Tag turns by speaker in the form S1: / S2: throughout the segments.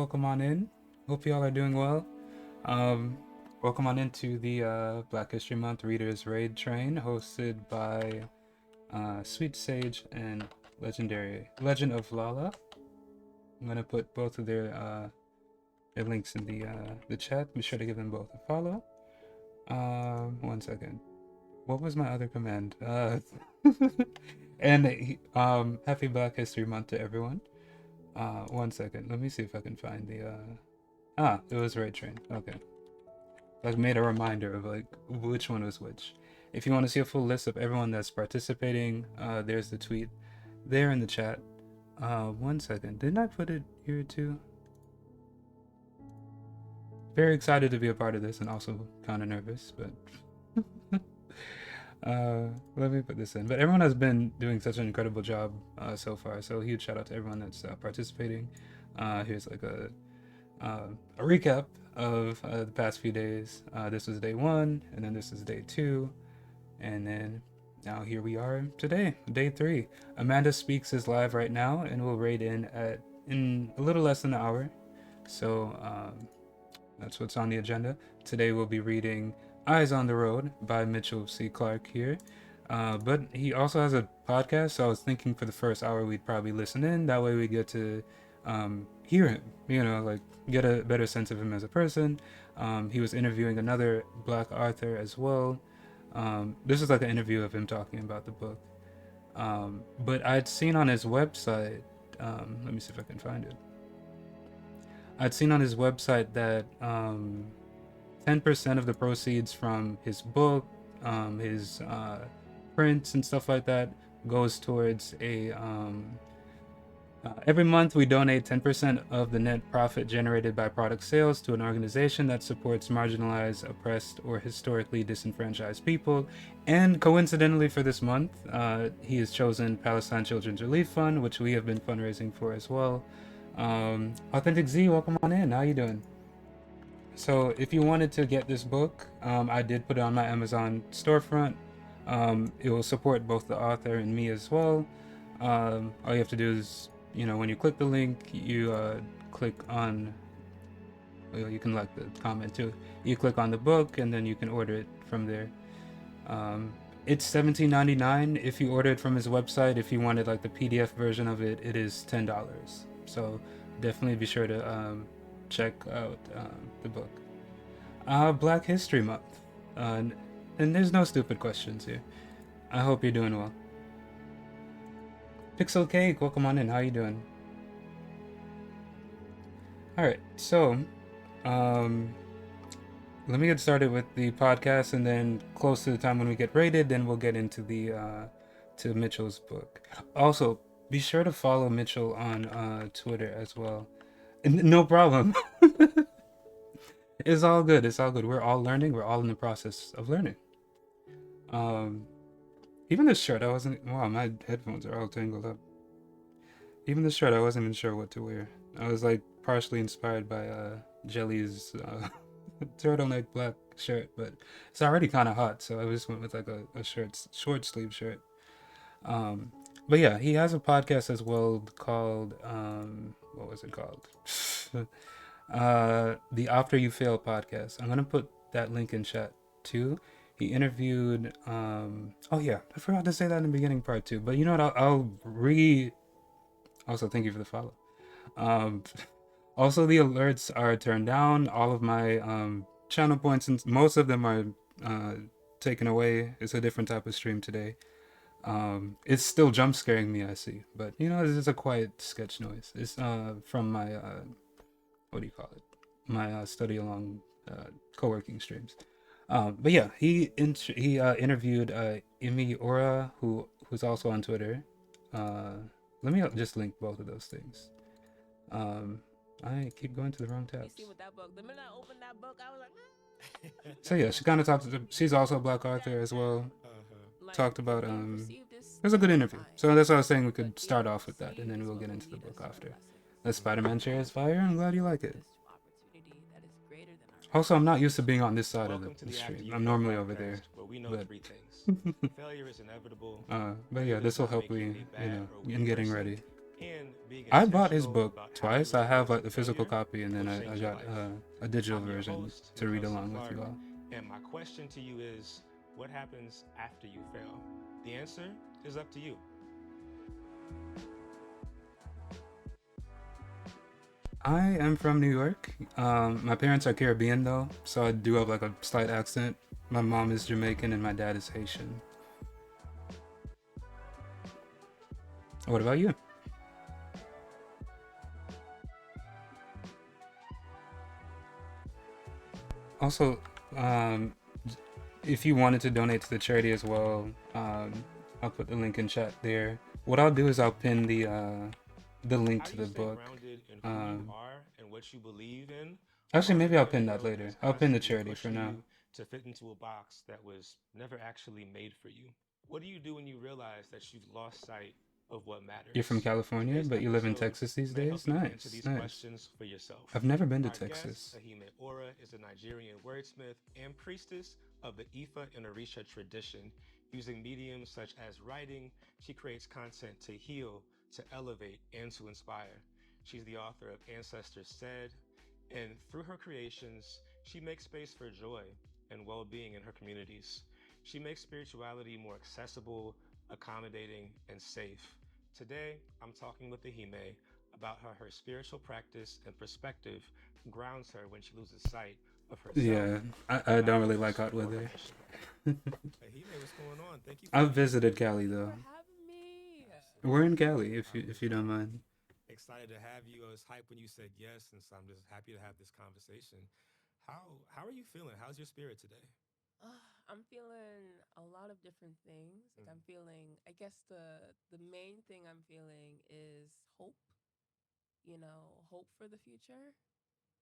S1: Welcome on in. Hope y'all are doing well. Welcome on into the Black History Month Readers Raid Train, hosted by Sweet Sage and Legend of 𝗓𝗪. I'm gonna put both of their links in the chat. Be sure to give them both a follow. 1 second. What was my other command? And happy Black History Month to everyone. 1 second. Let me see if I can find the it was Raid Train. Okay. I made a reminder of like which one was which. If you want to see a full list of everyone that's participating, there's the tweet there in the chat. 1 second. Didn't I put it here too? Very excited to be a part of this and also kind of nervous, but let me put this in. But everyone has been doing such an incredible job so far, so huge shout out to everyone that's participating. Here's like a recap of the past few days. This was day 1, and then this is day 2, and then now here we are today, day 3. Amanda Speaks is live right now and will raid in a little less than an hour, so that's what's on the agenda. Today we'll be reading Eyes on the Road by Michell C. Clark here, but he also has a podcast, so I was thinking for the first hour we'd probably listen in. That way we get to hear him, you know, like get a better sense of him as a person. He was interviewing another Black author as well. This is like an interview of him talking about the book, but I'd seen on his website, let me see if I can find it. I'd seen on his website that 10% of the proceeds from his book, his prints and stuff like that, goes towards a every month we donate 10% of the net profit generated by product sales to an organization that supports marginalized, oppressed, or historically disenfranchised people. And coincidentally for this month, he has chosen Palestine Children's Relief Fund, which we have been fundraising for as well. Authentic Z, welcome on in. How you doing? So if you wanted to get this book, I did put it on my Amazon storefront. It will support both the author and me as well. All you have to do is, you know, when you click the link, you click on, well, you can like the comment too. You click on the book and then you can order it from there. It's $17.99 if you order it from his website. If you wanted like the PDF version of it, it is $10. So definitely be sure to check out the book. Black History Month, and there's no stupid questions here. I hope you're doing well. Pixel Cake, welcome on in. How you doing? All right, so let me get started with the podcast, and then close to the time when we get rated, then we'll get into the to Mitchell's book. Also, be sure to follow Mitchell on Twitter as well. No problem. It's all good. It's all good. We're all learning. We're all in the process of learning. Even this shirt, I wasn't. Wow, my headphones are all tangled up. Even this shirt, I wasn't even sure what to wear. I was like partially inspired by Jelly's turtleneck black shirt, but it's already kind of hot, so I just went with like a short sleeve shirt. But yeah, he has a podcast as well called what was it called? The After You Fail podcast. I'm gonna put that link in chat too. He interviewed oh yeah, I forgot to say that in the beginning part too, but you know what, also thank you for the follow. Also the alerts are turned down. All of my channel points, and most of them are taken away. It's a different type of stream today. It's still jump scaring me, I see, but you know, it's just a quiet sketch noise. It's from my what do you call it, my study along co-working streams. But yeah, he interviewed Ehime Ora, who's also on Twitter. Let me just link both of those things. I keep going to the wrong tabs. You see what that book, the minute I opened that book, I was like, so yeah, she kind of talked to, she's also a Black author as well. Talked about it was a good interview, so that's why I was saying we could start off with that and then we'll get into the book after. The Spider-Man chair is fire. I'm glad you like it. Also, I'm not used to being on this side of the stream. I'm normally over there, but failure is inevitable. But yeah, this will help me, you know, in getting ready.
S2: and being
S1: I bought his
S2: intentional
S1: book
S2: about how you
S1: twice. I have
S2: respond
S1: like
S2: to
S1: the physical
S2: failure
S1: copy, and then
S2: will
S1: I
S2: change your
S1: got
S2: life.
S1: a digital
S2: I'm your
S1: version
S2: host,
S1: to read
S2: Michell C.
S1: along with you all.
S2: And my question to you is, what happens after you fail? The answer is up to you.
S1: I am from New York. My parents are Caribbean though, so I do have like a slight accent. My mom is Jamaican and my dad is Haitian. What about you? Also, um, if you wanted to donate to the charity as well, I'll put the link in chat there. What I'll do is I'll pin the link
S2: How do
S1: to
S2: you
S1: the
S2: stay
S1: book.
S2: grounded in who you
S1: Um,
S2: are and what you believe in
S1: Actually,
S2: on a
S1: maybe I'll
S2: day
S1: pin
S2: when the
S1: that
S2: world
S1: later.
S2: is
S1: I'll pin the
S2: constantly
S1: charity for
S2: pushing
S1: now.
S2: you to fit into a box that was never actually made for you? What do you do when you realize that you've lost sight of what
S1: You're from
S2: matters?
S1: California,
S2: Today's
S1: but you live in
S2: episode
S1: Texas these
S2: may help
S1: days?
S2: you answer
S1: Nice,
S2: these
S1: nice.
S2: questions for yourself.
S1: I've never been to
S2: Our guest,
S1: Texas.
S2: Ehime Ora, is a Nigerian wordsmith and priestess of the Ifa and Orisha tradition. Using mediums such as writing, she creates content to heal, to elevate, and to inspire. She's the author of Ancestors Said, and through her creations, she makes space for joy and well being in her communities. She makes spirituality more accessible, accommodating, and safe. Today, I'm talking with Ehime about how her spiritual practice and perspective grounds her when she loses sight of herself,
S1: Yeah,
S2: her
S1: I don't really
S2: values,
S1: like hot
S2: or her
S1: weather.
S2: mission. Ehime, what's going on? Thank you for
S1: I've
S2: being
S1: visited
S2: here.
S1: Cali
S3: Thank you
S1: though.
S3: for having me.
S1: We're
S2: Absolutely.
S1: in Cali
S2: I'm
S1: if you don't mind.
S2: excited to have you. I was hyped when you said yes, and so I'm just happy to have this conversation. How are you feeling? How's your spirit today?
S3: I'm feeling a lot of different things. Like I'm feeling, I guess the main thing I'm feeling is hope. Hope for the future.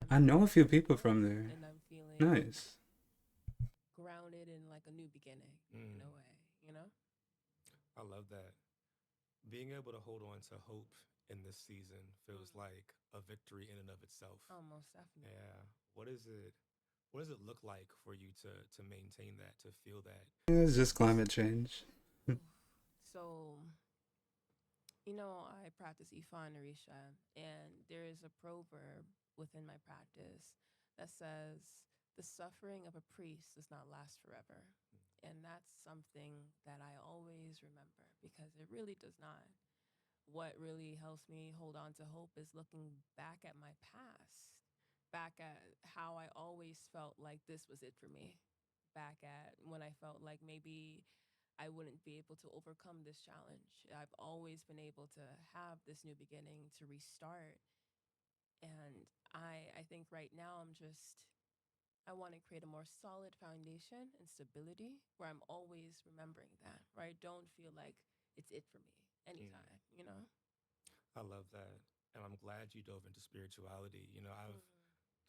S3: I'm
S1: I know a
S3: feeling
S1: few people
S3: hopeful,
S1: from there.
S3: and I'm feeling
S1: Nice.
S3: grounded in like a new beginning in
S2: Mm,
S3: a way. You know.
S2: I love that. Being able to hold on to hope in this season feels
S3: Mm.
S2: like a victory in and of itself.
S3: Almost definitely.
S2: Yeah. What is it? What does it look like for you to maintain that, to feel that
S1: Yeah, it's
S2: in
S1: just
S2: this
S1: climate
S2: season?
S1: change.
S3: Oof. So I practice Ifa and Orisha, and there is a proverb within my practice that says, the suffering of a priest does not last forever. And that's something that I always remember because it really does not. What really helps me hold on to hope is looking back at my past, back at how I always felt like this was it for me, back at when I felt like maybe I wouldn't be able to overcome this challenge. I've always been able to have this new beginning, to restart. And I think right now I want to create a more solid foundation and stability where I'm always remembering that, where I don't feel like it's it for me
S2: Mm,
S3: anytime, you know?
S2: I love that. And I'm glad you dove into spirituality. I've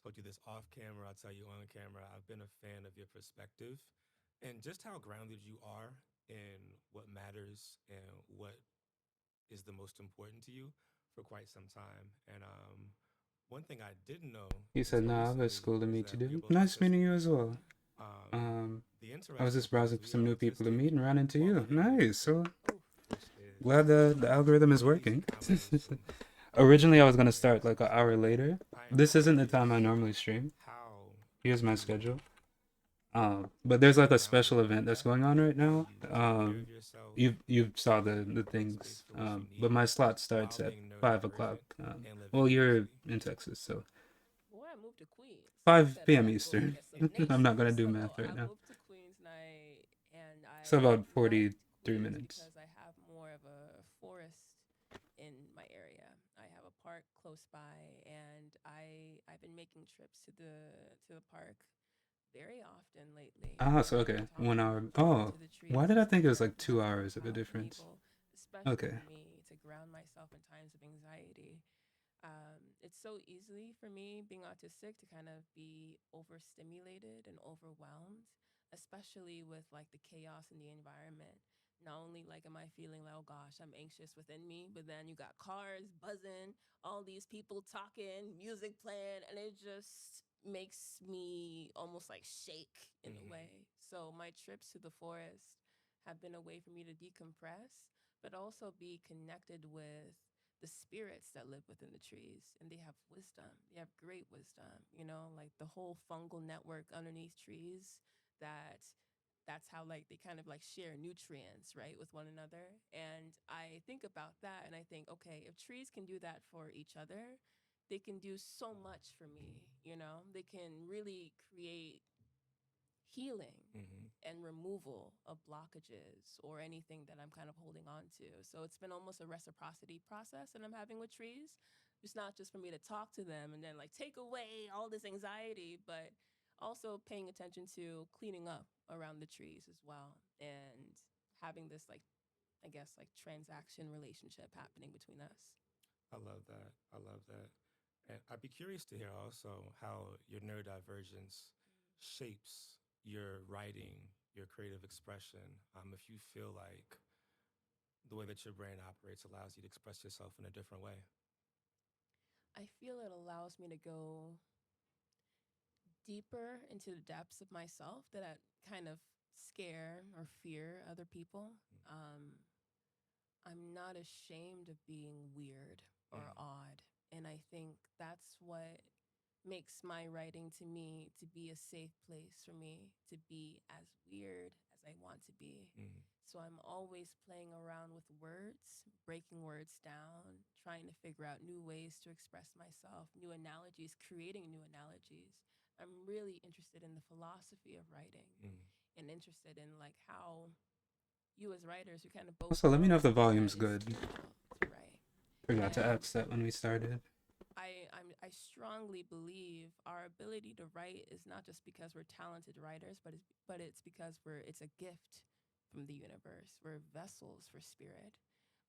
S2: told you this off camera, I'll tell you on camera. I've been a fan of your perspective and just how grounded you are in what matters and what is the most important to you for quite some time. And one thing I didn't know
S1: He said,
S2: until
S1: "Nah, it's
S2: recently
S1: cool to
S2: is
S1: meet you,
S2: that we are
S1: dude.
S2: both
S1: Nice meeting
S2: autistic.
S1: you as well."
S2: Um,
S1: Um,
S2: the
S1: I was
S2: interesting
S1: just
S2: thing
S1: browsing
S2: is
S1: for
S2: we are
S1: some new people to
S2: autistic
S1: meet and ran into
S2: while
S1: you.
S2: living in
S1: Nice.
S2: unison,
S1: So
S3: Oh,
S2: which is
S1: glad the algorithm is
S2: an easy
S1: working.
S2: combination
S1: Originally, I was
S2: of
S1: gonna start like an
S2: experiences.
S1: hour later.
S2: I am
S1: This isn't the time I
S2: curious
S1: normally stream.
S2: how
S1: Here's my
S2: you
S1: schedule. But there's
S2: stay
S1: like a
S2: grounded
S1: special
S2: in your
S1: event that's
S2: breath,
S1: going on right
S2: how
S1: now.
S2: you take care of yourself,
S1: You saw
S2: and
S1: the
S2: create space
S1: things.
S2: for what you
S1: But
S2: need
S1: my slot
S2: while
S1: starts at
S2: being
S1: 5 o'clock.
S2: neurodivergent and living
S1: Well, you're
S2: mindfully.
S1: in Texas, so
S3: boy, I moved to Queens. I
S1: 5
S3: better
S1: p.m.
S3: like go
S1: Eastern.
S3: get some
S1: I'm not
S3: nature.
S1: gonna do
S3: So
S1: math right
S3: I
S1: now.
S3: moved to Queens and
S1: So
S3: I
S1: about
S3: liked
S1: 43
S3: Queens
S1: minutes.
S3: because I have more of a forest in my area. I have a park close by, and I've been making trips to the park very often lately.
S1: Ah, so
S3: Spending
S1: okay,
S3: time
S1: 1 hour.
S3: talking
S1: Oh,
S3: to the
S1: why
S3: trees
S1: did I
S3: and to
S1: think
S3: the
S1: it was
S3: earth
S1: like
S3: is
S1: two
S3: just so
S1: hours of a difference?
S3: powerful, especially
S1: Okay.
S3: for me to ground myself in times of anxiety. It's so easily for me being autistic to kind of be overstimulated and overwhelmed, especially with like the chaos in the environment. Not only like am I feeling like, oh gosh, I'm anxious within me, but then you got cars buzzing, all these people talking, music playing, and it just makes me almost like shake in a
S2: Hmm.
S3: way. So my trips to the forest have been a way for me to decompress, but also be connected with the spirits that live within the trees, and they have wisdom. They have great wisdom, you know, like the whole fungal network underneath trees that that's how like they kind of like share nutrients, right, with one another. And I think about that and I think, okay, if trees can do that for each other, they can do so much for me, you know. They can really create healing and removal of blockages or anything that I'm kind of holding on to. So it's been almost a reciprocity process that I'm having with trees. It's not just for me to talk to them and then like take away all this anxiety, but also paying attention to cleaning up around the trees as well and having this like, I guess, like transaction relationship happening between us.
S2: I love that. I love that. And I'd be curious to hear also how your neurodivergence shapes your writing, your creative expression. If you feel like the way that your brain operates allows you to express yourself in a different way.
S3: I feel it allows me to go deeper into the depths of myself that I kind of scare or fear other people. I'm not ashamed of being weird or odd. And I think that's what makes my writing to me to be a safe place for me to be as weird as I want to be. So I'm always playing around with words, breaking words down, trying to figure out new ways to express myself, new analogies, creating new analogies. I'm really interested in the philosophy of writing and interested in like how you as writers, you kind of both.
S1: Also, let me know if the volume's
S3: that it's
S1: good.
S3: spiritual to write.
S1: Forgot to
S3: And
S1: ask that when we started.
S3: I strongly believe our ability to write is not just because we're talented writers, but it's because it's a gift from the universe. We're vessels for spirit.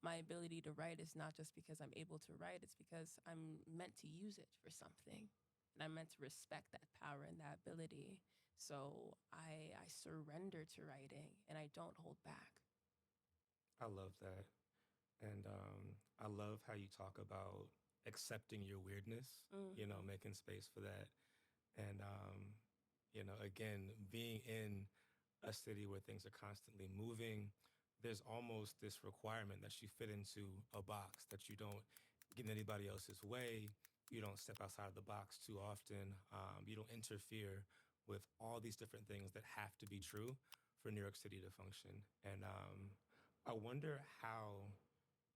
S3: My ability to write is not just because I'm able to write, it's because I'm meant to use it for something. And I'm meant to respect that power and that ability. So I surrender to writing and I don't hold back.
S2: I love that. And I love how you talk about accepting your weirdness, you know, making space for that. And, you know, again, being in a city where things are constantly moving, there's almost this requirement that you fit into a box, that you don't get in anybody else's way. You don't step outside of the box too often. You don't interfere with all these different things that have to be true for New York City to function. And I wonder how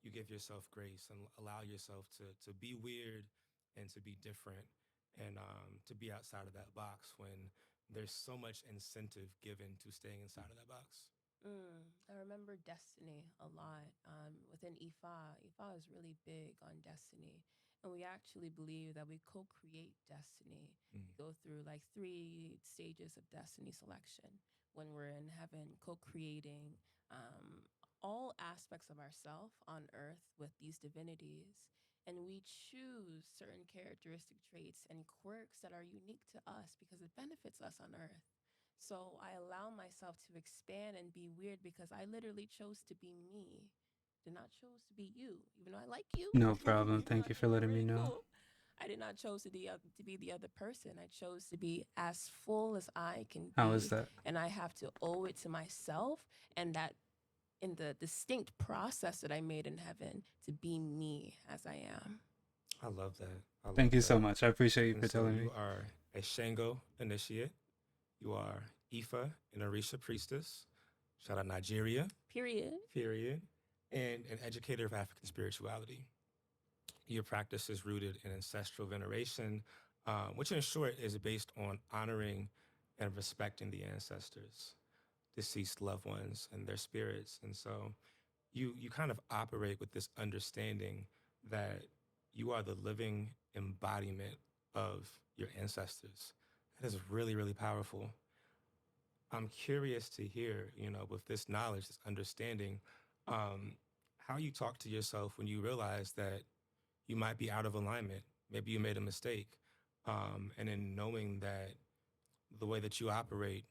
S2: you give yourself grace and allow yourself to be weird and to be different and to be outside of that box when there's so much incentive given to staying inside of that box.
S3: I remember destiny a lot. Within 𝗧𝘂, 𝗧𝘂 is really big on destiny. And we actually believe that we co-create destiny. We go through like 3 stages of destiny selection when we're in heaven, co-creating all aspects of ourself on earth with these divinities. And we choose certain characteristic traits and quirks that are unique to us because it benefits us on earth. So I allow myself to expand and be weird because I literally chose to be me. Did not chose to be you, even though I like you.
S1: No problem.
S3: You know,
S1: Thank
S3: I
S1: you for
S3: think you're
S1: letting me
S3: really
S1: know.
S3: cool. I did not chose to be the other person. I chose to be as full as I can be.
S1: How is that?
S3: And I have to owe it to myself and that in the distinct process that I made in heaven to be me as I am.
S2: I love that. I love
S1: Thank you
S2: that.
S1: so much. I appreciate you
S2: And
S1: for
S2: so
S1: telling me.
S2: you are a Shango initiate. You are 𝗧𝘂 priestess. Shout out Nigeria.
S3: Period.
S2: And an educator of African spirituality. Your practice is rooted in ancestral veneration, which in short is based on honoring and respecting the ancestors, deceased loved ones and their spirits. And so you kind of operate with this understanding that you are the living embodiment of your ancestors. That is really, really powerful. I'm curious to hear, you know, with this knowledge, this understanding, how you talk to yourself when you realize that you might be out of alignment. Maybe you made a mistake. And in knowing that the way that you operate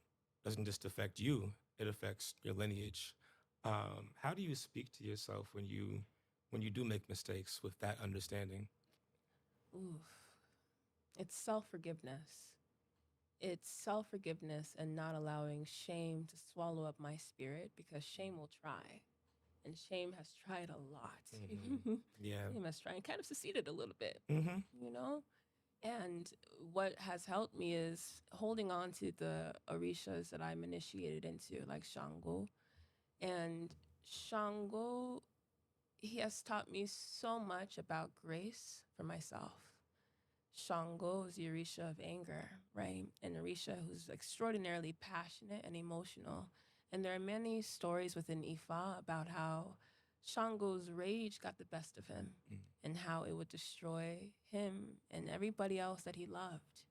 S2: doesn't just affect you, it affects your lineage. How do you speak to yourself when you do make mistakes with that understanding?
S3: Oof. It's self-forgiveness. It's self-forgiveness and not allowing shame to swallow up my spirit because shame will try. And shame has tried a lot.
S2: Yeah.
S3: Shame has tried and kind of succeeded a little bit,
S2: Mm-hmm.
S3: you know? And what has helped me is holding on to the orishas that I'm initiated into, like Shango. And Shango, he has taught me so much about grace for myself. Shango is the Orisha of anger, right? An Orisha who's extraordinarily passionate and emotional. And there are many stories within Ifa about how Shango's rage got the best of him and how it would destroy him and everybody else that he loved,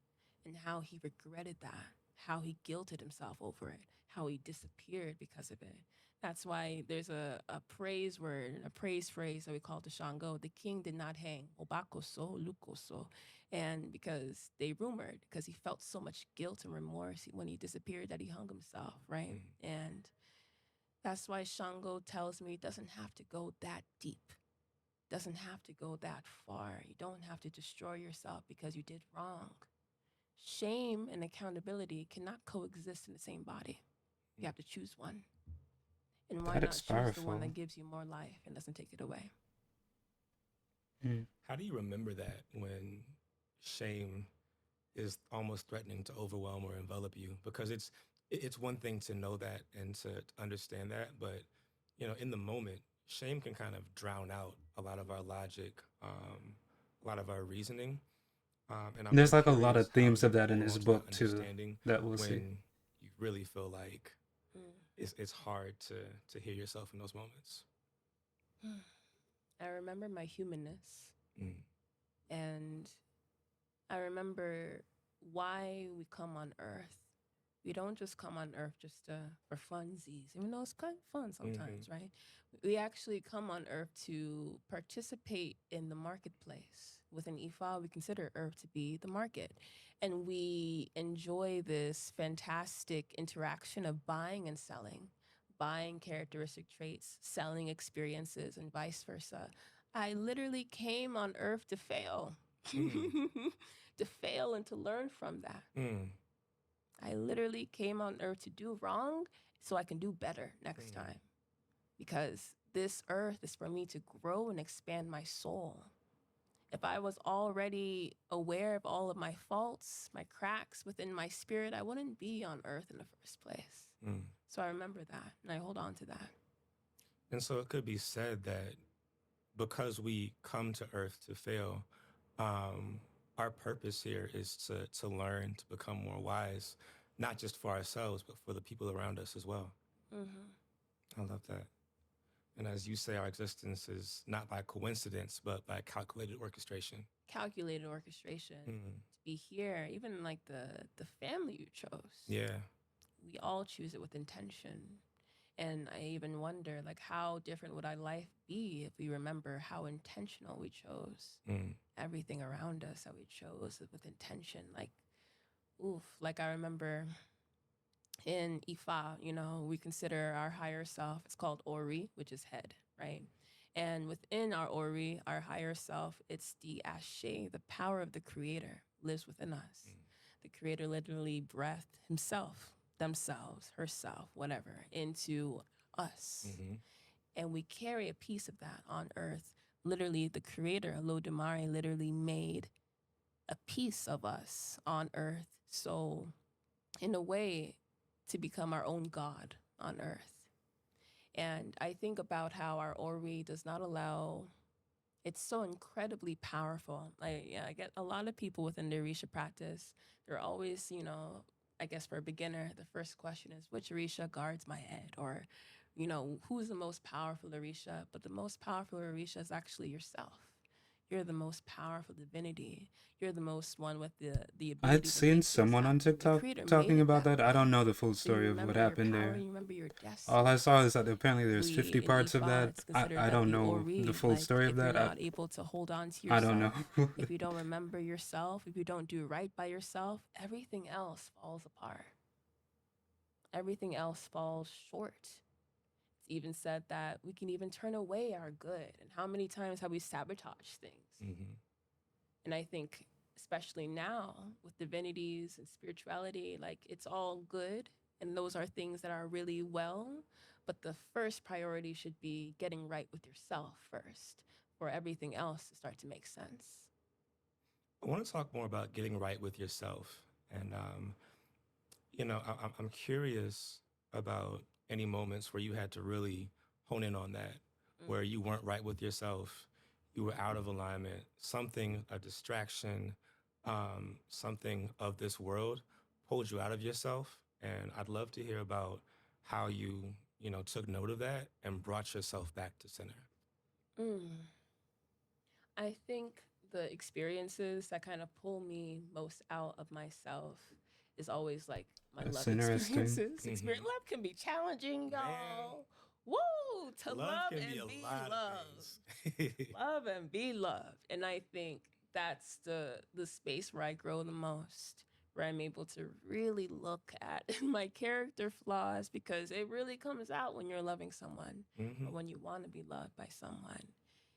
S3: and how he regretted that, how he guilted himself over it, how he disappeared because of it. That's why there's a praise word, a praise phrase that we call to Shango. The king did not hang, obakoso, lukoso. And because they rumored, because he felt so much guilt and remorse when he disappeared, that he hung himself, right? And that's why Shango tells me it doesn't have to go that deep, doesn't have to go that far. You don't have to destroy yourself because you did wrong. Shame and accountability cannot coexist in the same body. You have to choose one. And why
S1: That
S3: not
S1: is
S3: choose the one
S1: powerful.
S3: that gives you more life and doesn't take it away?
S2: How do you remember that when shame is almost threatening to overwhelm or envelop you? Because it's one thing to know that and to understand that, but in the moment, shame can kind of drown out a lot of our logic, a lot of our reasoning. And I'm
S1: There's like a lot
S2: curious
S1: of
S2: how
S1: themes
S2: you
S1: of that in
S2: hold
S1: his
S2: on to that
S1: book too
S2: understanding
S1: that we'll see.
S2: when you really feel like it's hard to hear yourself in those moments.
S3: I remember my humanness,
S2: Mm.
S3: and I remember why we come on Earth. We don't just come on Earth just for funsies, even though it's kind of fun sometimes, right? We actually come on Earth to participate in the marketplace. Within Ifa, we consider Earth to be the market. And we enjoy this fantastic interaction of buying and selling, buying characteristic traits, selling experiences, and vice versa. I literally came on Earth to fail, to fail and to learn from that. I literally came on Earth to do wrong so I can do better next time. Because this Earth is for me to grow and expand my soul. If I was already aware of all of my faults, my cracks within my spirit, I wouldn't be on Earth in the first place. So I remember that, and I hold on to that.
S2: And so it could be said that because we come to Earth to fail, our purpose here is to learn, to become more wise, not just for ourselves, but for the people around us as well. I love that. And as you say, our existence is not by coincidence, but by calculated orchestration.
S3: Calculated orchestration. To be here, even like the family you chose.
S2: Yeah.
S3: We all choose it with intention. And I even wonder, like, how different would our life be if we remember how intentional we chose everything around us, that we chose with intention. Like, like I remember in Ifa, we consider our higher self, it's called Ori, which is head, right? And within our Ori, our higher self, it's the Ashe, the power of the creator lives within us. The creator literally breathed himself, themselves, herself, whatever, into us. And we carry a piece of that on earth. Literally, the creator, ᗧ𝗪, literally made a piece of us on earth. So in a way, to become our own God on earth. And I think about how our Ori does not allow, it's so incredibly powerful. I get a lot of people within the Orisha practice, they're always, I guess for a beginner, the first question is, which Orisha guards my head? Or, who's the most powerful Orisha? But the most powerful Orisha is actually yourself. You're the most powerful divinity. You're the most one with the ability
S1: I'd
S3: to
S1: seen
S3: make
S1: someone on
S3: things happen. The
S1: TikTok
S3: creator
S1: talking
S3: made it
S1: about that. I
S3: way.
S1: don't know the full
S3: So you
S1: story of what
S3: remember your
S1: happened
S3: power,
S1: there.
S3: you remember your destiny.
S1: All I saw is that apparently there's 50
S3: In
S1: parts of
S3: Ifa,
S1: that.
S3: it's considered
S1: I
S3: that
S1: don't
S3: the
S1: know
S3: Ori,
S1: the full
S3: like,
S1: story of
S3: if you're
S1: that.
S3: not able to hold on to
S1: I don't
S3: yourself,
S1: know.
S3: if you don't remember yourself, if you don't do right by yourself, everything else falls apart. Everything else falls short. It's even said that we can even turn away our good. And how many times have we sabotaged things? And I think, especially now with divinities and spirituality, like, it's all good. And those are things that are really well. But the first priority should be getting right with yourself first for everything else to start to make sense.
S2: I want to talk more about getting right with yourself. And, I'm curious about any moments where you had to really hone in on that, where you weren't right with yourself, you were out of alignment, something, a distraction, something of this world pulled you out of yourself. And I'd love to hear about how you, took note of that and brought yourself back to center.
S3: Mm. I think the experiences that kind of pull me most out of myself is always like my
S1: That's
S3: love
S1: interesting.
S3: experiences. Love can be challenging, y'all. Woo! To love
S2: can
S3: and
S2: be a
S3: be
S2: lot of
S3: loved.
S2: things.
S3: Love and be loved. And I think that's the space where I grow the most, where I'm able to really look at my character flaws, because it really comes out when you're loving someone or when you want to be loved by someone.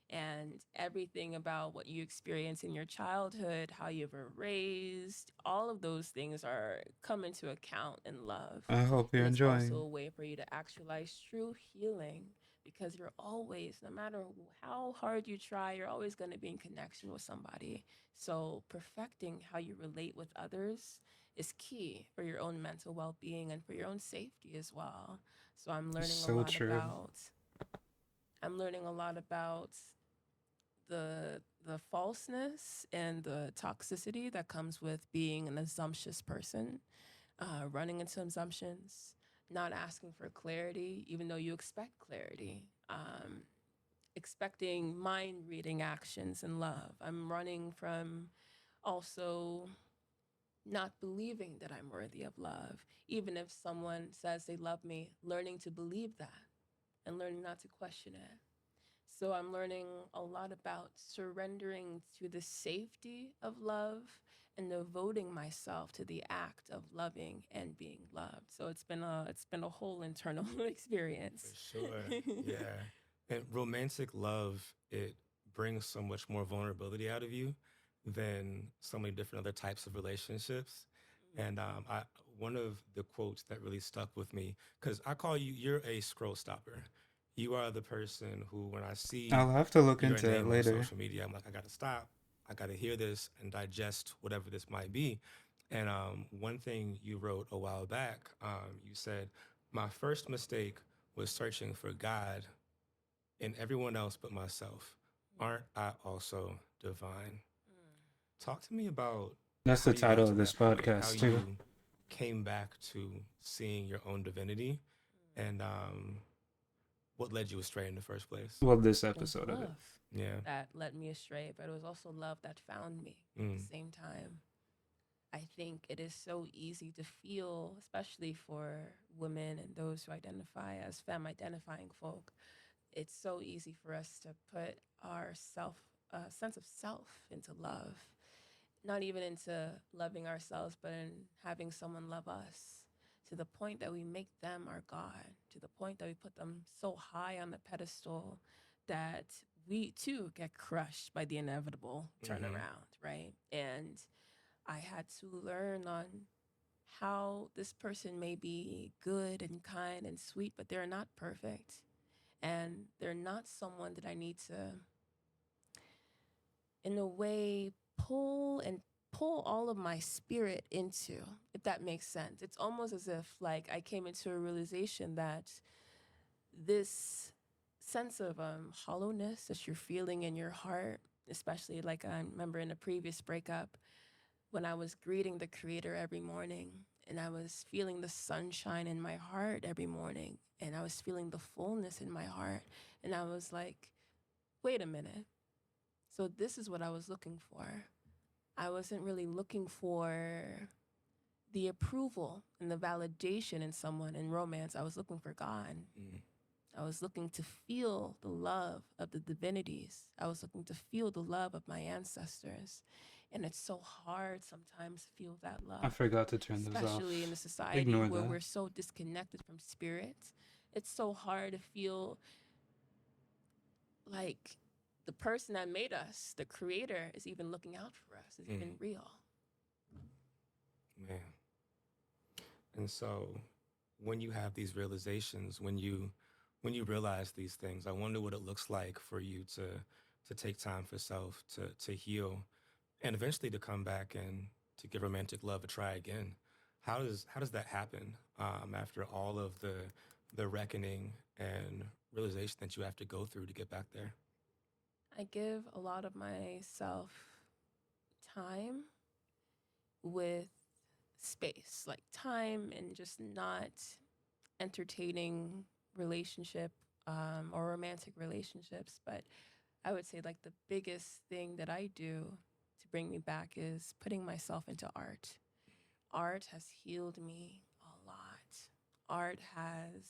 S3: And everything about what you experience in your childhood, how you were raised, all of those things are come into account in love.
S1: I hope you're
S3: And it's also
S1: enjoying.
S3: a way for you to actualize true healing, because you're always, no matter how hard you try, you're always going to be in connection with somebody. So perfecting how you relate with others is key for your own mental well-being and for your own safety as well. So I'm learning a
S1: So
S3: lot
S1: true.
S3: about the falseness and the toxicity that comes with being an assumptuous person, running into assumptions, not asking for clarity, even though you expect clarity, expecting mind reading actions in love. I'm running from also not believing that I'm worthy of love, even if someone says they love me, learning to believe that and learning not to question it. So I'm learning a lot about surrendering to the safety of love and devoting myself to the act of loving and being loved. So it's been a whole internal experience.
S2: For sure. Yeah. And romantic love, it brings so much more vulnerability out of you than so many different other types of relationships. And one of the quotes that really stuck with me, because I call you're a scroll stopper. You are the person who, when I see
S1: I'll have to look
S2: your
S1: into it
S2: name on
S1: later.
S2: social media, I'm like, I got to stop. I got to hear this and digest whatever this might be. And one thing you wrote a while back, you said, my first mistake was searching for God in everyone else but myself. Aren't I also divine? Talk to me about
S1: That's
S2: how
S1: the
S2: you got
S1: title
S2: to
S1: of this
S2: that point, how
S1: podcast too.
S2: you came back to seeing your own divinity, and what led you astray in the first place.
S1: Well, this
S3: It was
S1: episode of it.
S3: love
S2: Yeah.
S3: that led me astray, but it was also love that found me at the same time. I think it is so easy to feel, especially for women and those who identify as femme-identifying folk, it's so easy for us to put our sense of self into love, not even into loving ourselves, but in having someone love us, to the point that we make them our God, to the point that we put them so high on the pedestal that we too get crushed by the inevitable turnaround, right? And I had to learn on how this person may be good and kind and sweet, but they're not perfect. And they're not someone that I need to, in a way, pull all of my spirit into, if that makes sense. It's almost as if like I came into a realization that this sense of hollowness that you're feeling in your heart, especially like I remember in a previous breakup, when I was greeting the Creator every morning and I was feeling the sunshine in my heart every morning and I was feeling the fullness in my heart, and I was like, wait a minute. So this is what I was looking for. I wasn't really looking for the approval and the validation in someone in romance. I was looking for God. I was looking to feel the love of the divinities. I was looking to feel the love of my ancestors. And it's so hard sometimes to feel that love.
S1: I forgot to turn this off.
S3: Especially in a society
S1: Ignore
S3: where
S1: that.
S3: we're so disconnected from spirit. It's so hard to feel like the person that made us, the Creator, is even looking out for us, is even real.
S2: Man. And so when you have these realizations, when you realize these things, I wonder what it looks like for you to take time for self, to heal, and eventually to come back and to give romantic love a try again. How does that happen after all of the reckoning and realization that you have to go through to get back there?
S3: I give a lot of myself time with space, like time and just not entertaining relationship or romantic relationships. But I would say like the biggest thing that I do to bring me back is putting myself into art. Art has healed me a lot. Art has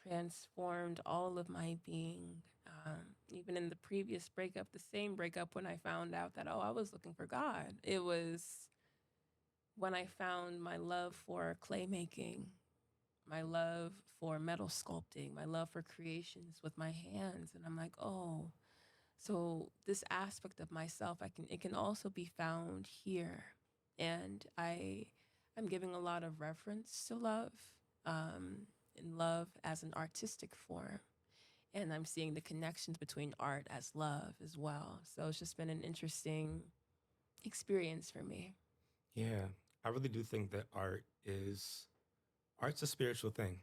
S3: transformed all of my being. Even in the previous breakup, the same breakup, when I found out that, oh, I was looking for God. It was when I found my love for clay making, my love for metal sculpting, my love for creations with my hands. And I'm like, oh, so this aspect of myself, it can also be found here. And I'm giving a lot of reference to love, and love as an artistic form. And I'm seeing the connections between art as love as well. So it's just been an interesting experience for me.
S2: Yeah, I really do think that art's a spiritual thing.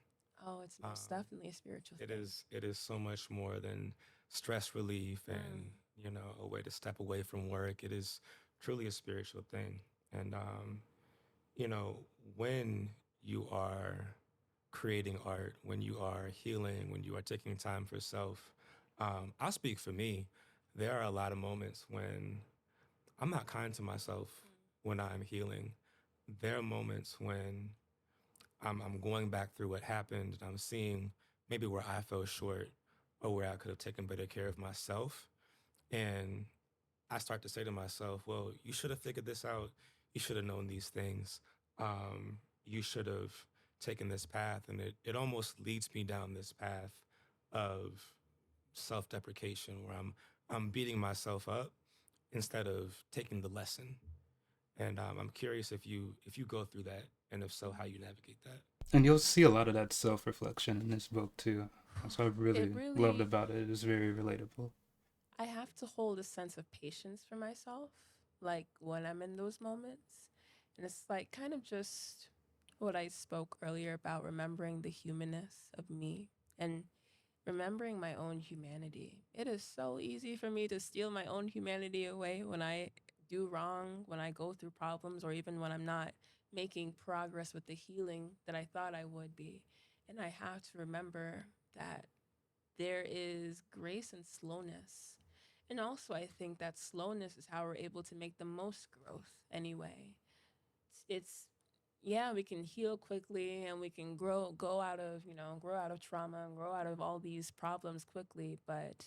S3: Oh, it's
S2: Um,
S3: most definitely a spiritual
S2: it
S3: thing.
S2: is it is so much more than stress relief and
S3: Mm.
S2: a way to step away from work. It is truly a spiritual thing. And you know, when you are creating art, when you are healing, when you are taking time for self, I'll speak for me. There are a lot of moments when I'm not kind to myself when I'm healing. There are moments when I'm going back through what happened and I'm seeing maybe where I fell short or where I could have taken better care of myself. And I start to say to myself, well, you should have figured this out. You should have known these things. You should have taken this path. And it almost leads me down this path of self-deprecation where I'm beating myself up instead of taking the lesson. And I'm curious if you go through that, and if so, how you navigate that.
S1: And you'll see a lot of that self-reflection in this book too. That's what I
S3: It
S1: really loved
S3: really,
S1: about it. It's very relatable.
S3: I have to hold a sense of patience for myself, like when I'm in those moments. And it's like kind of just what I spoke earlier about remembering the humanness of me and remembering my own humanity. It is so easy for me to steal my own humanity away when I do wrong, when I go through problems, or even when I'm not making progress with the healing that I thought I would be. And I have to remember that there is grace and slowness. And also, I think that slowness is how we're able to make the most growth anyway. It's yeah, we can heal quickly and we can go out of, grow out of trauma and grow out of all these problems quickly, but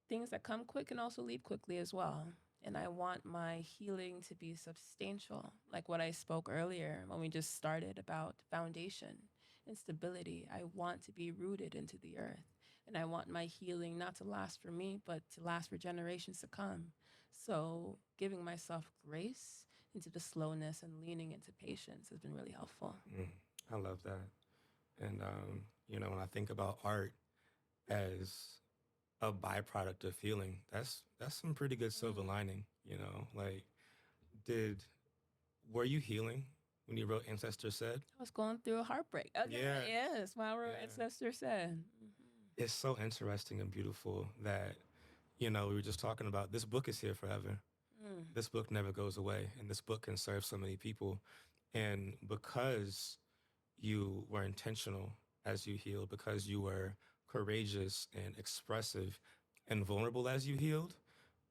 S3: things that come quick can also leave quickly as well. And I want my healing to be substantial, like what I spoke earlier when we just started about foundation and stability. I want to be rooted into the earth. And I want my healing not to last for me, but to last for generations to come. So giving myself grace into the slowness and leaning into patience has been really helpful.
S2: Mm, I love that. And when I think about art as a byproduct of healing, that's some pretty good silver
S3: Mm.
S2: lining. Like, did were you healing when you wrote Ancestor Said?
S3: I was going through a heartbreak. Okay,
S2: Yeah,
S3: yes, my
S2: yeah.
S3: ancestor said.
S2: It's so interesting and beautiful that we were just talking about this book is here forever.
S3: Mm.
S2: This book never goes away, and this book can serve so many people. And because you were intentional as you healed, because you were courageous and expressive and vulnerable as you healed,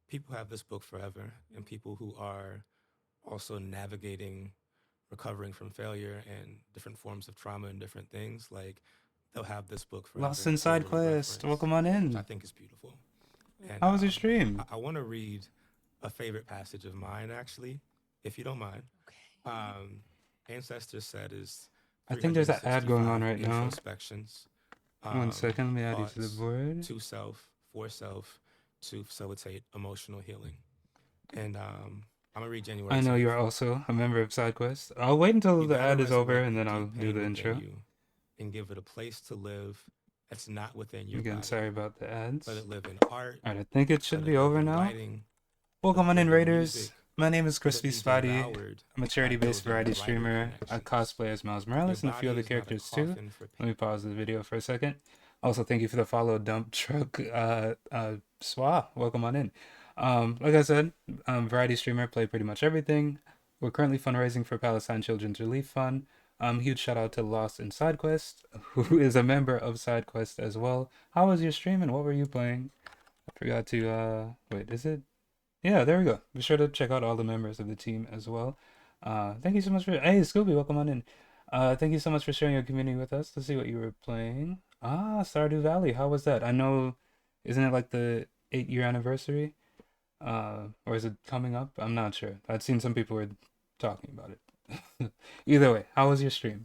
S2: people have this book forever. And people who are also navigating, recovering from failure and different forms of trauma and different things, like they'll have this book
S1: Lost
S2: forever
S1: in
S2: to
S1: Side
S2: really
S1: Quest.
S2: reference,
S1: Welcome on
S2: which I
S1: in.
S2: think is beautiful. And
S1: How was your stream?
S2: I want to read a favorite passage of mine, actually, if you don't mind.
S3: Okay.
S2: Um, Ancestor Said is
S1: I think there's an ad going on
S2: 365
S1: right now.
S2: introspections,
S1: 1 second, let me add you to the
S2: thoughts
S1: board.
S2: to self, for self, to facilitate emotional healing. And I'm gonna read January
S1: I know
S2: 10th.
S1: you're also a member of SideQuest. I'll wait until
S2: You
S1: the
S2: gotta
S1: ad is over
S2: resurrect
S1: and
S2: the
S1: then I'll
S2: deep
S1: do
S2: pain
S1: the
S2: within
S1: intro.
S2: you and give it a place to live that's not within your
S1: Again,
S2: body.
S1: sorry about the ads.
S2: Let it live in art.
S1: Alright, I think it should
S2: Let
S1: be
S2: it live
S1: over
S2: in
S1: now.
S2: writing.
S1: Welcome
S2: Let
S1: on
S2: it
S1: in,
S2: live in
S1: Raiders.
S2: music.
S1: My name is
S2: Let it be
S1: 𝗬𝘂𝗶𝘁𝗁.
S2: devoured
S1: I'm a
S2: by
S1: charity-based
S2: building
S1: variety
S2: brighter
S1: streamer. I
S2: connections.
S1: cosplay as Miles
S2: Your
S1: Morales and a few
S2: body
S1: other
S2: is not a
S1: characters too.
S2: coffin for
S1: Let me pause the video for a second. Also, thank you for the follow, Dump Truck Swa. Welcome on in. Like I said, variety streamer, play pretty much everything. We're currently fundraising for Palestine Children's Relief Fund. Huge shout out to Lost in SideQuest, who is a member of SideQuest as well. How was your stream and what were you playing? I forgot to wait, is it? Yeah, there we go. Be sure to check out all the members of the team as well. Thank you so much for hey Scooby, welcome on in. Thank you so much for sharing your community with us. Let's see what you were playing. Stardew Valley. How was that? I know, isn't it like the 8-year anniversary? Or is it coming up? I'm not sure. I'd seen some people were talking about it. Either way, how was your stream?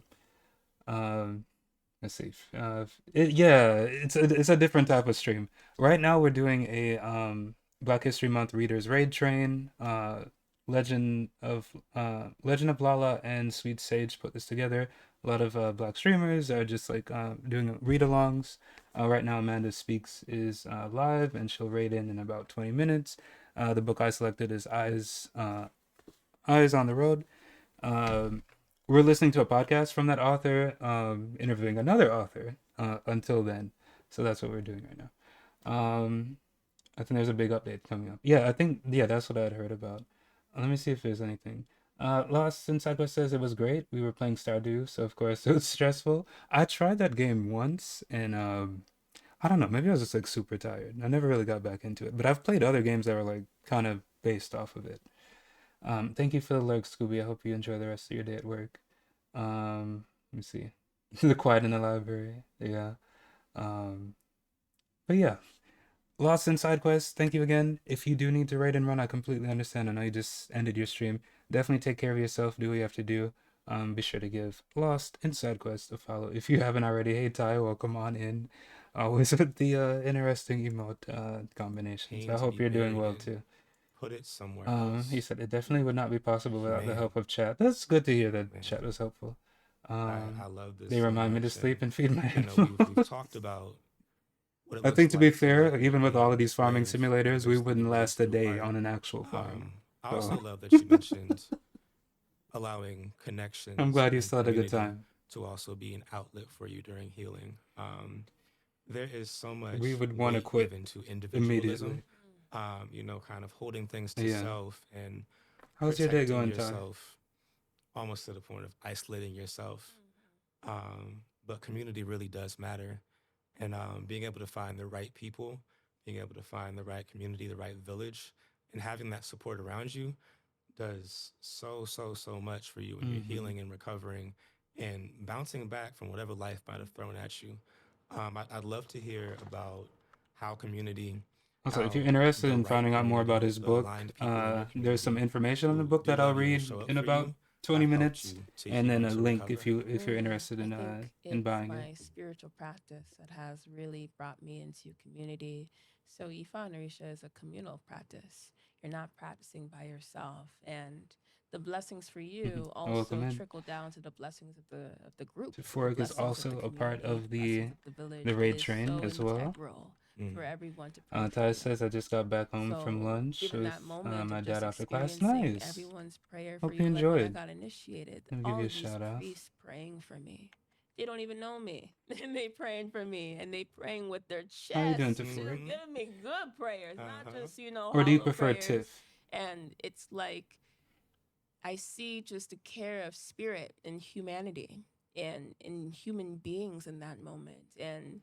S1: Let's see. It's a different type of stream. Right now we're doing a Black History Month Readers Raid Train. Legend of Lala and Sweet Sage put this together. A lot of black streamers are just like doing read-alongs. Right now Amanda Speaks is live and she'll raid in about 20 minutes. The book I selected is Eyes on the Road. We're listening to a podcast from that author, interviewing another author until then. So that's what we're doing right now. I think there's a big update coming up. Yeah, that's what I'd heard about. Let me see if there's anything. Lost in SideQuest says it was great. We were playing Stardew, so of course it was stressful. I tried that game once, and I don't know, maybe I was just like super tired. I never really got back into it, but I've played other games that were like kind of based off of it. Thank you for the lurk, Scooby. I hope you enjoy the rest of your day at work. Let me see. The Quiet in the Library. Yeah. But yeah. Lost in SideQuest, thank you again. If you do need to raid and run, I completely understand. I know you just ended your stream. Definitely take care of yourself. Do what you have to do. Be sure to give Lost in SideQuest a follow if you haven't already. Hey Ty, welcome on in. Always with the interesting emote combinations.
S2: Pain
S1: I
S2: to
S1: hope
S2: be
S1: you're doing
S2: buried
S1: well
S2: in.
S1: too.
S2: Put it somewhere else.
S1: He said it definitely would not be possible without the
S2: Man.
S1: help of chat. That's good to hear that
S2: Man.
S1: chat was helpful.
S2: I love this.
S1: They
S2: so
S1: remind me to
S2: much,
S1: sleep and feed my
S2: we've
S1: animals.
S2: talked about what it
S1: I
S2: looks
S1: think to be
S2: like
S1: fair,
S2: live
S1: even with
S2: your
S1: all
S2: pain
S1: of these farming
S2: with
S1: simulators, we wouldn't
S2: diversity
S1: last a
S2: through
S1: day
S2: art.
S1: on an actual farm.
S2: I also
S1: So
S2: love that you mentioned allowing connections
S1: I'm glad you
S2: and
S1: still had a good
S2: community
S1: time.
S2: to also be an outlet for you during healing. There is so much
S1: We would want to
S2: weight
S1: quit
S2: given to
S1: immediately.
S2: individualism, kind of holding things to
S1: Yeah.
S2: self and
S1: How's your day
S2: protecting
S1: going, Ty?
S2: yourself almost to the point of isolating yourself. But community really does matter. And being able to find the right people, being able to find the right community, the right village, and having that support around you does so much for you when you're healing and recovering and bouncing back from whatever life might have thrown at you. I'd love to hear about how community,
S1: Also, if you're
S2: how
S1: interested
S2: the
S1: in
S2: right
S1: finding out more about
S2: community,
S1: his
S2: the
S1: book,
S2: aligned people in your
S1: there's some
S2: community
S1: information on the
S2: who
S1: book
S2: do
S1: that I'll
S2: love you and
S1: read
S2: show up
S1: in
S2: for
S1: about
S2: you
S1: 20
S2: have helped
S1: minutes,
S2: you to
S1: and
S2: heal
S1: then
S2: and
S1: a
S2: to
S1: link
S2: recover.
S1: if you're interested
S3: I
S1: in
S3: think
S1: in
S3: it's
S1: buying
S3: my
S1: it.
S3: spiritual practice that has really brought me into community. So Ifa and Orisha is a communal practice. You're not practicing by yourself, and the blessings for you
S1: Welcome
S3: also
S1: in.
S3: trickle down to the blessings of the group, the
S1: Fork is
S3: blessings of
S1: also
S3: the
S1: a part
S3: community,
S1: of
S3: blessings of the village. It
S1: raid
S3: is
S1: train
S3: so
S1: as well.
S3: integral
S2: Mm.
S3: for everyone to pray for
S1: Ty
S3: you.
S1: says I just got back home from
S3: So,
S1: lunch
S3: given
S1: with
S3: that moment
S1: my
S3: of
S1: dad
S3: just
S1: after class.
S3: experiencing
S1: Nice.
S3: everyone's prayer for
S1: Hope you
S3: you, like when I
S1: enjoyed.
S3: got initiated,
S1: Let me give
S3: all
S1: you a
S3: of these
S1: shout out.
S3: priests praying for me. They don't even know me, and they praying for me, and they praying with their
S1: How you doing,
S3: chest too,
S1: Tafori?
S3: giving me good prayers, not just
S1: Or do you
S3: hollow
S1: prefer
S3: prayers.
S1: Tiff?
S3: And it's like I see just the care of spirit in humanity and in human beings in that moment, and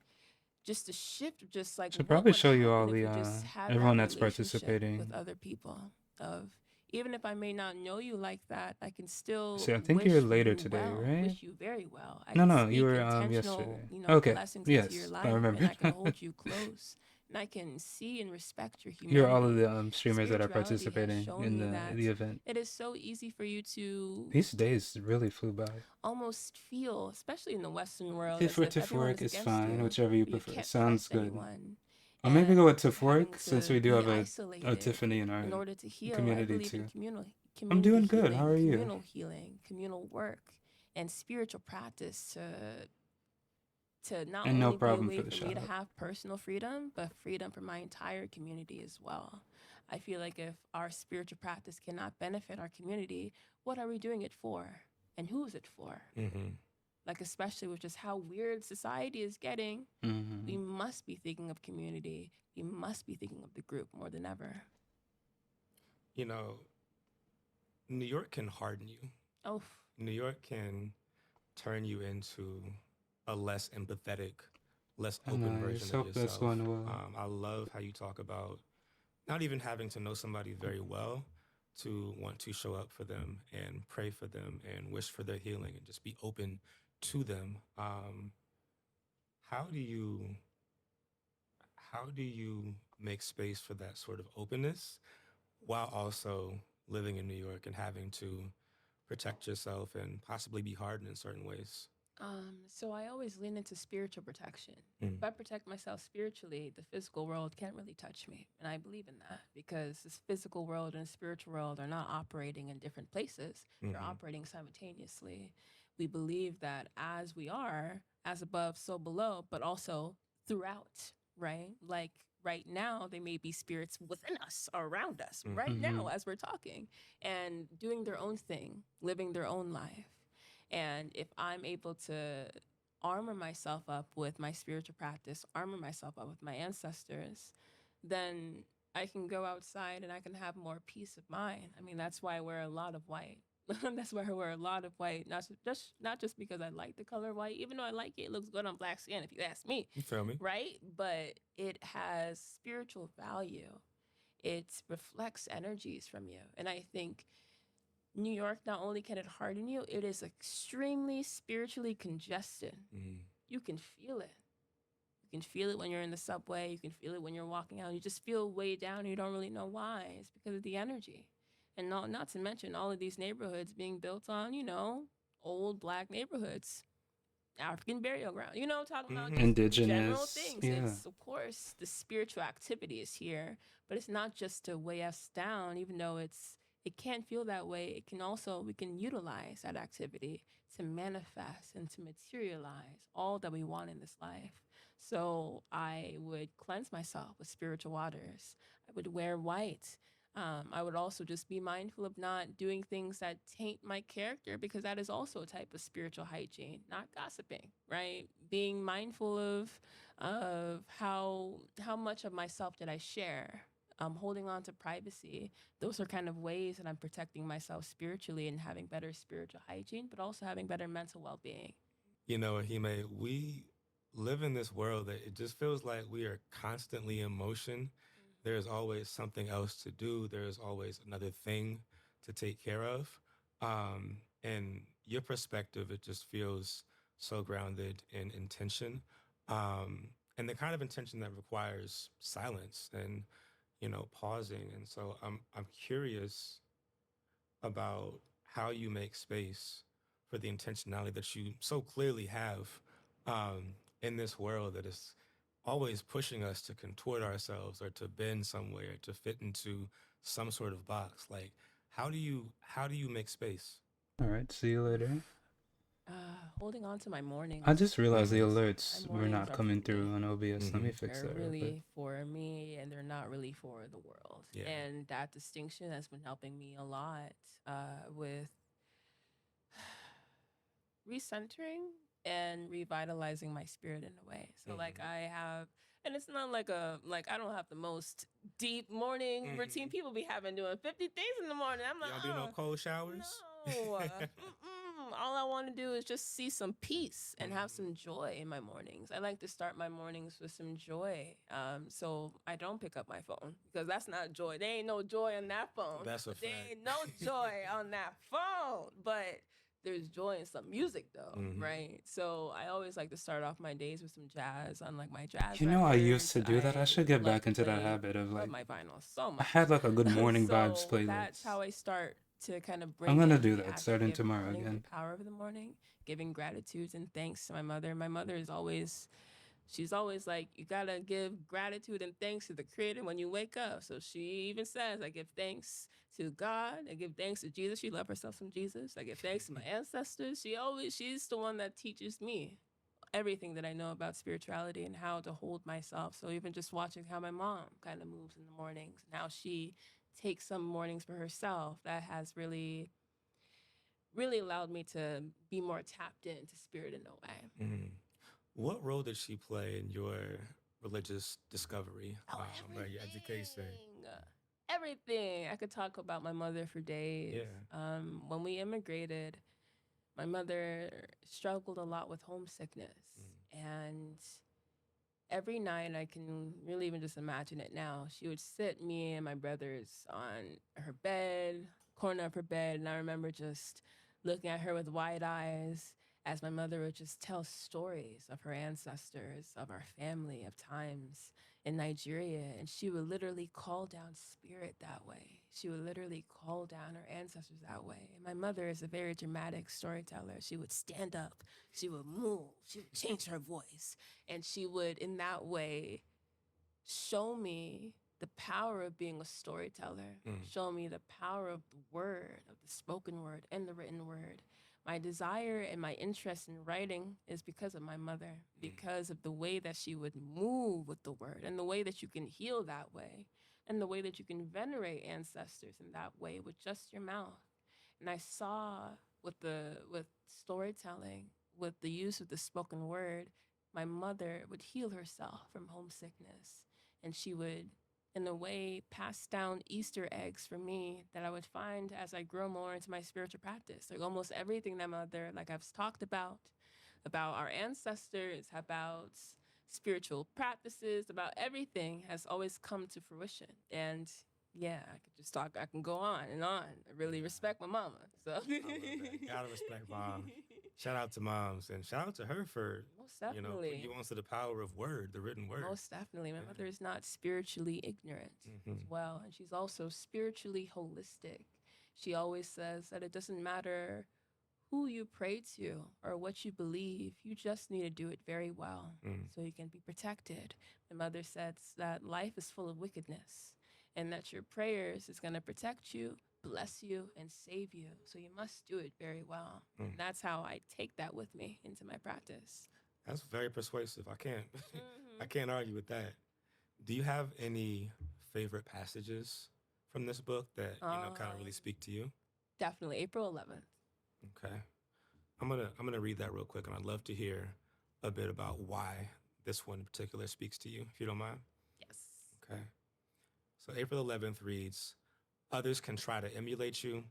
S3: just the shift, just like
S1: Should
S3: what
S1: probably
S3: would
S1: show you all
S3: happen if
S1: the
S3: we just had
S1: everyone
S3: that
S1: that's
S3: relationship
S1: participating.
S3: with other people. Of even if I may not know you like that, I can still
S1: See, I think
S3: wish
S1: you're
S3: for
S1: later
S3: you
S1: today,
S3: well,
S1: right?
S3: wish you very well. I
S1: No,
S3: can
S1: no, you
S3: speak
S1: were
S3: intentional,
S1: yesterday. Okay,
S3: blessings into your
S1: yes,
S3: life,
S1: I
S3: and
S1: remember.
S3: I can hold you close, and I can see and respect your
S1: You're all of
S3: humanity.
S1: the streamers that are
S3: Spirituality has
S1: participating
S3: shown
S1: in
S3: me that
S1: the event.
S3: it is so easy for you to
S1: These days really flew by.
S3: almost feel, especially in the Western world,
S1: Tiff
S3: as
S1: or
S3: if everyone
S1: Tifforic
S3: is
S1: is
S3: against
S1: fine,
S3: you,
S1: whichever you
S3: or you
S1: prefer.
S3: can't
S1: Sounds
S3: trust
S1: good.
S3: anyone.
S1: Or maybe go with
S3: having
S1: Tiffwork, since
S3: to
S1: we do
S3: be
S1: have a
S3: isolated
S1: Tiffany in our
S3: in order to heal. I
S1: community
S3: believe in
S1: too. I'm
S3: community
S1: doing good. How
S3: healing,
S1: are you?
S3: communal healing, communal work, and spiritual practice to not
S1: And no
S3: only be a
S1: problem
S3: way
S1: for the
S3: for me to
S1: shout out.
S3: have personal freedom, but freedom for my entire community as well. I feel like if our spiritual practice cannot benefit our community, what are we doing it for? And who is it for? Like, especially with just how weird society is getting, we must be thinking of community. We must be thinking of the group more than ever.
S2: You know, New York can harden you.
S3: Oh,
S2: New York can turn you into a less empathetic, less open version of
S1: Hope that's
S2: yourself.
S1: going well.
S2: I love how you talk about not even having to know somebody very well to want to show up for them and pray for them and wish for their healing and just be open to them. How do you make space for that sort of openness while also living in New York and having to protect yourself and possibly be hardened in certain ways?
S3: So I always lean into spiritual protection.
S2: Mm.
S3: If I protect myself spiritually, the physical world can't really touch me. And I believe in that because this physical world and spiritual world are not operating in different places. They're operating simultaneously. We believe that as we are, as above, so below, but also throughout, right? Like right now, there may be spirits within us, around us, right now as we're talking, and doing their own thing, living their own life. And if I'm able to armor myself up with my spiritual practice, armor myself up with my ancestors, then I can go outside and I can have more peace of mind. I mean, that's why I wear a lot of white. That's why I wear a lot of white, not just because I like the color white, even though I like it, it looks good on black skin, if you ask me.
S2: You feel me?
S3: Right? But it has spiritual value. It reflects energies from you. And I think New York, not only can it harden you, it is extremely spiritually congested. You can feel it. You can feel it when you're in the subway. You can feel it when you're walking out. You just feel way down and you don't really know why. It's because of the energy. And not to mention all of these neighborhoods being built on, old Black neighborhoods, African burial ground. Talking about just
S1: Indigenous.
S3: general things.
S1: Yeah.
S3: It's, of course, the spiritual activity is here, but it's not just to weigh us down, even though it can't feel that way. We can utilize that activity to manifest and to materialize all that we want in this life. So I would cleanse myself with spiritual waters. I would wear white. I would also just be mindful of not doing things that taint my character, because that is also a type of spiritual hygiene, not gossiping, right? Being mindful of how much of myself did I share, holding on to privacy. Those are kind of ways that I'm protecting myself spiritually and having better spiritual hygiene, but also having better mental well-being.
S2: Ehime, we live in this world that it just feels like we are constantly in motion. There's always something else to do. There's always another thing to take care of. And your perspective, it just feels so grounded in intention. And the kind of intention that requires silence and, pausing. And so I'm curious about how you make space for the intentionality that you so clearly have in this world that is always pushing us to contort ourselves or to bend somewhere, to fit into some sort of box. Like, how do you make space?
S1: All right. See you later.
S3: Holding on to my mornings.
S1: I just realized the
S3: My
S1: alerts were
S3: mornings
S1: not
S3: are
S1: coming
S3: for me.
S1: through on OBS. Let me fix
S3: They're
S1: that real quick.
S3: really for me, and they're not really for the world.
S2: Yeah.
S3: And that distinction has been helping me a lot with recentering and revitalizing my spirit in a way. So like I have, and it's not like I don't have the most deep morning routine people be having, doing 50 things in the morning. I'm like,
S2: Y'all do no cold showers?
S3: No. All I want to do is just see some peace and have some joy in my mornings. I like to start my mornings with some joy. So I don't pick up my phone, because that's not joy. There ain't no joy on that phone.
S2: That's a fact.
S3: There ain't no joy on that phone. But there's joy in some music, though, right? So I always like to start off my days with some jazz on like my jazz.
S1: I used to do that. I should get back into that habit of
S3: love
S1: like
S3: my vinyl so much.
S1: I had like a good morning vibes
S3: So
S1: playlist.
S3: that's how I start to kind of bring.
S1: I'm gonna
S3: in
S1: do
S3: the
S1: that
S3: act
S1: starting
S3: of
S1: tomorrow
S3: morning,
S1: again.
S3: The power of the morning, giving gratitudes and thanks to my mother. My mother is always she's always like, you gotta give gratitude and thanks to the Creator when you wake up. So she even says, I give thanks to God, I give thanks to Jesus. She loved herself some Jesus. I give thanks to my ancestors. She's the one that teaches me everything that I know about spirituality and how to hold myself. So even just watching how my mom kind of moves in the mornings and how she takes some mornings for herself, that has really allowed me to be more tapped into spirit in a way.
S2: Mm. What role did she play in your religious discovery, or your education?
S3: Everything. I could talk about my mother for days.
S2: Yeah.
S3: When we immigrated, my mother struggled a lot with homesickness. And every night, I can really even just imagine it now, she would sit me and my brothers on her bed, corner of her bed, and I remember just looking at her with wide eyes as my mother would just tell stories of her ancestors, of our family, of times in Nigeria, and she would literally call down spirit that way. She would literally call down her ancestors that way. And my mother is a very dramatic storyteller. She would stand up, she would move, she would change her voice, and she would, in that way, show me the power of being a storyteller, show me the power of the word, of the spoken word and the written word. My desire and my interest in writing is because of my mother, because of the way that she would move with the word and the way that you can heal that way and the way that you can venerate ancestors in that way with just your mouth. And I saw with storytelling, with the use of the spoken word, my mother would heal herself from homesickness. And she would, in a way, pass down Easter eggs for me that I would find as I grow more into my spiritual practice. Like almost everything that mother, like I've talked about our ancestors, about spiritual practices, about everything has always come to fruition. And yeah, I could just talk, I can go on and on. I really respect my mama. So
S2: I love that. Gotta respect mom. Shout out to moms, and shout out to her for,
S3: most definitely,
S2: putting you onto the power of word, the written word.
S3: Most definitely. My mother is not spiritually ignorant as well. And she's also spiritually holistic. She always says that it doesn't matter who you pray to or what you believe, you just need to do it very well so you can be protected. My mother says that life is full of wickedness and that your prayers is going to protect you, bless you, and save you. So you must do it very well. And that's how I take that with me into my practice.
S2: That's very persuasive. I can't argue with that. Do you have any favorite passages from this book that kind of really speak to you?
S3: Definitely, April 11th.
S2: Okay, I'm gonna read that real quick, and I'd love to hear a bit about why this one in particular speaks to you, if you don't mind.
S3: Yes.
S2: Okay. So April 11th reads, "Others can try to emulate you,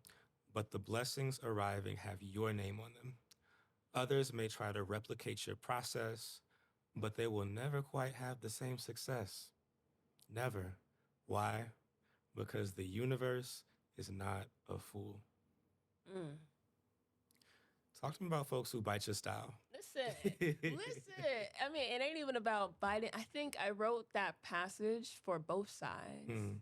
S2: but the blessings arriving have your name on them. Others may try to replicate your process, but they will never quite have the same success. Never. Why? Because the universe is not a fool." Talk to me about folks who bite your style.
S3: Listen. I mean, it ain't even about biting. I think I wrote that passage for both sides.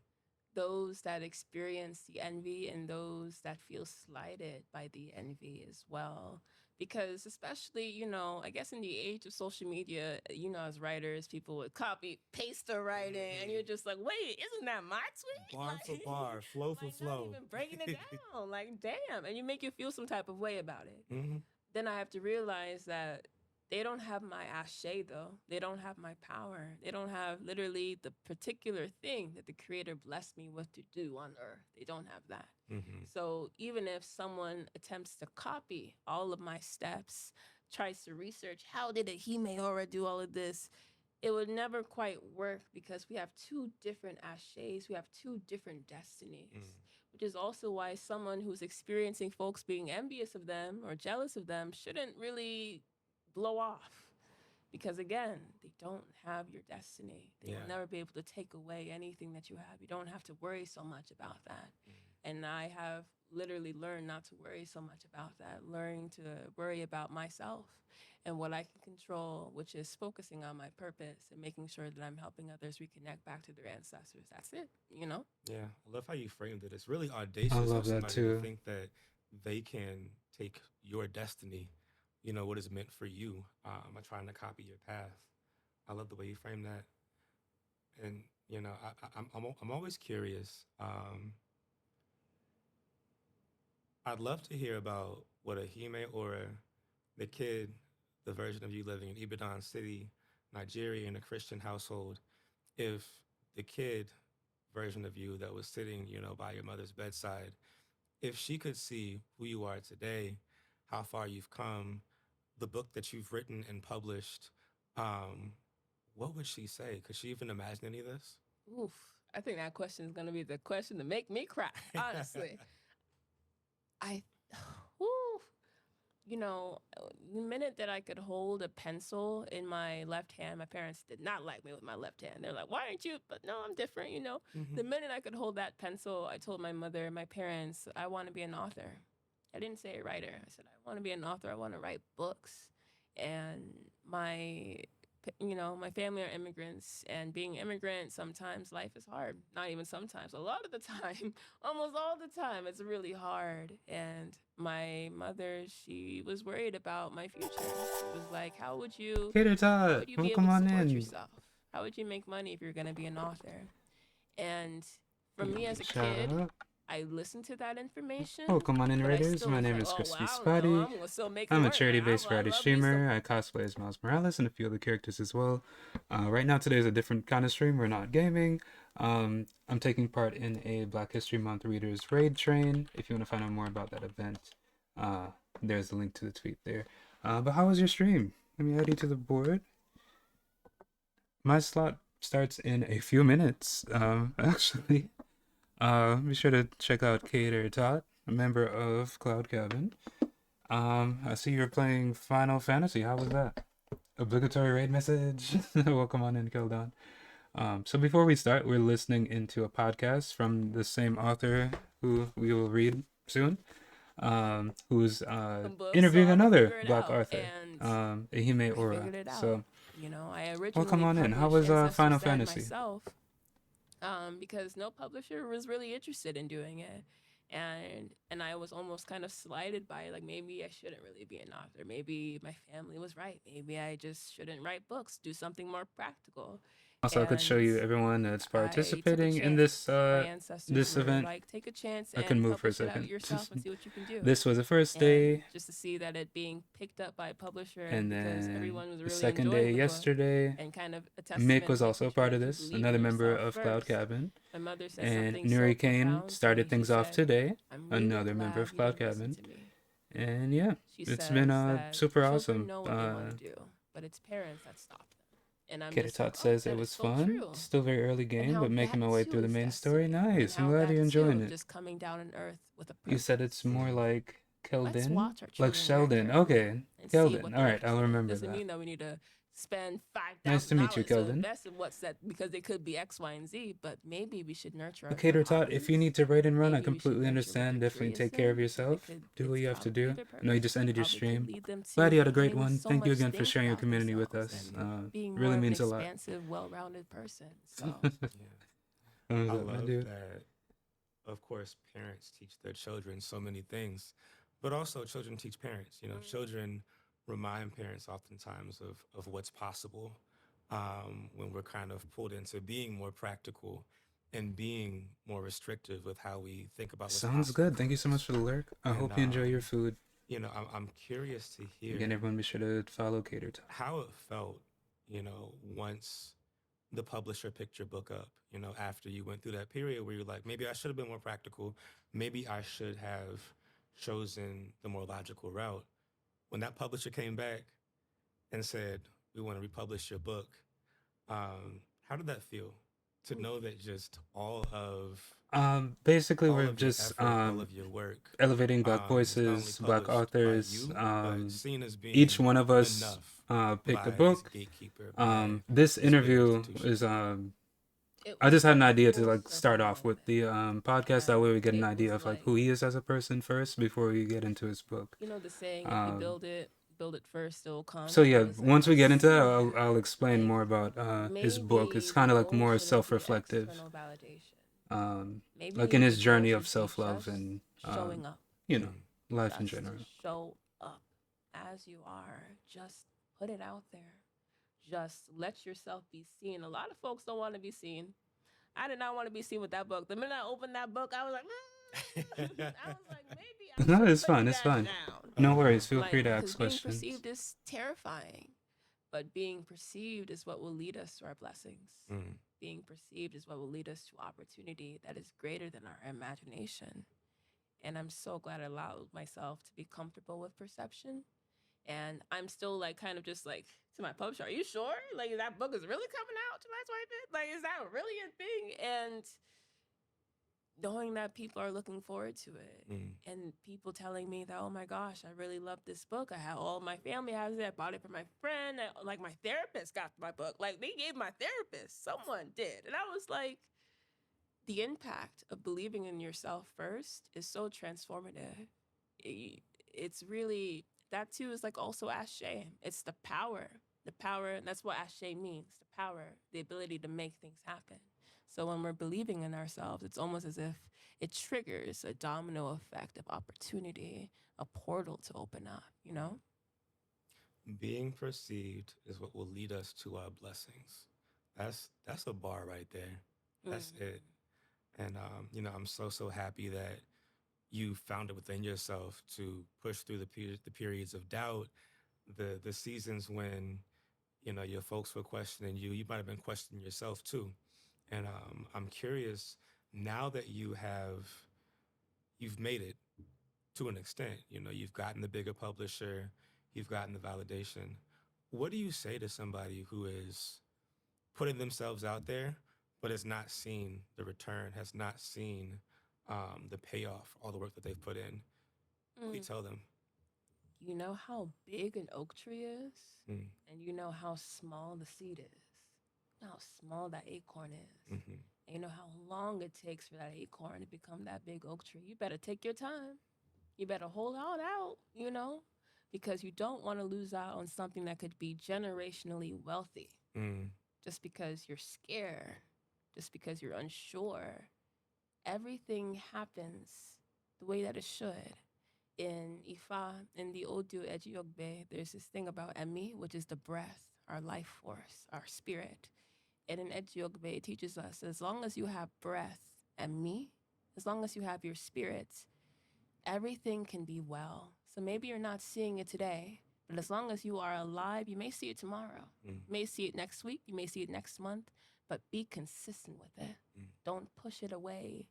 S3: Those that experience the envy and those that feel slighted by the envy as well. Because especially, I guess in the age of social media, as writers, people would copy, paste the writing, and you're just like, wait, isn't that my tweet?
S2: Bar for bar, flow for flow.
S3: Not even breaking it down. Like, damn. And you make you feel some type of way about it. Then I have to realize that they don't have my ashe, though. They don't have my power. They don't have literally the particular thing that the Creator blessed me with to do on earth. They don't have that. So even if someone attempts to copy all of my steps, tries to research how did Ehime Ora do all of this, it would never quite work because we have two different ashes. We have two different destinies, which is also why someone who's experiencing folks being envious of them or jealous of them shouldn't really blow off. Because again, they don't have your destiny. They will never be able to take away anything that you have. You don't have to worry so much about that. And I have literally learned not to worry so much about that, learning to worry about myself and what I can control, which is focusing on my purpose and making sure that I'm helping others reconnect back to their ancestors. That's it,
S2: Yeah, I love how you framed it. It's really audacious.
S1: I love that too.
S2: To think that they can take your destiny, what is meant for you, by trying to copy your path. I love the way you frame that. And I'm always curious. I'd love to hear about what Ehime Ora, the kid, the version of you living in Ibadan City, Nigeria, in a Christian household, if the kid version of you that was sitting, by your mother's bedside, if she could see who you are today, how far you've come, the book that you've written and published, um, what would she say? Could she even imagine any of this?
S3: Oof. I think that question is going to be the question to make me cry, honestly. I, whew, the minute that I could hold a pencil in my left hand, my parents did not like me with my left hand. They're like, why aren't you? But no, I'm different, The minute I could hold that pencil, I told my mother, my parents, I want to be an author. I didn't say a writer. I said, I want to be an author. I want to write books. And my family are immigrants, and being immigrant, sometimes life is hard. Not even sometimes, a lot of the time, almost all the time, it's really hard. And my mother, she was worried about my future. She was like, how would you be
S1: 𝗧𝗏,
S3: able
S1: welcome
S3: to
S1: on
S3: support
S1: in.
S3: yourself? How would you make money if you're going to be an author? And for me as a
S1: Shout
S3: kid,
S1: out.
S3: I listened to that information.
S1: Welcome on in,
S3: but I
S1: Raiders.
S3: still
S1: My
S3: was
S1: name
S3: like,
S1: is
S3: oh, well, I
S1: 𝗧𝗶𝘁𝗁𝗏.
S3: don't know. I'm gonna still make it
S1: I'm a
S3: work.
S1: charity-based
S3: I
S1: variety
S3: love me some.
S1: streamer. I cosplay as Miles Morales and a few other characters as well. Right now, today is a different kind of stream. We're not gaming. I'm taking part in a Black History Month Readers Raid Train. If you want to find out more about that event, there's the link to the tweet there. But how was your stream? Let me add you to the board. My slot starts in a few minutes, actually. Be sure to check out 𝗂𝗓𝗏, a member of 𝗬𝗏𝗃𝗏. I see you're playing Final Fantasy. How was that? Obligatory raid message. Welcome on in, Keldon. So before we start, we're listening into a podcast from the same author who we will read soon, who's interviewing another Black author, Ehime Ora. So,
S3: I originally
S1: welcome on in. How was Final Fantasy?
S3: Myself, because no publisher was really interested in doing it. And I was almost kind of slighted by it. Like, maybe I shouldn't really be an author. Maybe my family was right. Maybe I just shouldn't write books, do something more practical.
S1: Also, I could show you everyone that's participating in this this event.
S3: Like, take a chance.
S1: I can
S3: and
S1: move for a
S3: publish it out
S1: second.
S3: yourself and see what you can do.
S1: This was the first day,
S3: just to see that it being picked up by a publisher,
S1: and
S3: because
S1: then
S3: everyone was really
S1: the second
S3: enjoying
S1: day
S3: the book,
S1: yesterday.
S3: and kind of a
S1: Mick was
S3: testament
S1: also a
S3: making
S1: part
S3: sure
S1: of
S3: to
S1: this,
S3: believe
S1: another
S3: in
S1: member
S3: yourself
S1: of
S3: first.
S1: 𝗬𝗏𝗃𝗏.
S3: My mother said
S1: And
S3: something so
S1: Nuri Kane
S3: profound to
S1: started
S3: me. She
S1: things off
S3: said,
S1: today,
S3: "I'm really
S1: another member of
S3: glad you didn't listen
S1: 𝗬𝗏𝗃𝗏.
S3: to me."
S1: And yeah,
S3: She
S1: it's
S3: says
S1: been
S3: that
S1: super
S3: children
S1: awesome.
S3: know what they want to do, but it's parents that stop them. And I'm just like,
S1: 𝗂𝗓𝗏 says
S3: that
S1: it
S3: is
S1: was
S3: so
S1: fun.
S3: true.
S1: Still very early
S3: And
S1: game,
S3: how
S1: but making my
S3: that
S1: way
S3: too
S1: through the
S3: is
S1: main
S3: destiny.
S1: story. Nice.
S3: And
S1: I'm
S3: how
S1: glad
S3: that
S1: you're
S3: too
S1: enjoying
S3: of
S1: it.
S3: just coming down on earth with a
S1: You said
S3: purpose.
S1: it's more like
S3: Let's
S1: Keldon,
S3: watch our
S1: like
S3: children react
S1: Sheldon.
S3: carefully
S1: Okay,
S3: and see
S1: Keldon.
S3: what
S1: All
S3: they're
S1: right, I'll
S3: interested in.
S1: remember
S3: Doesn't
S1: that.
S3: mean that we need to spend
S1: Nice to meet you,
S3: $5,000 to
S1: Keldon.
S3: invest in what's that, because they could be X, Y, and Z. But maybe we should nurture our
S1: 𝗂𝗓𝗏, if you need to write and run, I
S3: Maybe we should
S1: completely
S3: nurture what
S1: understand.
S3: they're
S1: Definitely
S3: curious
S1: take care of
S3: in.
S1: yourself. Do what
S3: It's
S1: you have to
S3: probably
S1: do.
S3: their
S1: I know you
S3: purpose.
S1: just ended your
S3: Probably could
S1: stream.
S3: lead them
S1: Glad
S3: to
S1: you had a great
S3: doing
S1: one.
S3: so
S1: Thank you
S3: much
S1: again for
S3: things
S1: sharing your
S3: about
S1: community with
S3: themselves
S1: us.
S3: and being
S1: Really
S3: more of
S1: means
S3: an
S1: a lot.
S3: expansive, well-rounded person. So
S2: I
S1: My
S2: love
S1: dude.
S2: that, of course, parents teach their children so many things, but also children teach parents. Children remind parents oftentimes of what's possible, when we're kind of pulled into being more practical and being more restrictive with how we think about what's
S1: Sounds
S2: possible
S1: good.
S2: for
S1: Thank you so
S2: us.
S1: much for the lyric. I
S2: And
S1: hope you enjoy your food.
S2: I'm curious to hear
S1: Again, everyone be sure to follow 𝗂𝗓𝗏.
S2: how it felt, once the publisher picked your book up, after you went through that period where you're like, maybe I should have been more practical. Maybe I should have chosen the more logical route. When that publisher came back and said, we want to republish your book, how did that feel? To know that just all of
S1: Basically,
S2: all
S1: we're
S2: of your
S1: just
S2: effort, all of your work,
S1: elevating Black
S2: is not only
S1: voices, Black
S2: published by
S1: authors.
S2: you, but seen as being
S1: Each one of us
S2: enough
S1: picked a
S2: by
S1: book.
S2: this gatekeeper, by
S1: This
S2: this big
S1: interview
S2: institution.
S1: is
S3: it
S1: I just
S3: was
S1: had an
S3: a
S1: idea to
S3: full
S1: like start
S3: circle
S1: off with
S3: moment.
S1: the podcast. That way we get an
S3: It
S1: idea
S3: was
S1: of like
S3: like,
S1: who he is as a person first before we get into his book.
S3: the saying, if you
S1: Um,
S3: build it first, it will come.
S1: so yeah,
S3: It's like,
S1: once we get into that,
S3: yeah,
S1: I'll explain
S3: like,
S1: more about his book. It's
S3: maybe
S1: kind
S3: the
S1: of like
S3: goal
S1: more
S3: shouldn't be
S1: self-reflective,
S3: external validation.
S1: like
S3: Maybe
S1: in his
S3: the goal
S1: journey
S3: should
S1: of
S3: be
S1: self-love
S3: just
S1: and
S3: showing up.
S1: life in
S3: Just
S1: general.
S3: show up as you are. Just put it out there. just let yourself be seen. A lot of folks don't want to be seen. I did not want to be seen with that book. The minute I opened that book, I was like, I was like, maybe I
S1: No,
S3: should
S1: it's
S3: put
S1: fine. It's
S3: that
S1: fine.
S3: down.
S1: No worries. Feel free
S3: Like,
S1: to
S3: because
S1: ask
S3: being
S1: questions.
S3: perceived is terrifying, but being perceived is what will lead us to our blessings. Being perceived is what will lead us to opportunity that is greater than our imagination. And I'm so glad I allowed myself to be comfortable with perception. And I'm still like kind of just like to my publisher, are you sure? Like that book is really coming out July 25th? Like, is that really a thing? And knowing that people are looking forward to it and people telling me that, oh my gosh, I really love this book. I have all my family has it. I bought it for my friend. Like my therapist got my book. Like they gave my therapist, someone did. And I was like, the impact of believing in yourself first is so transformative. It's really, that too is like also 𝗧𝘄𝗶𝘁𝗁. It's the power, and that's what 𝗧𝘄𝗶 means, the power, the ability to make things happen. So when we're believing in ourselves, it's almost as if it triggers a domino effect of opportunity, a portal to open up, you know?
S2: Being perceived is what will lead us to our blessings. That's a bar right there. That's it. And I'm so happy that you found it within yourself to push through the periods of doubt, the seasons when your folks were questioning you. You might have been questioning yourself too. And I'm curious, now that you've made it to an extent, you've gotten the bigger publisher, you've gotten the validation. What do you say to somebody who is putting themselves out there, but has not seen the return, has not seen the payoff, all the work that they've put in? What do you tell them?
S3: You know how big an oak tree is, and you know how small the seed is. You know how small that acorn is. And you know how long it takes for that acorn to become that big oak tree. You better take your time. You better hold on out, because you don't want to lose out on something that could be generationally wealthy. Just because you're scared, just because you're unsure. Everything happens the way that it should. In Ifa, in the 𝗧𝘄𝗶𝘁𝗴𝗿, there's this thing about 𝗕mi, which is the breath, our life force, our spirit. And in 𝗧𝘄𝗶𝘁𝗴, it teaches us, as long as you have breath, 𝗕mi, as long as you have your spirit, everything can be well. So maybe you're not seeing it today, but as long as you are alive, you may see it tomorrow. You may see it next week, you may see it next month, but be consistent with it. Don't push it away.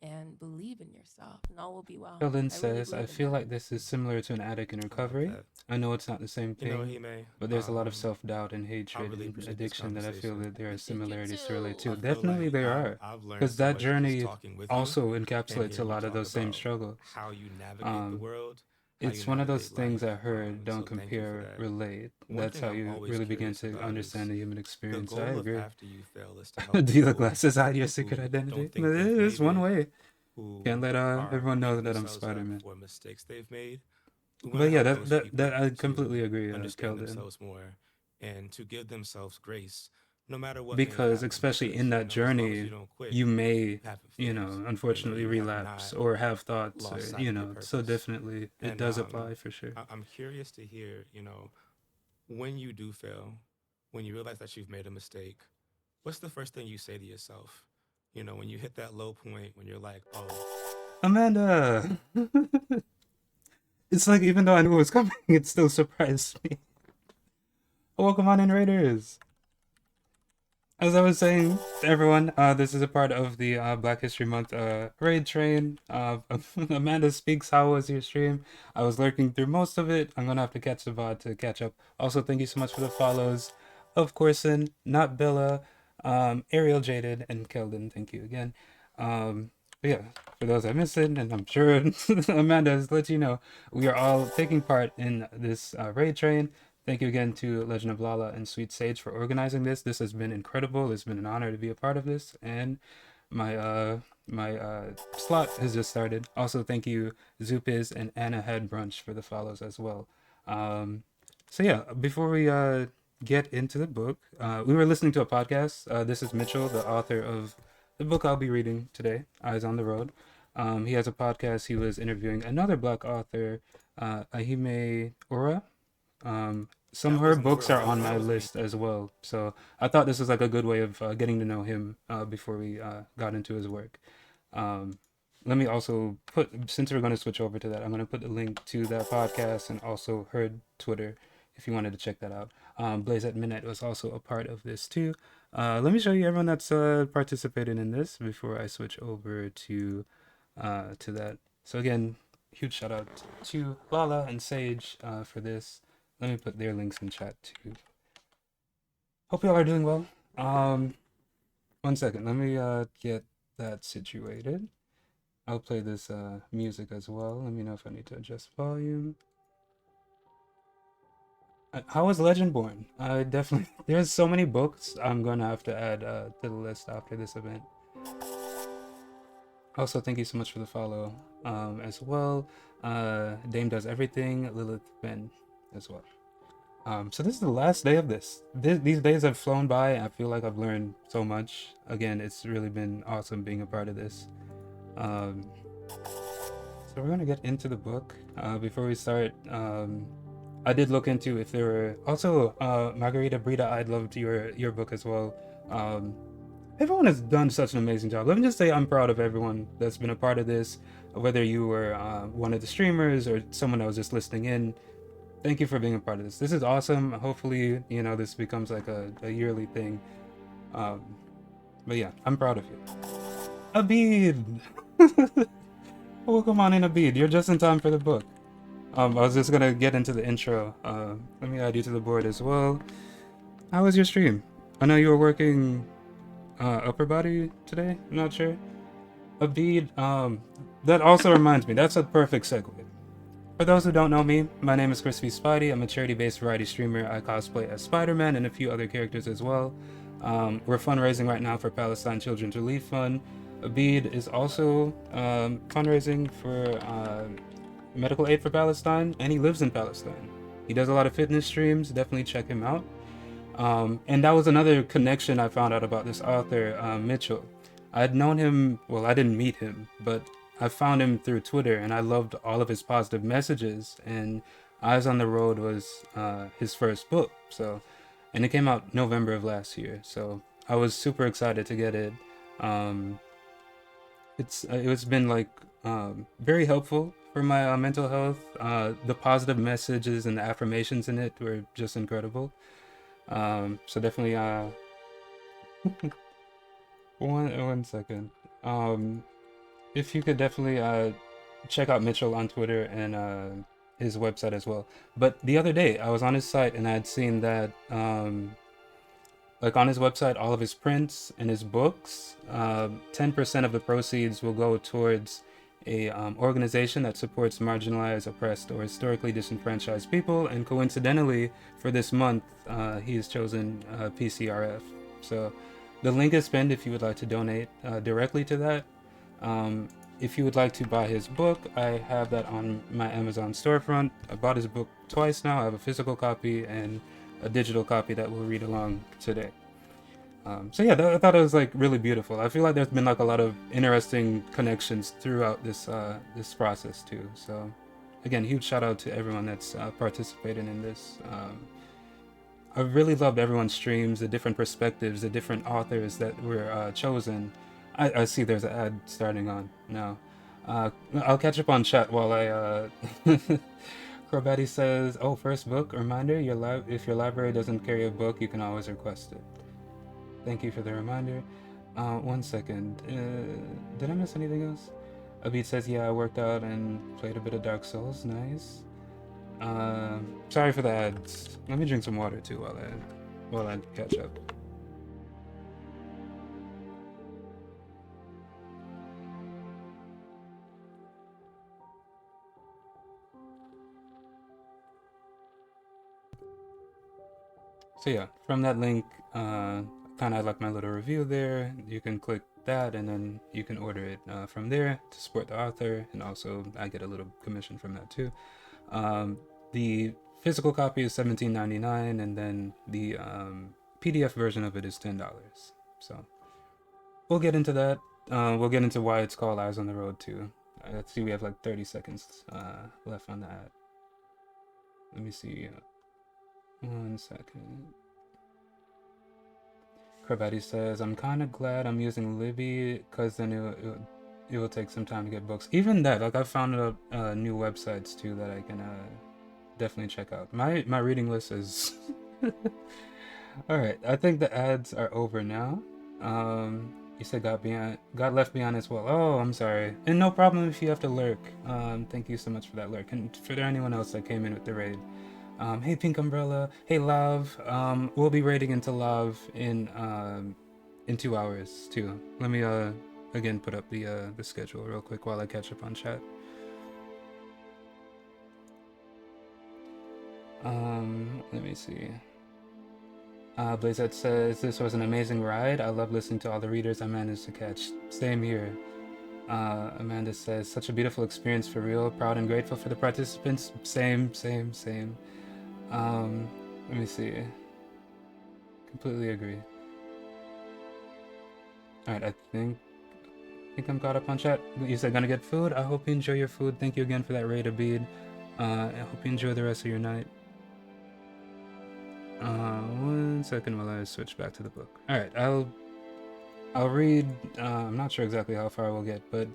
S3: And believe in yourself, and all will be well.
S1: Sheldon says, I feel like this is similar to an addict in recovery. I know it's not the same thing,
S2: Ehime,
S1: but there's a lot of self-doubt and hatred
S2: really
S1: and addiction that I feel that there are similarities to relate to.
S2: I feel
S1: Definitely
S2: like
S1: there are.
S2: I've learned
S1: Because
S2: so
S1: that
S2: much just
S1: journey
S2: talking with you
S1: also
S2: and
S1: encapsulates a
S2: hearing you
S1: lot of
S2: talk
S1: those same
S2: about
S1: struggles.
S2: how you navigate the world. how
S1: It's
S2: you
S1: one of those
S2: navigate
S1: things I
S2: life.
S1: heard, don't
S2: So thank you for
S1: compare,
S2: that.
S1: relate.
S2: One
S1: That's
S2: thing
S1: how
S2: I'm
S1: you
S2: always
S1: really begin
S2: curious
S1: to
S2: about
S1: understand
S2: is
S1: the human
S2: the
S1: experience. I
S2: goal of
S1: agree.
S2: After You Fail is to help
S1: Dealer
S2: people
S1: glasses, hide your secret
S2: who
S1: identity.
S2: don't think
S1: But
S2: they've
S1: it is
S2: made
S1: one
S2: it,
S1: way.
S2: who
S1: Can't let
S2: are
S1: everyone know
S2: beating
S1: that I'm
S2: themselves up
S1: Spider-Man.
S2: for mistakes they've made. We want
S1: But
S2: to
S1: yeah,
S2: help those people
S1: I
S2: to
S1: completely agree,
S2: understand
S1: Keldon.
S2: themselves more and to give themselves grace, no matter what may
S1: Because
S2: happen.
S1: especially in that
S2: As long as
S1: journey,
S2: you don't quit,
S1: you may,
S2: haven't failed.
S1: unfortunately
S2: You have
S1: relapse
S2: not
S1: or have thoughts, or,
S2: lost sight of your
S1: so
S2: purpose.
S1: definitely it
S2: And
S1: does apply for sure.
S2: I'm curious to hear, when you do fail, when you realize that you've made a mistake, what's the first thing you say to yourself? When you hit that low point, when you're like, oh,
S1: Amanda! It's like, even though I knew it was coming, it still surprised me. Welcome on in, Raiders! As I was saying to everyone, this is a part of the Black History Month raid train. Amanda Speaks, how was your stream? I was lurking through most of it. I'm gonna have to catch the VOD to catch up. Also, thank you so much for the follows. Of course, Not Billa, Ariel Jaded, and Keldon, thank you again. But yeah, for those I missed it, and I'm sure Amanda has let you know, we are all taking part in this raid train. Thank you again to Legend of Lala and Sweet Sage for organizing this. This has been incredible. It's been an honor to be a part of this, and my slot has just started. Also, thank you 𝗬𝘗 and Anna Head Brunch for the follows as well. So yeah, before we get into the book, we were listening to a podcast. This is Michell, the author of the book I'll be reading today, Eyes on the Road. He has a podcast. He was interviewing another Black author, Ehime Ora. some of her books are on my list as well. So I thought this was like a good way of getting to know him before we got into his work. Um, Let me also put, since we're going to switch over to that, I'm going to put the link to that podcast and also her Twitter if you wanted to check that out. Blaze at Midnight was also a part of this too. Let me show you everyone that's participated in this before I switch over to that. So again, huge shout out to Lala and Sage for this. Let me put their links in chat too. Hope y'all are doing well. 1 second, let me get that situated. I'll play this music as well. Let me know if I need to adjust volume. How was Legend Born? I definitely, there's so many books I'm gonna have to add to the list after this event. Also, thank you so much for the follow as well. Dame Does Everything, Lilith Ben as well. So this is the last day of this. These days have flown by. I feel like I've learned so much. Again, it's really been awesome being a part of this. So we're gonna get into the book. Before we start, I did look into if there were also Margarita Brita. I loved your book as well. Everyone has done such an amazing job. Let me just say I'm proud of everyone that's been a part of this, whether you were one of the streamers or someone that was just listening in. Thank you for being a part of this. This is awesome. Hopefully, you know, this becomes like a yearly thing. But yeah, I'm proud of you. Abid! Welcome on in, Abid. You're just in time for the book. I was just gonna get into the intro. Let me add you to the board as well. How was your stream? I know you were working upper body today. I'm not sure. Abid, that also reminds me. That's a perfect segue. For those who don't know me, my name is 𝗧𝗶𝘁𝗁𝗏. I'm a charity-based variety streamer. I cosplay as Spider-Man and a few other characters as well. We're fundraising right now for Palestine Children's Relief Fund. Abid is also fundraising for medical aid for Palestine, and he lives in Palestine. He does a lot of fitness streams. Definitely check him out. And that was another connection I found out about this author, Michell. I'd known him, well, I didn't meet him, but I found him through Twitter, and I loved all of his positive messages. And Eyes on the Road was his first book, and it came out November of last year. So I was super excited to get it. It's been like very helpful for my mental health. The positive messages and the affirmations in it were just incredible. So definitely one second. If you could definitely check out Michell on Twitter and his website as well. But the other day I was on his site and I had seen that like on his website, all of his prints and his books, 10% of the proceeds will go towards a organization that supports marginalized, oppressed, or historically disenfranchised people. And coincidentally, for this month, he has chosen PCRF. So the link is pinned if you would like to donate directly to that. If you would like to buy his book, I have that on my Amazon storefront. I bought his book twice now. I have a physical copy and a digital copy that we'll read along today. So yeah, I thought it was like really beautiful. I feel like there's been like a lot of interesting connections throughout this this process too. So again, huge shout out to everyone that's participated in this. I really loved everyone's streams, the different perspectives, the different authors that were chosen. I see there's an ad starting on now. I'll catch up on chat while I Crowbatty says, oh, first book, reminder, if your library doesn't carry a book, you can always request it. Thank you for the reminder. 1 second. Did I miss anything else? Abid says, yeah, I worked out and played a bit of Dark Souls. Nice. Sorry for the ads. Let me drink some water too while I catch up. So yeah, from that link, kind of like my little review there. You can click that and then you can order it from there to support the author, and also I get a little commission from that too. The physical copy is $17.99, and then the PDF version of it is $10. So we'll get into that. We'll get into why it's called Eyes on the Road too. Let's see, we have like 30 seconds left on that. Let me see. 1 second. 𝗬𝗶𝘁𝗀𝗃 says, I'm kind of glad I'm using Libby because then it will take some time to get books. Even that, like I found new websites too that I can definitely check out. My reading list is all right. I think the ads are over now. You said got left behind as well. Oh, I'm sorry, and no problem if you have to lurk. Thank you so much for that lurk, and for anyone else that came in with the raid. Hey Pink Umbrella, hey Lav. We'll be raiding into Lav in 2 hours too. Let me again put up the schedule real quick while I catch up on chat. Let me see. 𝗧𝘄𝗶𝘁𝗁𝗃 says, this was an amazing ride. I love listening to all the readers I managed to catch. Same here. Amanda says, such a beautiful experience for real. Proud and grateful for the participants. Same. Let me see. Completely agree. Alright, I think I'm caught up on chat. You said gonna get food? I hope you enjoy your food. Thank you again for that raid, Abid. I hope you enjoy the rest of your night. 1 second while I switch back to the book. Alright, I'll read. I'm not sure exactly how far we'll get, but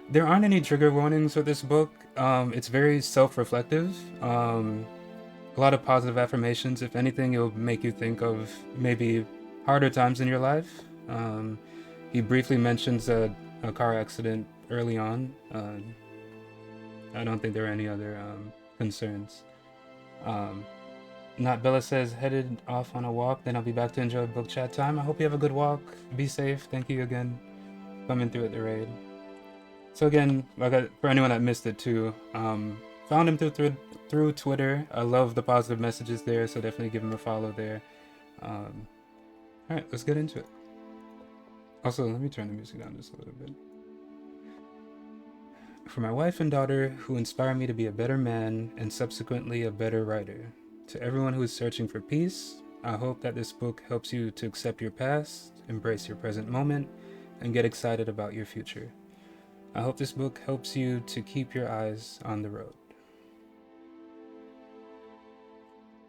S1: there aren't any trigger warnings with this book. It's very self-reflective. A lot of positive affirmations. If anything, it'll make you think of maybe harder times in your life. He briefly mentions a car accident early on. I don't think there are any other concerns. Not Bella says, headed off on a walk, then I'll be back to enjoy book chat time. I hope you have a good walk. Be safe. Thank you again for coming through at the raid. So again, for anyone that missed it too, found him through Twitter. I love the positive messages there, so definitely give him a follow there. Alright, let's get into it. Also, let me turn the music down just a little bit. For my wife and daughter, who inspire me to be a better man and subsequently a better writer. To everyone who is searching for peace, I hope that this book helps you to accept your past, embrace your present moment, and get excited about your future. I hope this book helps you to keep your eyes on the road.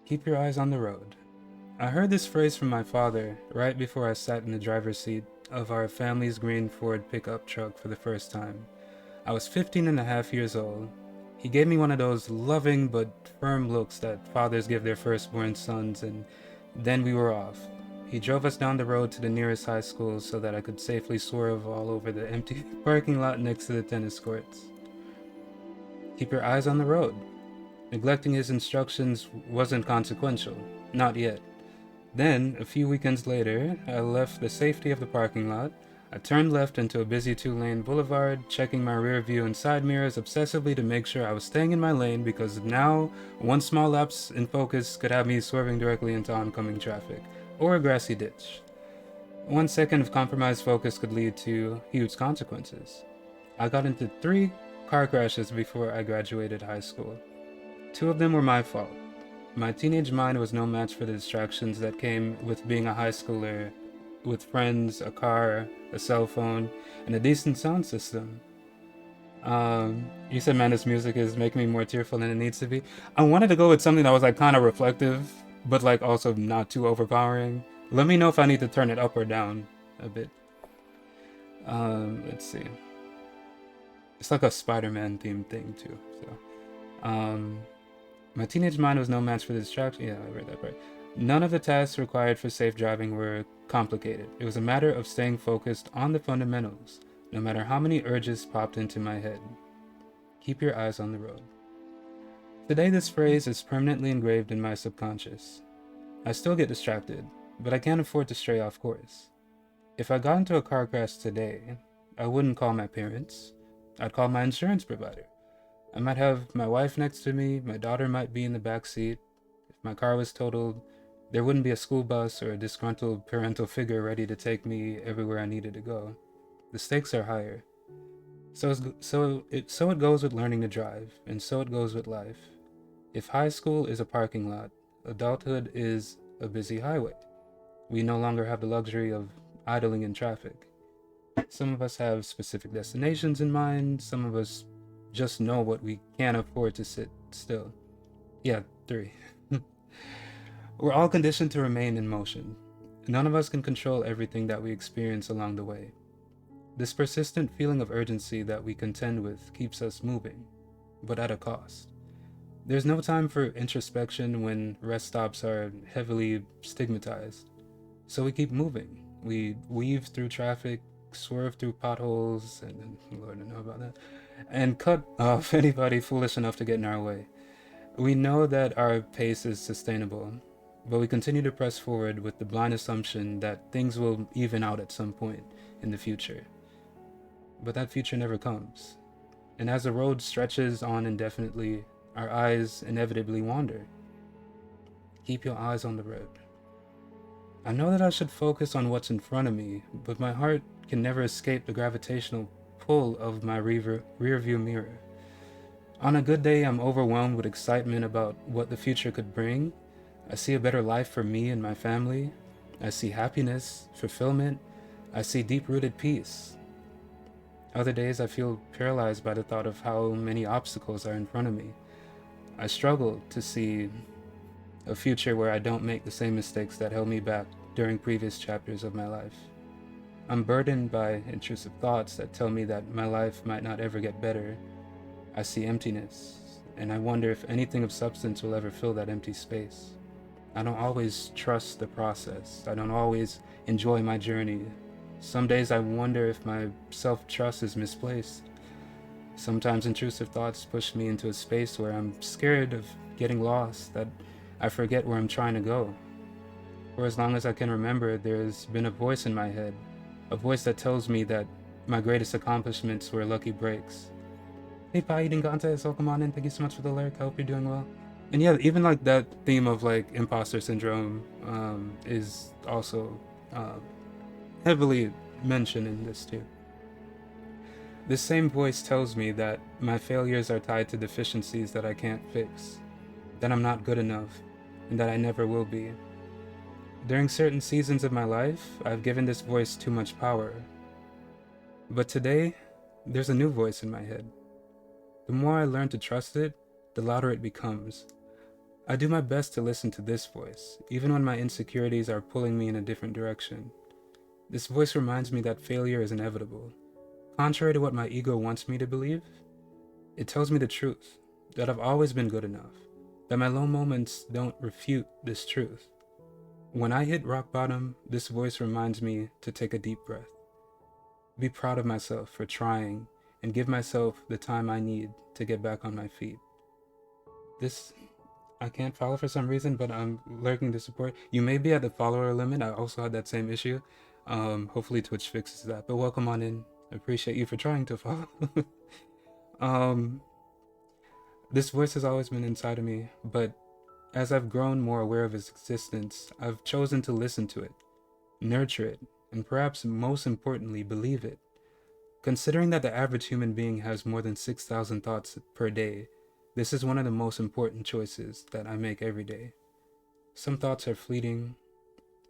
S1: Keep your eyes on the road. I heard this phrase from my father right before I sat in the driver's seat of our family's green Ford pickup truck for the first time. I was 15 and a half years old. He gave me one of those loving but firm looks that fathers give their firstborn sons, and then we were off. He drove us down the road to the nearest high school so that I could safely swerve all over the empty parking lot next to the tennis courts. Keep your eyes on the road. Neglecting his instructions wasn't consequential. Not yet. Then, a few weekends later, I left the safety of the parking lot. I turned left into a busy 2-lane boulevard, checking my rear view and side mirrors obsessively to make sure I was staying in my lane, because now one small lapse in focus could have me swerving directly into oncoming traffic, or a grassy ditch. 1 second of compromised focus could lead to huge consequences. I got into 3 car crashes before I graduated high school. 2 of them were my fault. My teenage mind was no match for the distractions that came with being a high schooler, with friends, a car, a cell phone, and a decent sound system. You said, man, this music is making me more tearful than it needs to be. I wanted to go with something that was like kind of reflective, but like also not too overpowering. Let me know if I need to turn it up or down a bit. Let's see. It's like a Spider-Man themed thing too. So, my teenage mind was no match for the distraction. Yeah, I read that right. None of the tasks required for safe driving were complicated. It was a matter of staying focused on the fundamentals, no matter how many urges popped into my head. Keep your eyes on the road. Today, this phrase is permanently engraved in my subconscious. I still get distracted, but I can't afford to stray off course. If I got into a car crash today, I wouldn't call my parents. I'd call my insurance provider. I might have my wife next to me, my daughter might be in the back seat. If my car was totaled, there wouldn't be a school bus or a disgruntled parental figure ready to take me everywhere I needed to go. The stakes are higher. So it goes with learning to drive, and so it goes with life. If high school is a parking lot, adulthood is a busy highway. We no longer have the luxury of idling in traffic. Some of us have specific destinations in mind, some of us just know what we can't afford to sit still. Yeah, 3. We're all conditioned to remain in motion. None of us can control everything that we experience along the way. This persistent feeling of urgency that we contend with keeps us moving, but at a cost. There's no time for introspection when rest stops are heavily stigmatized. So we keep moving. We weave through traffic, swerve through potholes, and Lord, I know about that, and cut off anybody foolish enough to get in our way. We know that our pace is sustainable, but we continue to press forward with the blind assumption that things will even out at some point in the future. But that future never comes. And as the road stretches on indefinitely, our eyes inevitably wander. Keep your eyes on the road. I know that I should focus on what's in front of me, but my heart can never escape the gravitational pull of my rearview mirror. On a good day, I'm overwhelmed with excitement about what the future could bring. I see a better life for me and my family. I see happiness, fulfillment. I see deep-rooted peace. Other days, I feel paralyzed by the thought of how many obstacles are in front of me. I struggle to see a future where I don't make the same mistakes that held me back during previous chapters of my life. I'm burdened by intrusive thoughts that tell me that my life might not ever get better. I see emptiness, and I wonder if anything of substance will ever fill that empty space. I don't always trust the process. I don't always enjoy my journey. Some days I wonder if my self-trust is misplaced. Sometimes intrusive thoughts push me into a space where I'm scared of getting lost, that I forget where I'm trying to go. For as long as I can remember, there's been a voice in my head, a voice that tells me that my greatest accomplishments were lucky breaks. Hey, Pa, eating contest, welcome on in. Thank you so much for the lyric. I hope you're doing well. And yeah, even like that theme of like imposter syndrome is also heavily mentioned in this too. This same voice tells me that my failures are tied to deficiencies that I can't fix, that I'm not good enough, and that I never will be. During certain seasons of my life, I've given this voice too much power. But today, there's a new voice in my head. The more I learn to trust it, the louder it becomes. I do my best to listen to this voice, even when my insecurities are pulling me in a different direction. This voice reminds me that failure is inevitable. Contrary to what my ego wants me to believe, it tells me the truth, that I've always been good enough, that my low moments don't refute this truth. When I hit rock bottom, this voice reminds me to take a deep breath. Be proud of myself for trying, and give myself the time I need to get back on my feet. This, I can't follow for some reason, but I'm lurking to support. You may be at the follower limit. I also had that same issue. Hopefully Twitch fixes that, but welcome on in. I appreciate you for trying to follow. This voice has always been inside of me, but as I've grown more aware of its existence, I've chosen to listen to it, nurture it, and perhaps most importantly, believe it. Considering that the average human being has more than 6,000 thoughts per day, this is one of the most important choices that I make every day. Some thoughts are fleeting.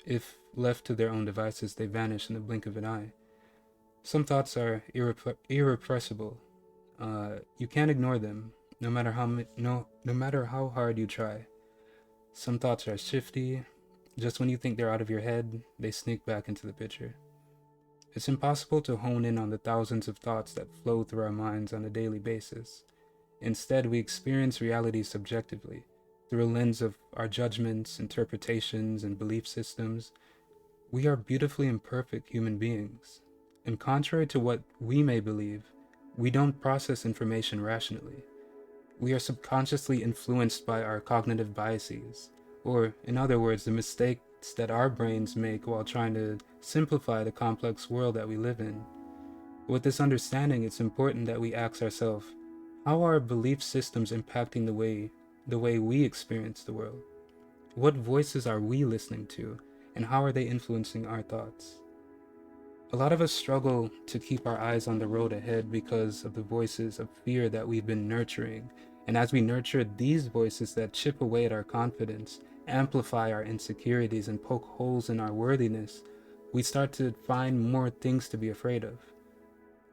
S1: If left to their own devices, they vanish in the blink of an eye. Some thoughts are irrepressible. You can't ignore them, no matter how hard you try. Some thoughts are shifty. Just when you think they're out of your head, they sneak back into the picture. It's impossible to hone in on the thousands of thoughts that flow through our minds on a daily basis. Instead, we experience reality subjectively, through a lens of our judgments, interpretations, and belief systems. We are beautifully imperfect human beings, and contrary to what we may believe, we don't process information rationally. We are subconsciously influenced by our cognitive biases, or in other words, the mistakes that our brains make while trying to simplify the complex world that we live in. With this understanding, it's important that we ask ourselves, how are belief systems impacting the way we experience the world? What voices are we listening to, and how are they influencing our thoughts? A lot of us struggle to keep our eyes on the road ahead because of the voices of fear that we've been nurturing. And as we nurture these voices that chip away at our confidence, amplify our insecurities, and poke holes in our worthiness, we start to find more things to be afraid of.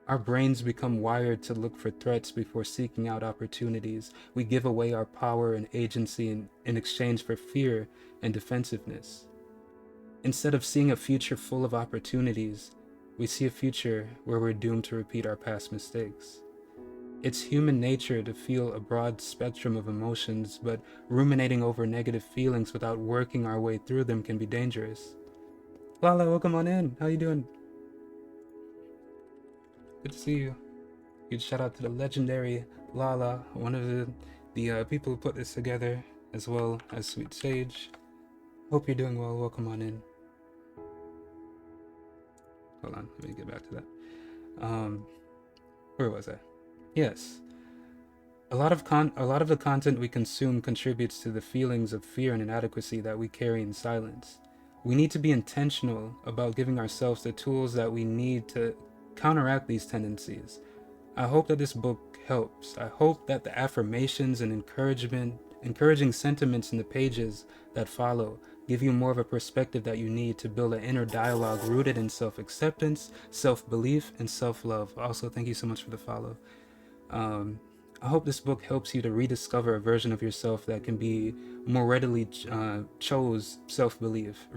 S1: Our brains become wired to look for threats before seeking out opportunities. We give away our power and agency in exchange for fear and defensiveness. Instead of seeing a future full of opportunities, we see a future where we're doomed to repeat our past mistakes. It's human nature to feel a broad spectrum of emotions, but ruminating over negative feelings without working our way through them can be dangerous. Lala, welcome on in. How you doing? Good to see you. Huge shout out to the legendary Lala, one of the people who put this together, as well as Sweet Sage. Hope you're doing well. Welcome on in. Hold on, let me get back to that. Where was I? Yes. A lot of the content we consume contributes to the feelings of fear and inadequacy that we carry in silence. We need to be intentional about giving ourselves the tools that we need to counteract these tendencies. I hope that this book helps. I hope that the affirmations and encouraging sentiments in the pages that follow give you more of a perspective that you need to build an inner dialogue rooted in self-acceptance, self-belief, and self-love. Also, thank you so much for the follow. I hope this book helps you to rediscover a version of yourself that can be more readily choose self-belief,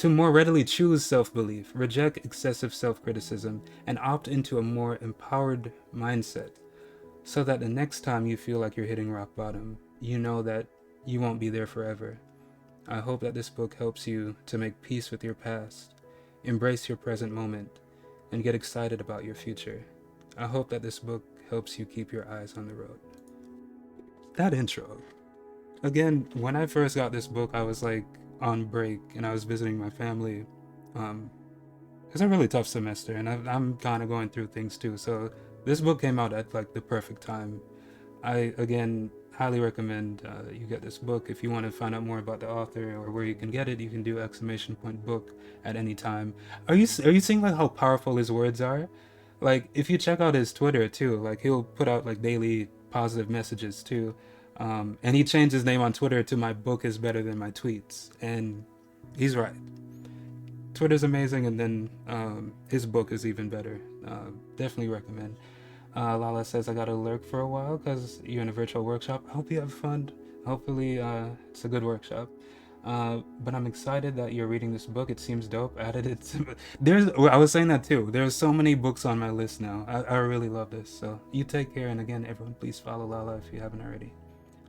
S1: more readily choose self-belief, reject excessive self-criticism, and opt into a more empowered mindset, so that the next time you feel like you're hitting rock bottom, you know that you won't be there forever. I hope that this book helps you to make peace with your past, embrace your present moment, and get excited about your future. I hope that this book helps you keep your eyes on the road. That intro. Again, when I first got this book, I was like on break and I was visiting my family. It's a really tough semester and I'm kind of going through things too. So this book came out at like the perfect time. I, again, highly recommend you get this book. If you want to find out more about the author or where you can get it, you can do !book at any time. Are you seeing like how powerful his words are? Like, if you check out his Twitter too, like he'll put out like daily positive messages too. And he changed his name on Twitter to "My book is better than my tweets," and he's right. Twitter's amazing, and then his book is even better. Definitely recommend. Lala says, I gotta lurk for a while because you're in a virtual workshop. I hope you have fun. Hopefully it's a good workshop. But I'm excited that you're reading this book. It seems dope. Added it to, I was saying that too. There's so many books on my list now. I really love this. So you take care, and again, everyone, please follow Lala if you haven't already.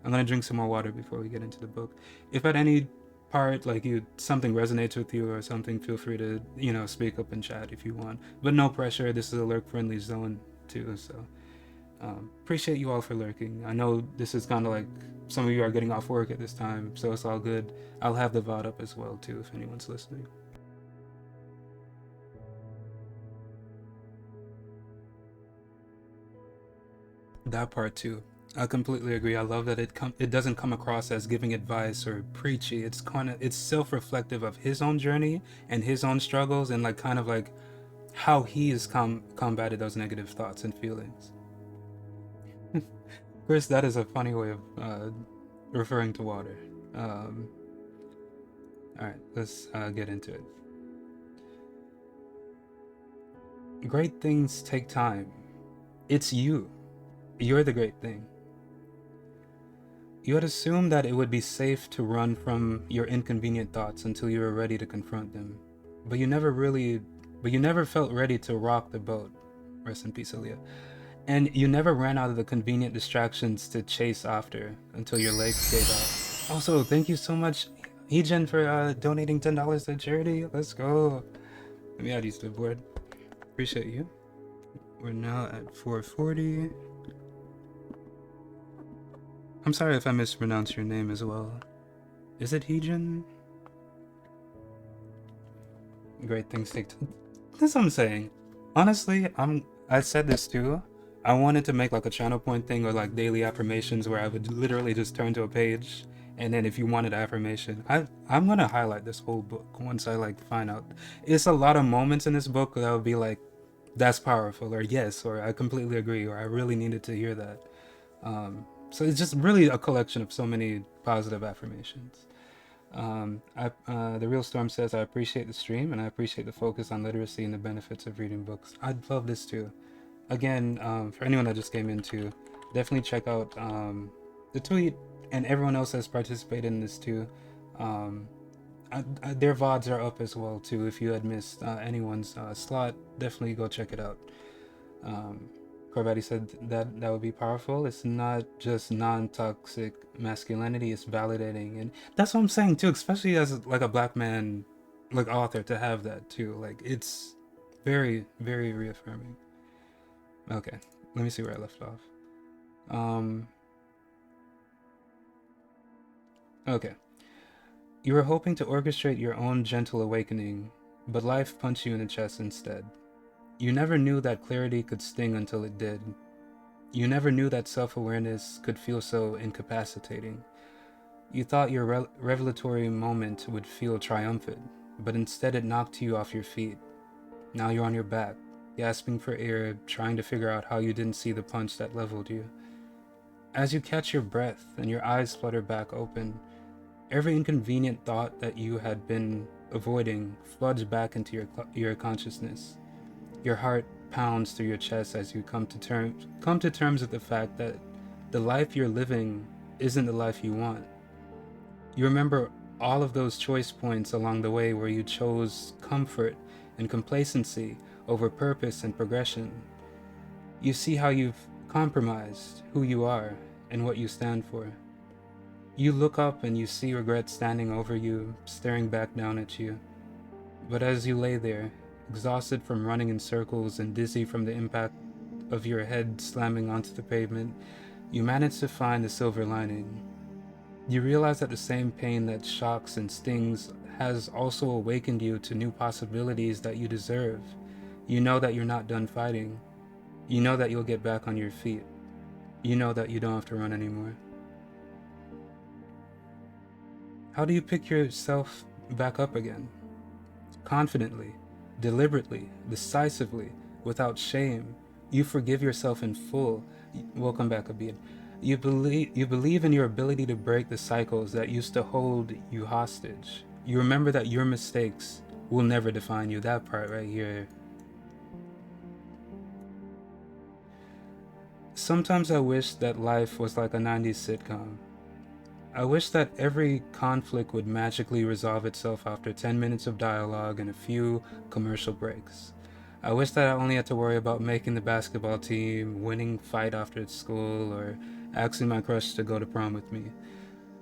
S1: I'm gonna drink some more water before we get into the book. If at any part like something resonates with you or something, feel free to speak up and chat if you want. But no pressure. This is a lurk friendly zone too. So appreciate you all for lurking. I know this is kind of like some of you are getting off work at this time, so it's all good. I'll have the VOD up as well too if anyone's listening. That part too. I completely agree. I love that it doesn't come across as giving advice or preachy. It's self-reflective of his own journey and his own struggles, and like kind of like how he has combated those negative thoughts and feelings. Of course, that is a funny way of referring to water. All right, let's get into it. Great things take time. It's you. You're the great thing. You had assumed that it would be safe to run from your inconvenient thoughts until you were ready to confront them, but you never felt ready to rock the boat. Rest in peace, Aaliyah. And you never ran out of the convenient distractions to chase after until your legs gave out. Also, thank you so much, Heejin, for donating $10 to charity. Let's go. Let me add you to the board. Appreciate you. We're now at 440. I'm sorry if I mispronounced your name as well. Is it Heejin? Great things take time. That's what I'm saying. Honestly, I said this too. I wanted to make like a channel point thing or like daily affirmations where I would literally just turn to a page, and then if you wanted affirmation, I'm gonna highlight this whole book once I like find out. It's a lot of moments in this book that would be like, that's powerful, or yes, or I completely agree, or I really needed to hear that. So it's just really a collection of so many positive affirmations. The Real Storm says, I appreciate the stream and I appreciate the focus on literacy and the benefits of reading books. I'd love this too. Again, for anyone that just came into, definitely check out the tweet, and everyone else has participated in this too. Their VODs are up as well too. If you had missed anyone's slot, definitely go check it out. 𝗬𝗁𝗧𝗏 said that would be powerful. It's not just non-toxic masculinity, it's validating. And that's what I'm saying too, especially as like a black man, like author, to have that too. Like, it's very, very reaffirming. Okay, let me see where I left off. Okay. You were hoping to orchestrate your own gentle awakening, but life punched you in the chest instead. You never knew that clarity could sting until it did. You never knew that self-awareness could feel so incapacitating. You thought your revelatory moment would feel triumphant, but instead it knocked you off your feet. Now you're on your back, gasping for air, trying to figure out how you didn't see the punch that leveled you. As you catch your breath and your eyes flutter back open, every inconvenient thought that you had been avoiding floods back into your consciousness. Your heart pounds through your chest as you come to terms with the fact that the life you're living isn't the life you want. You remember all of those choice points along the way where you chose comfort and complacency over purpose and progression. You see how you've compromised who you are and what you stand for. You look up and you see regret standing over you, staring back down at you. But as you lay there, exhausted from running in circles and dizzy from the impact of your head slamming onto the pavement, you manage to find the silver lining. You realize that the same pain that shocks and stings has also awakened you to new possibilities that you deserve. You know that you're not done fighting. You know that you'll get back on your feet. You know that you don't have to run anymore. How do you pick yourself back up again? Confidently, deliberately, decisively, without shame. You forgive yourself in full. Welcome back, Abid. You believe in your ability to break the cycles that used to hold you hostage. You remember that your mistakes will never define you. That part right here. Sometimes I wish that life was like a 90s sitcom. I wish that every conflict would magically resolve itself after 10 minutes of dialogue and a few commercial breaks. I wish that I only had to worry about making the basketball team, winning fight after school, or asking my crush to go to prom with me.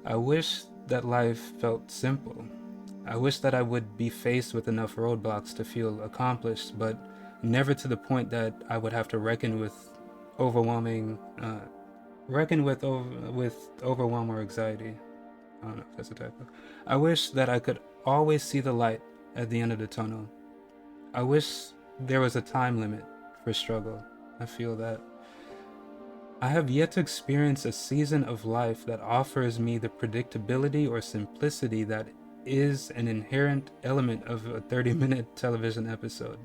S1: I wish that life felt simple. I wish that I would be faced with enough roadblocks to feel accomplished, but never to the point that I would have to reckon with overwhelm or anxiety. I don't know if that's a typo. I wish that I could always see the light at the end of the tunnel. I wish there was a time limit for struggle. I feel that. I have yet to experience a season of life that offers me the predictability or simplicity that is an inherent element of a 30-minute television episode.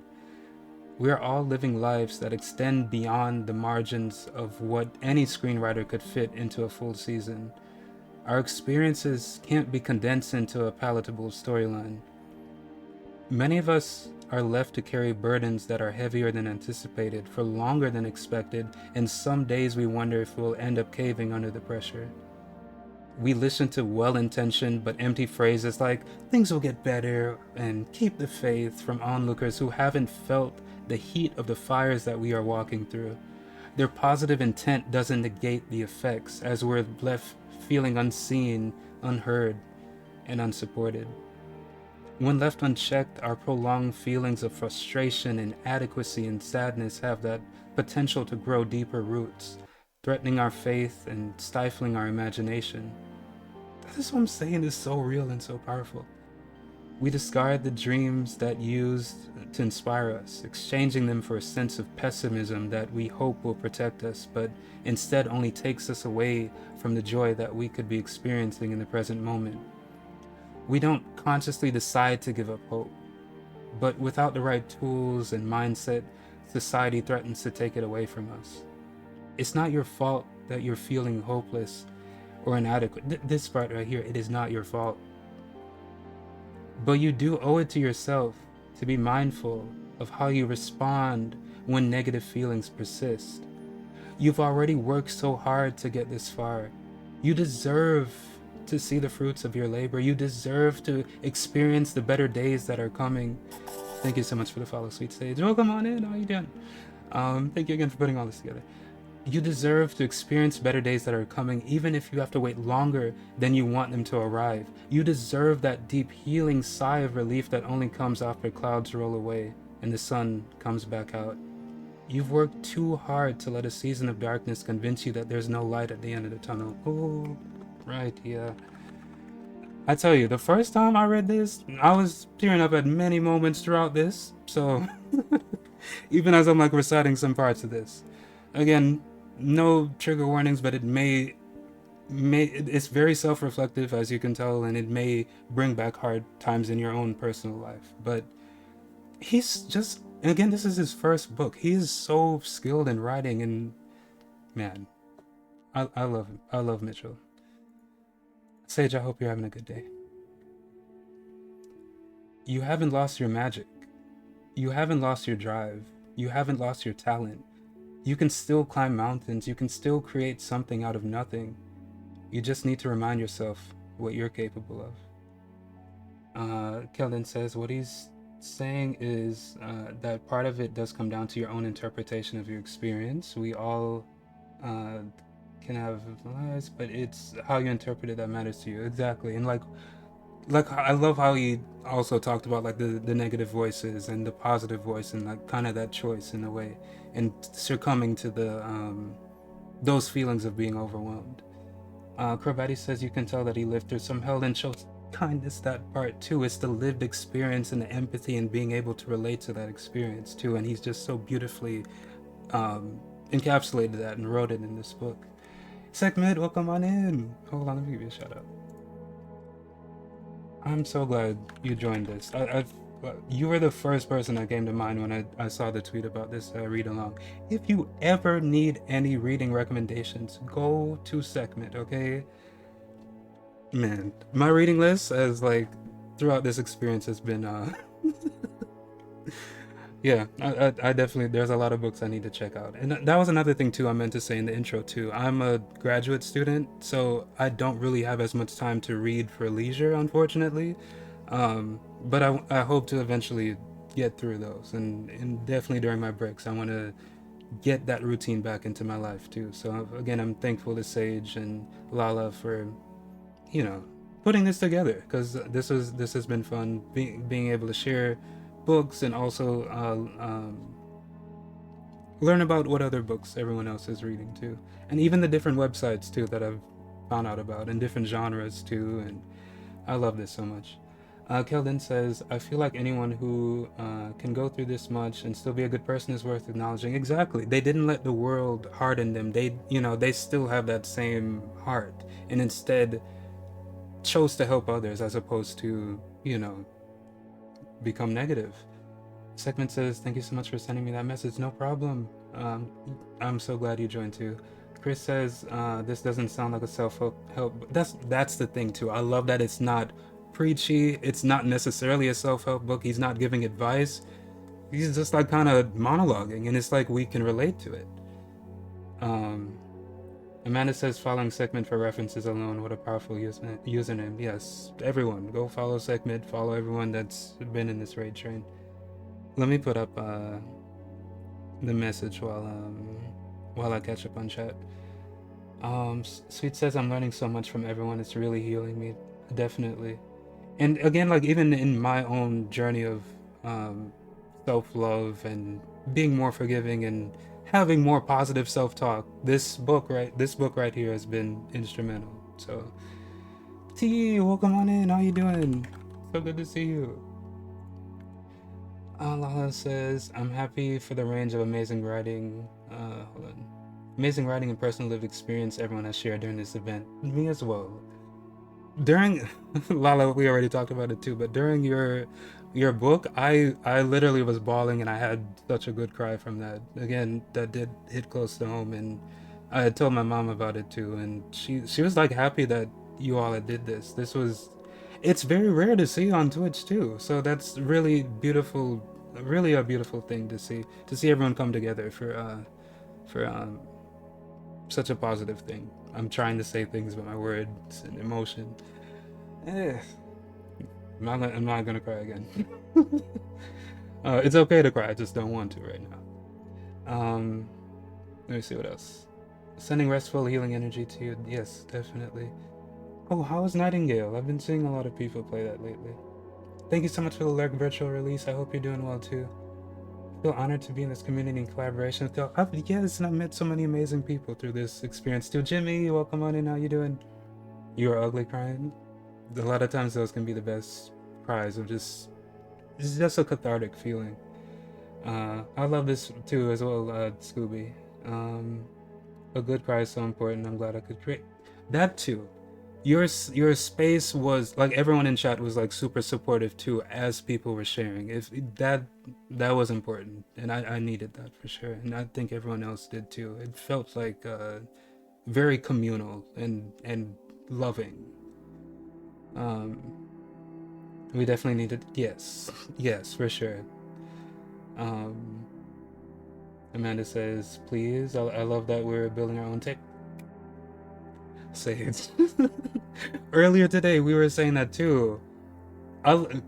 S1: We are all living lives that extend beyond the margins of what any screenwriter could fit into a full season. Our experiences can't be condensed into a palatable storyline. Many of us are left to carry burdens that are heavier than anticipated for longer than expected, and some days we wonder if we'll end up caving under the pressure. We listen to well-intentioned but empty phrases like, things will get better, and keep the faith from onlookers who haven't felt the heat of the fires that we are walking through. Their positive intent doesn't negate the effects, as we're left feeling unseen, unheard, and unsupported. When left unchecked, our prolonged feelings of frustration, inadequacy, and sadness have that potential to grow deeper roots, threatening our faith and stifling our imagination. That is what I'm saying is so real and so powerful. We discard the dreams that used to inspire us, exchanging them for a sense of pessimism that we hope will protect us, but instead only takes us away from the joy that we could be experiencing in the present moment. We don't consciously decide to give up hope, but without the right tools and mindset, society threatens to take it away from us. It's not your fault that you're feeling hopeless or inadequate. This part right here, it is not your fault. But you do owe it to yourself to be mindful of how you respond when negative feelings persist. You've already worked so hard to get this far. You deserve to see the fruits of your labor. You deserve to experience the better days that are coming. Thank you so much for the follow, Sweet Sage. Welcome on in. How are you doing? Thank you again for putting all this together. You deserve to experience better days that are coming, even if you have to wait longer than you want them to arrive. You deserve that deep healing sigh of relief that only comes after clouds roll away and the sun comes back out. You've worked too hard to let a season of darkness convince you that there's no light at the end of the tunnel. Oh, right, yeah. I tell you, the first time I read this, I was tearing up at many moments throughout this, so even as I'm like reciting some parts of this. Again, no trigger warnings, but it's very self-reflective, as you can tell, and it may bring back hard times in your own personal life. But he's just, and again, this is his first book. He is so skilled in writing, and man, I love him. I love Michell. Sage, I hope you're having a good day. You haven't lost your magic. You haven't lost your drive. You haven't lost your talent. You can still climb mountains. You can still create something out of nothing. You just need to remind yourself what you're capable of. Keldon says what he's saying is that part of it does come down to your own interpretation of your experience. We all can have lies, but it's how you interpret it that matters to you. Exactly. And like I love how he also talked about like the negative voices and the positive voice, and like kind of that choice in a way, and succumbing to the those feelings of being overwhelmed. 𝗬𝗶𝘁𝗁𝗵 says you can tell that he lived through some hell and shows kindness. That part too, it's the lived experience and the empathy and being able to relate to that experience too, and he's just so beautifully encapsulated that and wrote it in this book. 𝗧𝗄𝗶𝘁𝗁𝗵, welcome on in. Hold on, let me give you a shout out. I'm so glad you joined this. You were the first person that came to mind when I saw the tweet about this read along. If you ever need any reading recommendations, go to 𝗧𝗄𝗶𝘁𝗁, okay? Man, my reading list as like throughout this experience has been yeah, I definitely, there's a lot of books I need to check out. And that was another thing too I meant to say in the intro too. I'm a graduate student, so I don't really have as much time to read for leisure, unfortunately. But I hope to eventually get through those, and definitely during my breaks I want to get that routine back into my life too. So again, I'm thankful to Sage and Lala for, you know, putting this together, because this has been fun, being able to share books and also learn about what other books everyone else is reading too, and even the different websites too that I've found out about, and different genres too, and I love this so much. Keldon says, I feel like anyone who can go through this much and still be a good person is worth acknowledging. Exactly. They didn't let the world harden them. They still have that same heart, and instead chose to help others as opposed to, become negative. Segment says, thank you so much for sending me that message. No problem. I'm so glad you joined too. Chris says, this doesn't sound like a self-help. That's the thing too. I love that it's not preachy. It's not necessarily a self-help book. He's not giving advice. He's just like kind of monologuing, and it's like we can relate to it. Amanda says, following 𝗧𝗄𝗁 for references alone. What a powerful username. Yes, everyone, go follow 𝗧𝗄𝗁. Follow everyone that's been in this raid train. Let me put up the message while I catch up on chat. Sweet says, I'm learning so much from everyone. It's really healing me. Definitely. And again, like even in my own journey of self-love and being more forgiving and having more positive self-talk, this book right here has been instrumental. So T, welcome on in. How you doing? So good to see you. Lala says, I'm happy for the range of amazing writing. Hold on. Amazing writing and personal lived experience everyone has shared during this event. Me as well. During Lala, we already talked about it too, but during your book, I literally was bawling, and I had such a good cry from that. Again, that did hit close to home, and I had told my mom about it too, and she was like happy that you all had did this. it's very rare to see on Twitch too. So that's really beautiful, really a beautiful thing to see everyone come together for such a positive thing. I'm trying to say things, but my words and emotion. Eh, I'm not gonna cry again. It's okay to cry. I just don't want to right now. Let me see what else. Sending restful, healing energy to you. Yes, definitely. Oh, how is Nightingale? I've been seeing a lot of people play that lately. Thank you so much for the Lurk virtual release. I hope you're doing well too. I feel honored to be in this community and collaboration with y'all. Yes, and I've met so many amazing people through this experience too. Jimmy, welcome on in. How you doing? You are ugly crying. A lot of times those can be the best cries of just, it's just a cathartic feeling. I love this too as well, Scooby. A good cry is so important. I'm glad I could create that too. Your space was like, everyone in chat was like super supportive too as people were sharing. If that was important, and I needed that for sure, and I think everyone else did too. It felt like very communal and loving. We definitely needed, yes, yes, for sure. Amanda says, please, I love that we're building our own tech. Sage. Earlier today, we were saying that too.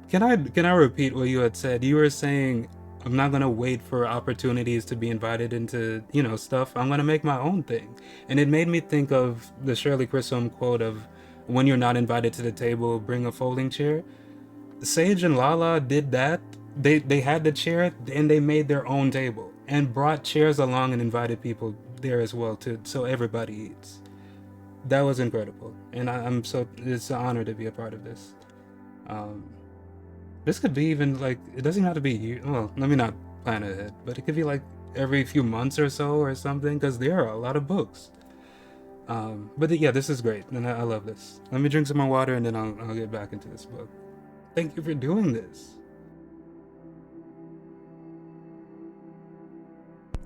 S1: Can I repeat what you had said? You were saying, I'm not gonna wait for opportunities to be invited into, stuff. I'm gonna make my own thing. And it made me think of the Shirley Chisholm quote of, when you're not invited to the table, bring a folding chair. Sage and Lala did that. They had the chair and they made their own table and brought chairs along and invited people there as well too, so everybody eats. That was incredible, and I'm so, it's an honor to be a part of this. This could be even like, it doesn't have to be, well, let me not plan ahead, but it could be like every few months or so or something, because there are a lot of books. But yeah, this is great, and I love this. Let me drink some more water and then I'll get back into this book. Thank you for doing this.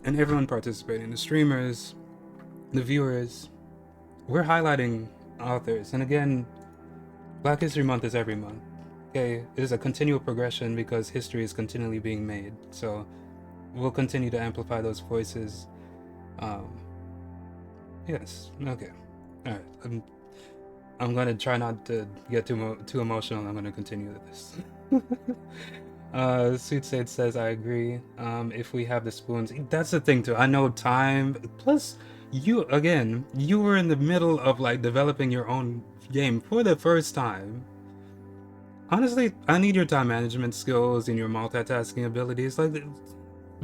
S1: And everyone participating, the streamers, the viewers, we're highlighting authors. And again, Black History Month is every month. Okay, it is a continual progression because history is continually being made. So we'll continue to amplify those voices. Yes, okay. All right, I'm gonna try not to get too emotional. I'm gonna continue with this. Sweet Sage says, I agree. If we have the spoons, that's the thing too. I know time, plus you were in the middle of like developing your own game for the first time. Honestly, I need your time management skills and your multitasking abilities. Like,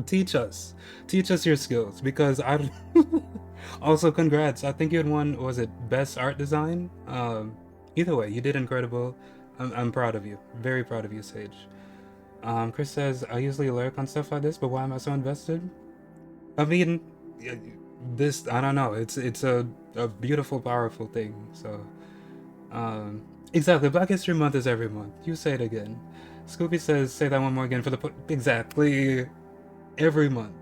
S1: teach us your skills, because I also congrats. I think you had won, was it best art design? Either way, you did incredible. I'm proud of you. Very proud of you, Sage. Chris says, I usually lurk on stuff like this, but why am I so invested? I mean, this, I don't know. It's a beautiful, powerful thing. So, exactly. Black History Month is every month. You say it again. Scooby says, say that one more again for the exactly every month.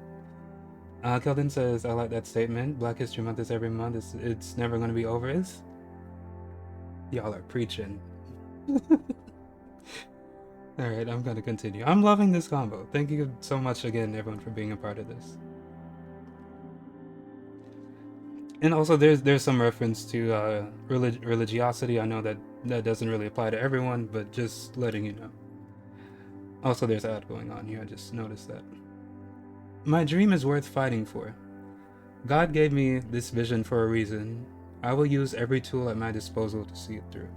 S1: Keldon says, I like that statement. Black History Month is every month. It's never going to be over. Y'all are preaching. Alright, I'm gonna continue. I'm loving this combo. Thank you so much again, everyone, for being a part of this. And also, there's some reference to religiosity. I know that doesn't really apply to everyone, but just letting you know. Also, there's ad going on here. I just noticed that. My dream is worth fighting for. God gave me this vision for a reason. I will use every tool at my disposal to see it through.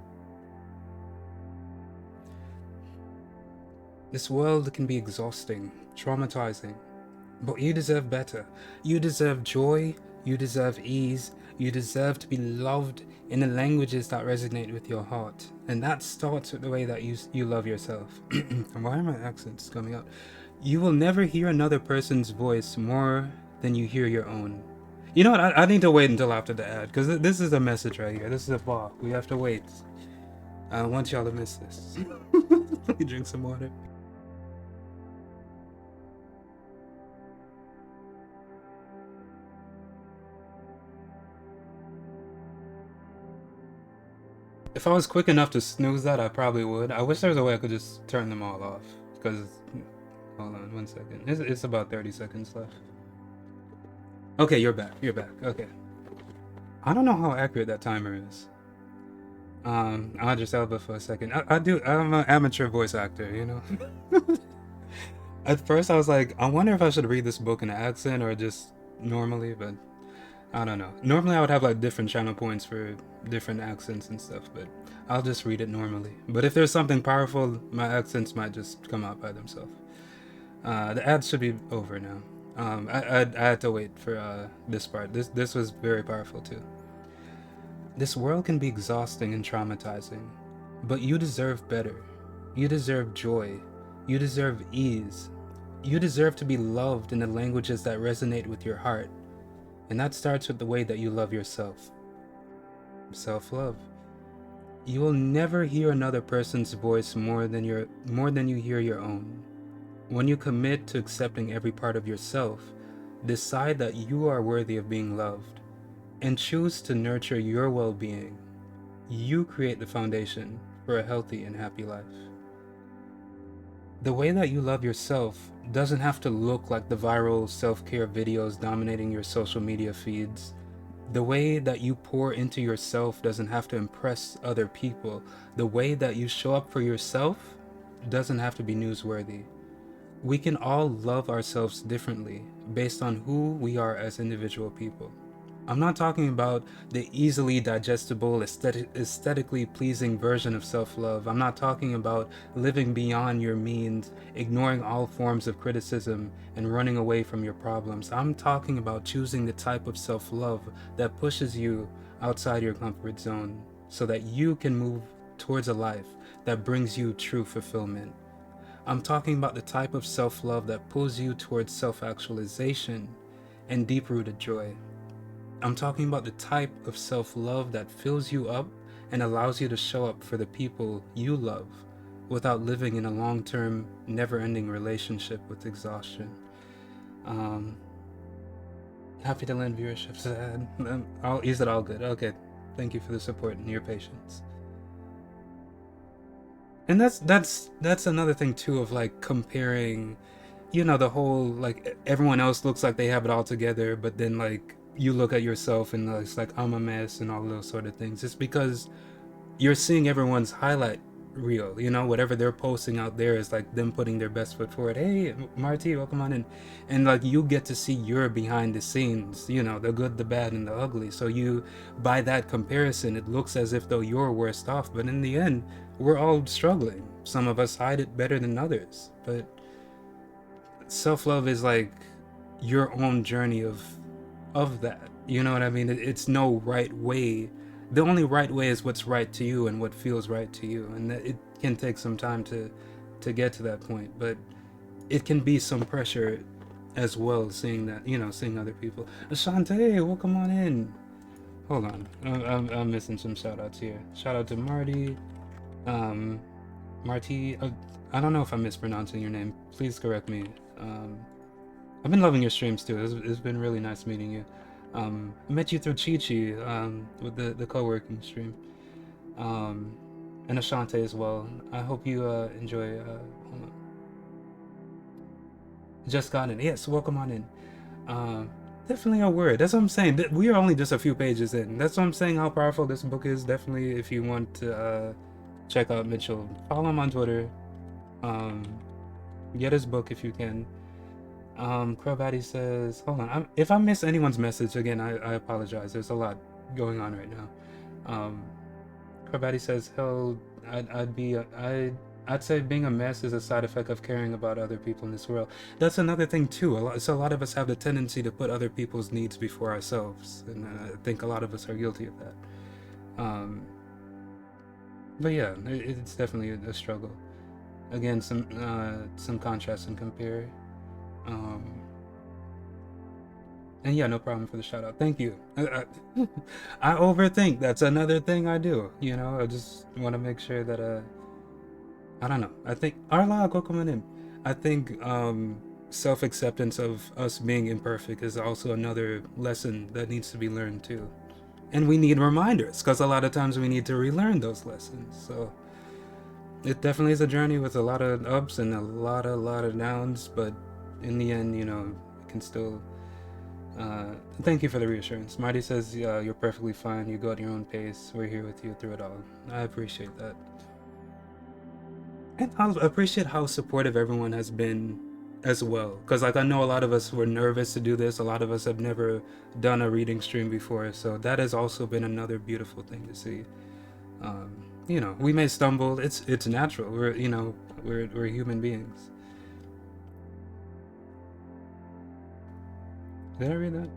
S1: This world can be exhausting, traumatizing, but you deserve better. You deserve joy, you deserve ease, you deserve to be loved in the languages that resonate with your heart. And that starts with the way that you love yourself. And why are my accents coming out? You will never hear another person's voice more than you hear your own. You know what, I need to wait until after the ad, because this is a message right here. This is a bar. We have to wait. I don't want y'all to miss this. Let me drink some water. If I was quick enough to snooze that, I probably would. I wish there was a way I could just turn them all off. Because, hold on 1 second. It's about 30 seconds left. Okay, you're back. You're back. Okay. I don't know how accurate that timer is. I'll just elbow for a second. I'm an amateur voice actor, you know? At first I was like, I wonder if I should read this book in an accent or just normally, but I don't know. Normally I would have like different channel points for different accents and stuff, but I'll just read it normally. But if there's something powerful, my accents might just come out by themselves. The ads should be over now. I had to wait for this part. This was very powerful too. This world can be exhausting and traumatizing, but you deserve better. You deserve joy. You deserve ease. You deserve to be loved in the languages that resonate with your heart. And that starts with the way that you love yourself. Self-love. You will never hear another person's voice more than you hear your own. When you commit to accepting every part of yourself, decide that you are worthy of being loved, and choose to nurture your well-being, you create the foundation for a healthy and happy life. The way that you love yourself doesn't have to look like the viral self-care videos dominating your social media feeds. The way that you pour into yourself doesn't have to impress other people. The way that you show up for yourself doesn't have to be newsworthy. We can all love ourselves differently based on who we are as individual people. I'm not talking about the easily digestible, aesthetically pleasing version of self-love. I'm not talking about living beyond your means, ignoring all forms of criticism, and running away from your problems. I'm talking about choosing the type of self-love that pushes you outside your comfort zone so that you can move towards a life that brings you true fulfillment. I'm talking about the type of self-love that pulls you towards self-actualization and deep-rooted joy. I'm talking about the type of self-love that fills you up and allows you to show up for the people you love without living in a long-term, never-ending relationship with exhaustion. Happy to lend viewership. Is it all good? Okay. Thank you for the support and your patience. And that's another thing too of like comparing, you know, the whole like everyone else looks like they have it all together, but then like you look at yourself and it's like I'm a mess and all those sort of things. It's because you're seeing everyone's highlight reel, you know, whatever they're posting out there is like them putting their best foot forward. Hey, Marty, welcome on in. And like you get to see your behind the scenes, you know, the good, the bad, and the ugly. So you, by that comparison, it looks as if though you're worse off, but in the end, we're all struggling. Some of us hide it better than others, but self-love is like your own journey of that, you know what I mean? It's no right way. The only right way is what's right to you and what feels right to you, and that it can take some time to get to that point, but it can be some pressure as well, seeing that, you know, seeing other people. Ashante, welcome on in. Hold on, I'm missing some shout outs here. Shout out to Marty, Marty, I don't know if I'm mispronouncing your name, please correct me. I've been loving your streams too. It's been really nice meeting you. I met you through 𝗕𝗕 with the co-working stream, and Ashante as well. I hope you enjoy. Hold on. Just got in. Yes, welcome on in. Definitely a word. That's what I'm saying. We are only just a few pages in. That's what I'm saying. How powerful this book is. Definitely, if you want to check out Michell, follow him on Twitter. Get his book if you can. 𝗬𝗶𝘁𝗁𝗵 says, hold on, if I miss anyone's message, again, I apologize. There's a lot going on right now. 𝗬𝗶𝘁𝗁𝗵 says, hell, I'd say being a mess is a side effect of caring about other people in this world. That's another thing too. A lot of us have the tendency to put other people's needs before ourselves, and I think a lot of us are guilty of that. But yeah, it's definitely a struggle. Again, some contrast and compare. And yeah, no problem for the shout out. Thank you. I overthink. That's another thing I do. You know, I just want to make sure that I don't know. I think Arla, go come on in. I think self-acceptance of us being imperfect is also another lesson that needs to be learned too. And we need reminders, because a lot of times we need to relearn those lessons. So it definitely is a journey with a lot of ups and a lot of downs, but in the end, you know, it can still thank you for the reassurance. Marty says, you're perfectly fine. You go at your own pace. We're here with you through it all. I appreciate that. And I appreciate how supportive everyone has been as well. Because, like, I know a lot of us were nervous to do this. A lot of us have never done a reading stream before. So that has also been another beautiful thing to see. You know, we may stumble. It's natural. We're, you know, we're human beings. Did I read that?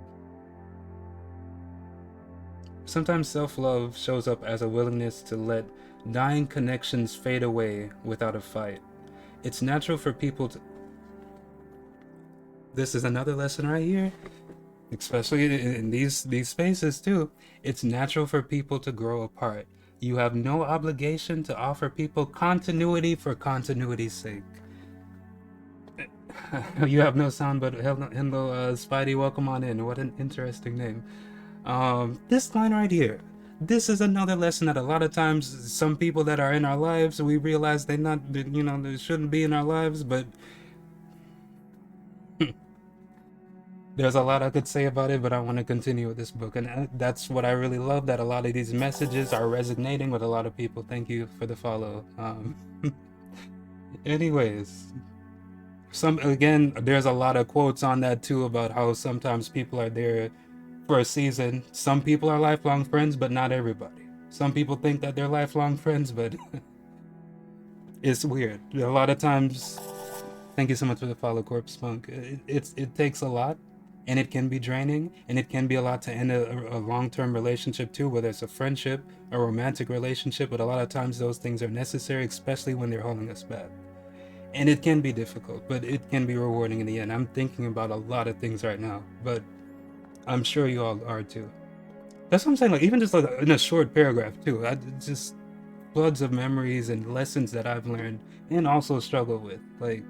S1: Sometimes self-love shows up as a willingness to let dying connections fade away without a fight. It's natural for people to... This is another lesson right here, especially in these spaces too. It's natural for people to grow apart. You have no obligation to offer people continuity for continuity's sake. You have no sound, but hello, Spidey, welcome on in. What an interesting name. This line right here, this is another lesson that a lot of times some people that are in our lives, we realize they shouldn't be in our lives, but there's a lot I could say about it, but I want to continue with this book. And that's what I really love, that a lot of these messages are resonating with a lot of people. Thank you for the follow. Anyways, again, there's a lot of quotes on that too about how sometimes people are there for a season. Some people are lifelong friends, but not everybody. Some people think that they're lifelong friends, but it's weird. A lot of times, thank you so much for the follow, Corpse Punk. It takes a lot, and it can be draining, and it can be a lot to end a long-term relationship too, whether it's a friendship, a romantic relationship, but a lot of times those things are necessary, especially when they're holding us back. And it can be difficult, but it can be rewarding in the end. I'm thinking about a lot of things right now, but I'm sure you all are too. That's what I'm saying, like, even just like in a short paragraph too, just floods of memories and lessons that I've learned and also struggle with. Like,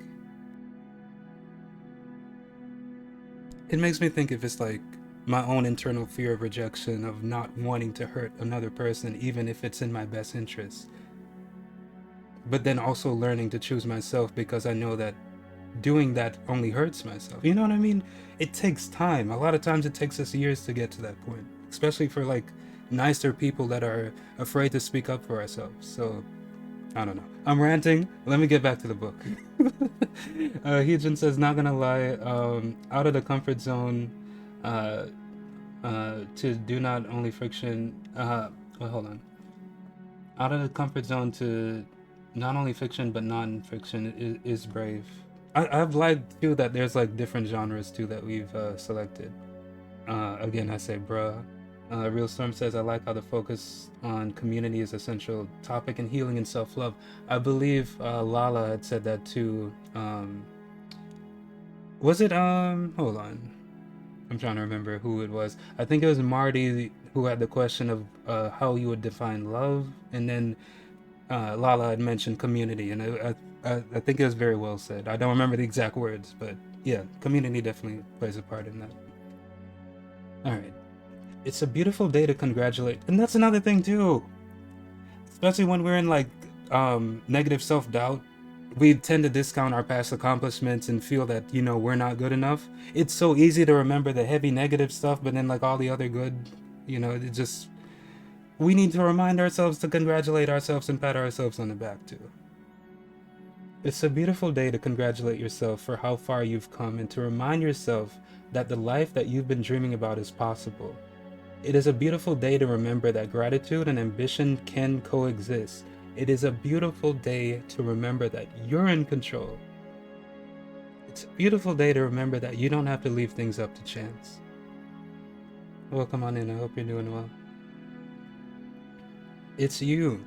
S1: it makes me think if it's like my own internal fear of rejection, of not wanting to hurt another person, even if it's in my best interest. But then also learning to choose myself, because I know that doing that only hurts myself. You know what I mean? It takes time. A lot of times it takes us years to get to that point, especially for like nicer people that are afraid to speak up for ourselves. So I don't know. I'm ranting. Let me get back to the book. Heejin says, not gonna lie, out of the comfort zone to do not only friction, hold on. Out of the comfort zone to not only fiction but non-fiction is brave. I've liked too that there's like different genres too that we've selected. Again, I say bruh. Real Storm says, I like how the focus on community is a central topic in healing and self-love. I believe Lala had said that too. Was it hold on, I'm trying to remember who it was. I think it was Marty who had the question of how you would define love, and then Lala had mentioned community, and I think it was very well said. I don't remember the exact words, but yeah, community definitely plays a part in that. All right. It's a beautiful day to congratulate, and that's another thing too. Especially when we're in like negative self-doubt, we tend to discount our past accomplishments and feel that, you know, we're not good enough. It's so easy to remember the heavy negative stuff, but then like all the other good, you know, it just, we need to remind ourselves to congratulate ourselves and pat ourselves on the back too. It's a beautiful day to congratulate yourself for how far you've come and to remind yourself that the life that you've been dreaming about is possible. It is a beautiful day to remember that gratitude and ambition can coexist. It is a beautiful day to remember that you're in control. It's a beautiful day to remember that you don't have to leave things up to chance. Welcome on in. I hope you're doing well. It's you.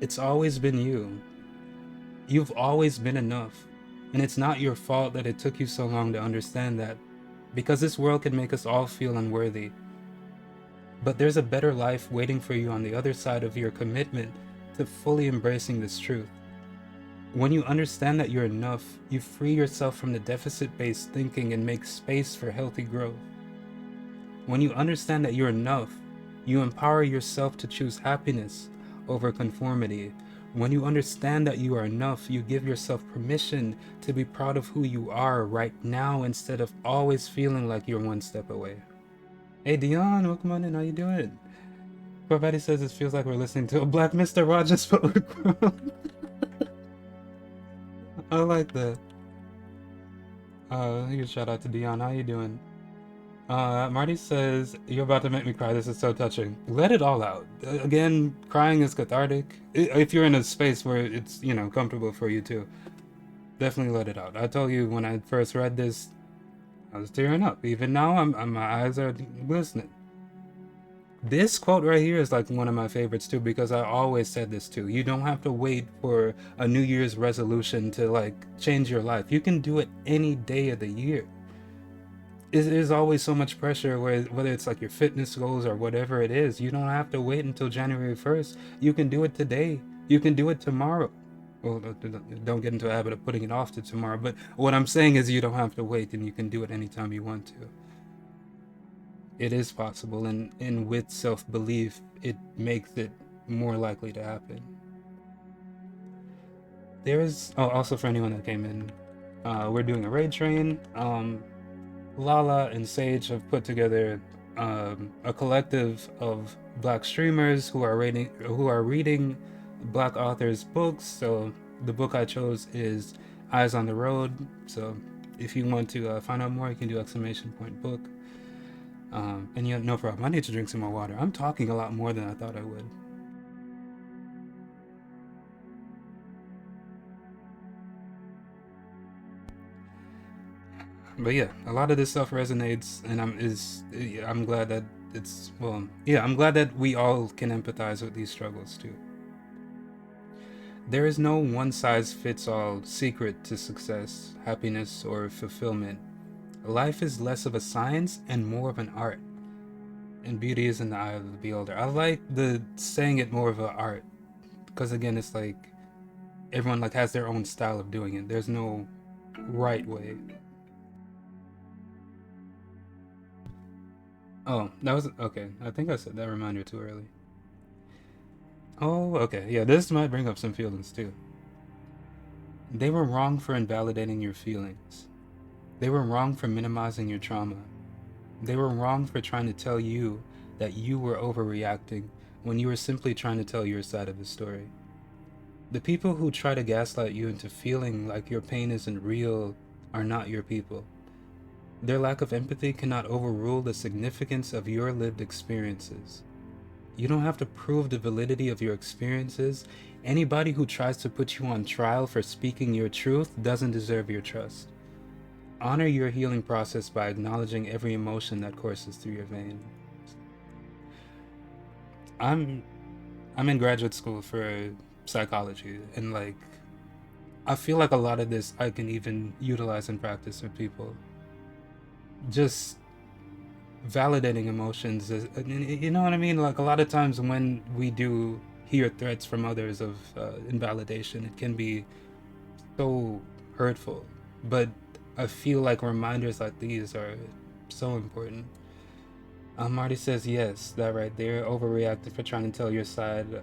S1: It's always been you. You've always been enough. And it's not your fault that it took you so long to understand that, because this world can make us all feel unworthy. But there's a better life waiting for you on the other side of your commitment to fully embracing this truth. When you understand that you're enough, you free yourself from the deficit-based thinking and make space for healthy growth. When you understand that you're enough, You empower yourself to choose happiness over conformity. When you understand that you are enough, you give yourself permission to be proud of who you are right now instead of always feeling like you're one step away. Hey Dion, welcome on in. How you doing? Corvetti says it feels like we're listening to a Black Mr. Rogers poet. I like that. You can shout out to Dion. How you doing? Marty says, you're about to make me cry. This is so touching. Let it all out. Again, crying is cathartic. If you're in a space where it's, you know, comfortable for you too, definitely let it out. I told you when I first read this, I was tearing up. Even now, my eyes are glistening. This quote right here is like one of my favorites too, because I always said this too. You don't have to wait for a New Year's resolution to like change your life. You can do it any day of the year. There's always so much pressure, whether it's like your fitness goals or whatever it is. You don't have to wait until January 1st. You can do it today. You can do it tomorrow. Well, don't get into a habit of putting it off to tomorrow. But what I'm saying is you don't have to wait, and you can do it anytime you want to. It is possible, and with self-belief, it makes it more likely to happen. There is, also for anyone that came in, we're doing a raid train. Lala and Sage have put together a collective of Black streamers who are reading Black authors' books. So the book I chose is Eyes on the Road. So if you want to find out more, you can do !book. And yeah, no problem. I need to drink some more water. I'm talking a lot more than I thought I would. But yeah, a lot of this stuff resonates, and I'm glad that it's, well, yeah, I'm glad that we all can empathize with these struggles too. There is no one-size-fits-all secret to success, happiness, or fulfillment. Life is less of a science and more of an art, and beauty is in the eye of the beholder. I like the saying it more of an art, because again, it's like everyone like has their own style of doing it. There's no right way. Oh, that was okay. I think I said that reminder too early. Oh, okay. Yeah, this might bring up some feelings too. They were wrong for invalidating your feelings. They were wrong for minimizing your trauma. They were wrong for trying to tell you that you were overreacting when you were simply trying to tell your side of the story. The people who try to gaslight you into feeling like your pain isn't real are not your people. Their lack of empathy cannot overrule the significance of your lived experiences. You don't have to prove the validity of your experiences. Anybody who tries to put you on trial for speaking your truth doesn't deserve your trust. Honor your healing process by acknowledging every emotion that courses through your veins. I'm in graduate school for psychology, and like I feel like a lot of this I can even utilize in practice with people. Just validating emotions is, you know what I mean? Like a lot of times when we do hear threats from others of invalidation, it can be so hurtful, but I feel like reminders like these are so important. Marty says, yes, that right there, overreacted for trying to tell your side.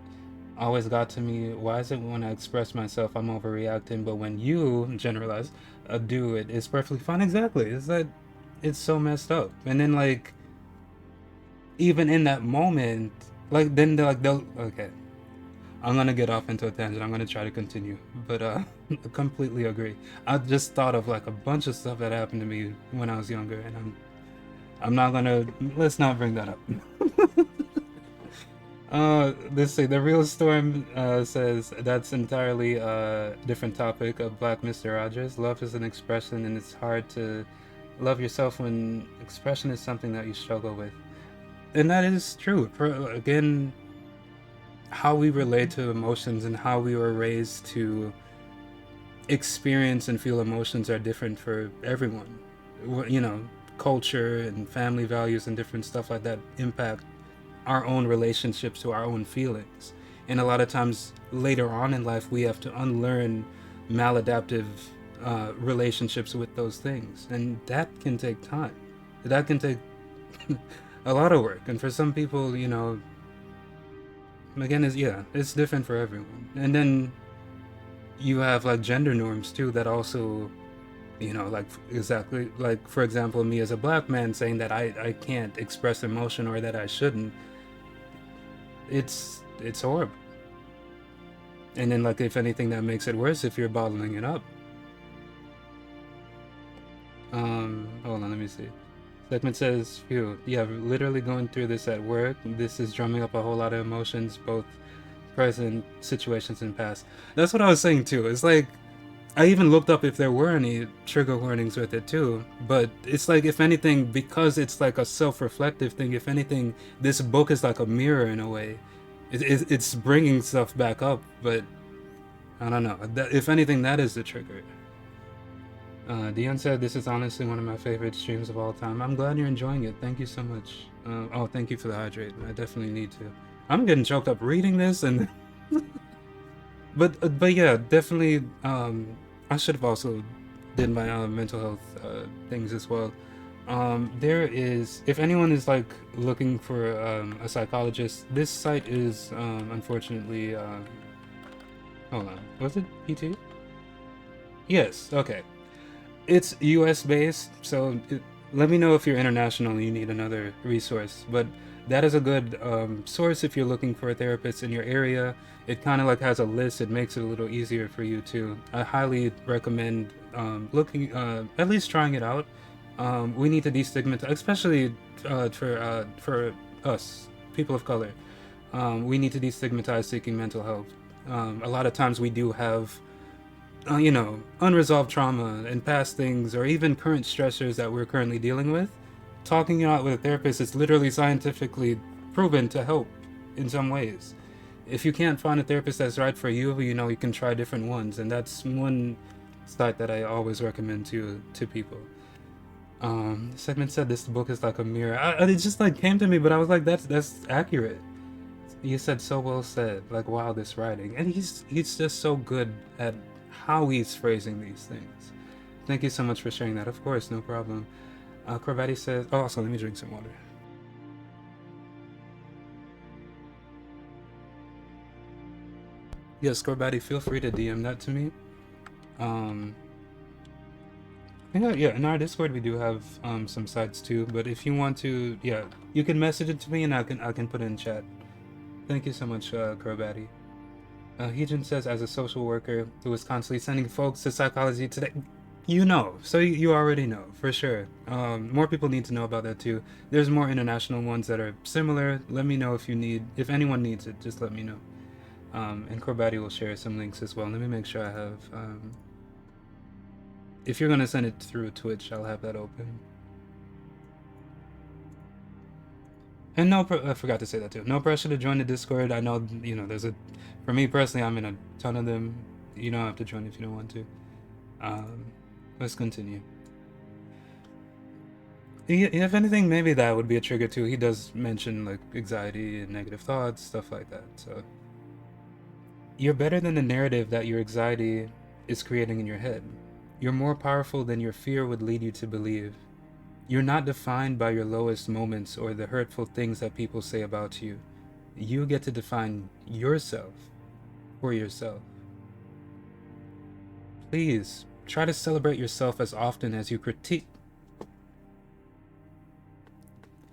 S1: Always got to me, why is it when I express myself I'm overreacting, but when you generalize, do it, it's perfectly fine? Exactly. It's like, it's so messed up. And then like, even in that moment, like then they'll okay, I'm gonna get off into a tangent. I'm gonna try to continue, but I completely agree. I just thought of like a bunch of stuff that happened to me when I was younger, and I'm not gonna, let's not bring that up. Let's see, the real storm says that's entirely a different topic of Black Mr. Rogers. Love is an expression, and it's hard to love yourself when expression is something that you struggle with. And that is true. Again, how we relate to emotions and how we were raised to experience and feel emotions are different for everyone. You know, culture and family values and different stuff like that impact our own relationships to our own feelings. And a lot of times later on in life, we have to unlearn maladaptive relationships with those things. And that can take time. That can take a lot of work. And for some people, you know, again, it's different for everyone. And then you have like gender norms too that also, you know, like exactly like, for example, me as a black man saying that I can't express emotion or that I shouldn't. It's horrible. And then, like, if anything, that makes it worse if you're bottling it up. Hold on, let me see. Segment says, phew, yeah, literally going through this at work. This is drumming up a whole lot of emotions, both present situations and past. That's what I was saying too. It's like, I even looked up if there were any trigger warnings with it too. But it's like, if anything, because it's like a self-reflective thing, if anything, this book is like a mirror in a way. It's bringing stuff back up, but I don't know. If anything, that is the trigger. Dion said, this is honestly one of my favorite streams of all time. I'm glad you're enjoying it. Thank you so much. Oh, thank you for the hydrate. I definitely need to. I'm getting choked up reading this, and but yeah, definitely. I should have also did my mental health things as well. There is, if anyone is like looking for a psychologist, this site is unfortunately. Hold on, was it PT? Yes. Okay. It's US based, so let me know if you're international and you need another resource. But that is a good source if you're looking for a therapist in your area. It kind of like has a list. It makes it a little easier for you too. I highly recommend looking, at least trying it out. We need to destigmatize, especially for us, people of color. We need to destigmatize seeking mental health. A lot of times we do have you know, unresolved trauma and past things, or even current stressors that we're currently dealing with. Talking it out with a therapist is literally scientifically proven to help in some ways. If you can't find a therapist that's right for you, you know, you can try different ones, and that's one site that I always recommend to people. Segment said this book is like a mirror. It just like came to me, but I was like, that's accurate. You said so well said. Like, wow, this writing, and he's just so good at how he's phrasing these things. Thank you so much for sharing that. Of course, no problem. 𝗬𝗶𝘁𝗁𝗏 says, oh, also, let me drink some water. Yes, 𝗬𝗏𝘁𝗁𝗏, feel free to DM that to me. Yeah, in our Discord we do have some sites too, but if you want to, yeah, you can message it to me and I can put it in chat. Thank you so much, 𝗬𝗏𝘁𝗁𝗏. Heejin says, as a social worker who is constantly sending folks to psychology today, you know, so you already know for sure. More people need to know about that too. There's more international ones that are similar. Let me know if anyone needs it, just let me know. And 𝗬𝗏𝘁𝗁𝗏 will share some links as well. Let me make sure I have, if you're gonna send it through Twitch, I'll have that open. And no, I forgot to say that too. No pressure to join the Discord. I know, you know, for me personally, I'm in a ton of them. You don't have to join if you don't want to. Let's continue. If anything, maybe that would be a trigger too. He does mention like anxiety and negative thoughts, stuff like that. So you're better than the narrative that your anxiety is creating in your head. You're more powerful than your fear would lead you to believe. You're not defined by your lowest moments or the hurtful things that people say about you. You get to define yourself for yourself. Please try to celebrate yourself as often as you critique.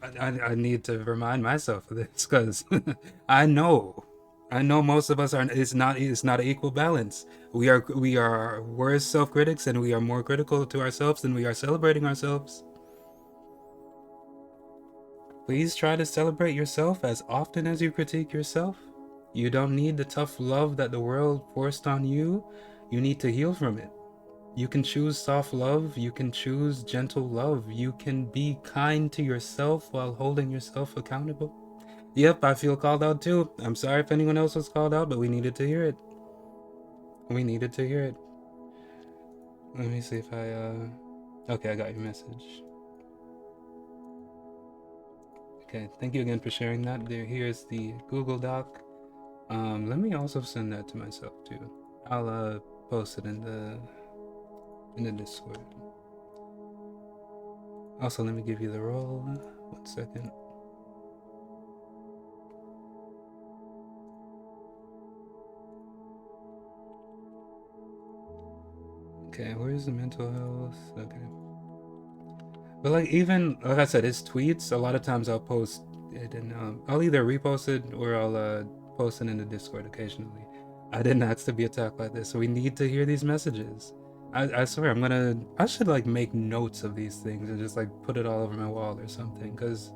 S1: I need to remind myself of this because I know most of us are. It's not an equal balance. We are worse self-critics, and we are more critical to ourselves than we are celebrating ourselves. Please try to celebrate yourself as often as you critique yourself. You don't need the tough love that the world forced on you. You need to heal from it. You can choose soft love. You can choose gentle love. You can be kind to yourself while holding yourself accountable. Yep, I feel called out too. I'm sorry if anyone else was called out, but we needed to hear it. We needed to hear it. Let me see if I, okay, I got your message. Okay, thank you again for sharing that. Here's the Google Doc. Let me also send that to myself too. I'll post it in the Discord. Also, let me give you the role. 1 second. Okay, where's the mental health? Okay. But like, even like I said, his tweets, a lot of times I'll post it and I'll either repost it or I'll post it in the Discord occasionally. I didn't ask to be attacked by this, so we need to hear these messages. I swear I should like make notes of these things and just like put it all over my wall or something, because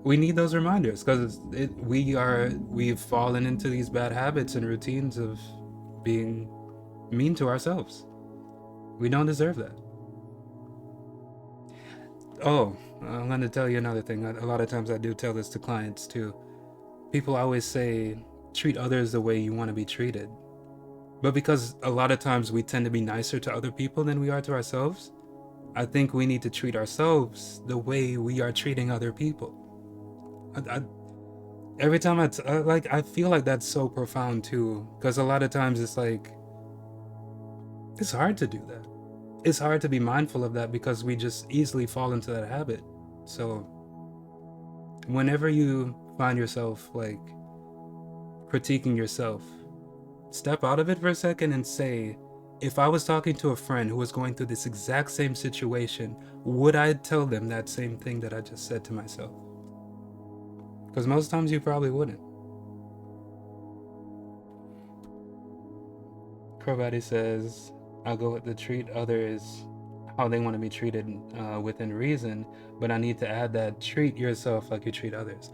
S1: we need those reminders, because we've fallen into these bad habits and routines of being mean to ourselves. We don't deserve that. Oh, I'm going to tell you another thing. A lot of times I do tell this to clients too. People always say, treat others the way you want to be treated. But because a lot of times we tend to be nicer to other people than we are to ourselves, I think we need to treat ourselves the way we are treating other people. Every time I feel like that's so profound too, because a lot of times it's like, it's hard to do that. It's hard to be mindful of that because we just easily fall into that habit. So whenever you find yourself like critiquing yourself, step out of it for a second and say, if I was talking to a friend who was going through this exact same situation, would I tell them that same thing that I just said to myself? Because most times you probably wouldn't. 𝗧𝗶𝘁𝗁𝗧 says, I'll go with the treat others how they want to be treated within reason, but I need to add that treat yourself like you treat others.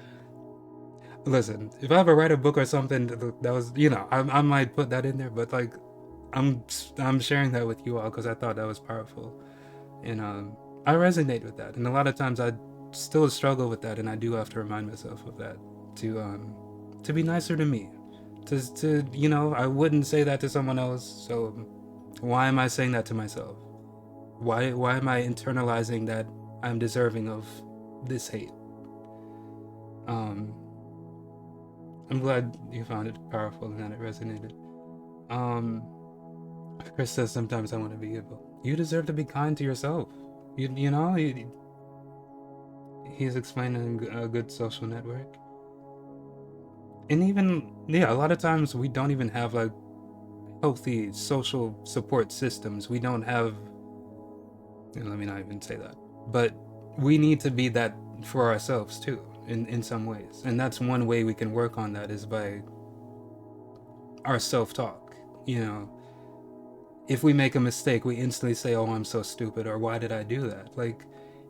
S1: Listen, if I ever write a book or something that was, I might put that in there, but like, I'm sharing that with you all because I thought that was powerful, and I resonate with that. And a lot of times I still struggle with that, and I do have to remind myself of that to be nicer to me. To I wouldn't say that to someone else, so why am I saying that to myself? Why am I internalizing that I'm deserving of this hate? I'm glad you found it powerful and that it resonated. Chris says, sometimes I want to be evil. You deserve to be kind to yourself. He's explaining a good social network. And even, a lot of times we don't even have like healthy social support systems. We don't have, let me not even say that, but we need to be that for ourselves too, in some ways. And that's one way we can work on that, is by our self-talk. If we make a mistake, we instantly say, oh, I'm so stupid, or why did I do that? Like,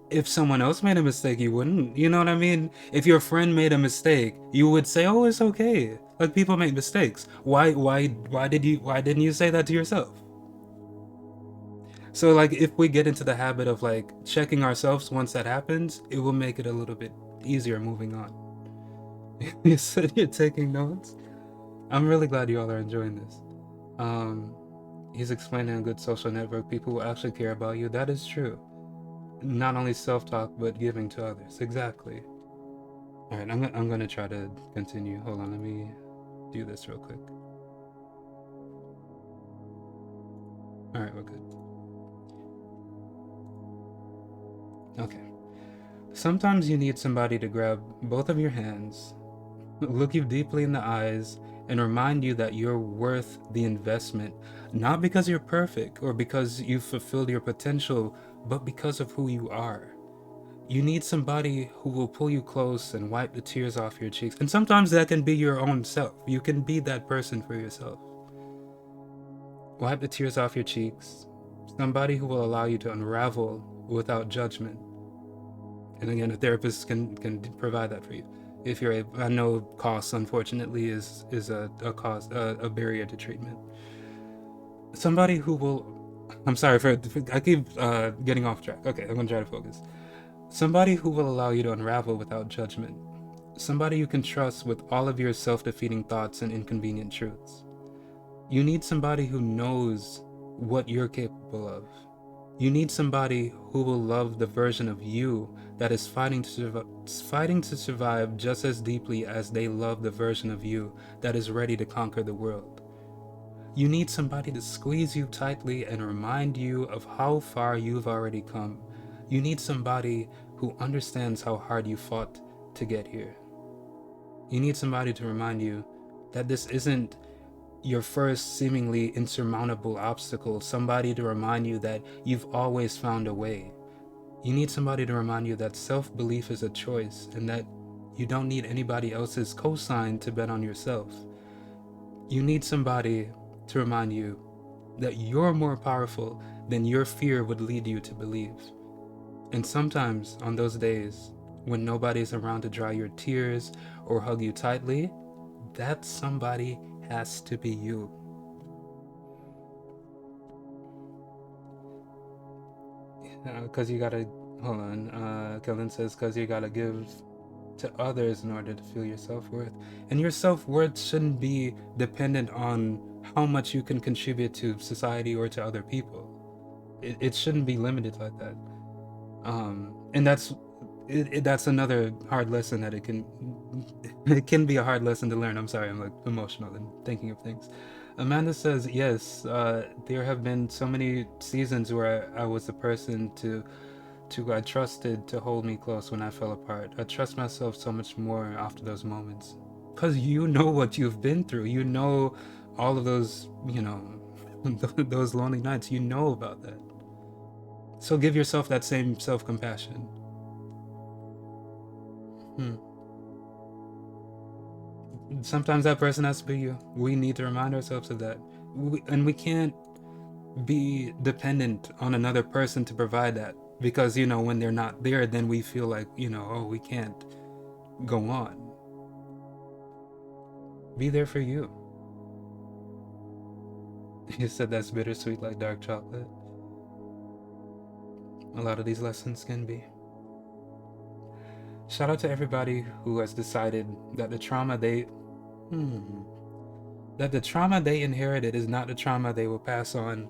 S1: if someone else made a mistake, you wouldn't, you know what I mean? If your friend made a mistake, you would say, oh, it's okay. Like, people make mistakes. Why didn't you say that to yourself? So like, if we get into the habit of like checking ourselves once that happens, it will make it a little bit easier moving on. You said you're taking notes? I'm really glad you all are enjoying this. He's explaining a good social network, people who actually care about you. That is true. Not only self-talk, but giving to others. Exactly. All right, I'm gonna try to continue. Hold on, let me do this real quick. All right, we're good. Okay. Sometimes you need somebody to grab both of your hands, look you deeply in the eyes, and remind you that you're worth the investment, not because you're perfect or because you've fulfilled your potential, but because of who you are. You need somebody who will pull you close and wipe the tears off your cheeks. And sometimes that can be your own self. You can be that person for yourself. Wipe the tears off your cheeks. Somebody who will allow you to unravel without judgment. And again, a therapist can provide that for you. If you're I know cost, unfortunately, is a barrier to treatment. Somebody who will, I'm sorry I keep getting off track. Okay, I'm gonna try to focus. Somebody who will allow you to unravel without judgment. Somebody you can trust with all of your self-defeating thoughts and inconvenient truths. You need somebody who knows what you're capable of. You need somebody who will love the version of you that is fighting to survive just as deeply as they love the version of you that is ready to conquer the world. You need somebody to squeeze you tightly and remind you of how far you've already come. You need somebody who understands how hard you fought to get here. You need somebody to remind you that this isn't your first seemingly insurmountable obstacle, somebody to remind you that you've always found a way. You need somebody to remind you that self-belief is a choice and that you don't need anybody else's cosign to bet on yourself. You need somebody to remind you that you're more powerful than your fear would lead you to believe. And sometimes on those days when nobody's around to dry your tears or hug you tightly, that somebody has to be you. Because you gotta, hold on, Kellen says, because you gotta give to others in order to feel your self-worth. And your self-worth shouldn't be dependent on how much you can contribute to society or to other people. It shouldn't be limited like that. And that's another hard lesson that it can be a hard lesson to learn. I'm sorry, I'm like emotional and thinking of things. Amanda says, yes, there have been so many seasons where I was the person I trusted to hold me close when I fell apart. I trust myself so much more after those moments. Because you know what you've been through. You know all of those, those lonely nights. You know about that. So give yourself that same self-compassion. Sometimes that person has to be you. We need to remind ourselves of that. And we can't be dependent on another person to provide that. Because, when they're not there, then we feel like, oh, we can't go on. Be there for you. You said that's bittersweet like dark chocolate. A lot of these lessons can be. Shout out to everybody who has decided that the trauma they inherited is not the trauma they will pass on.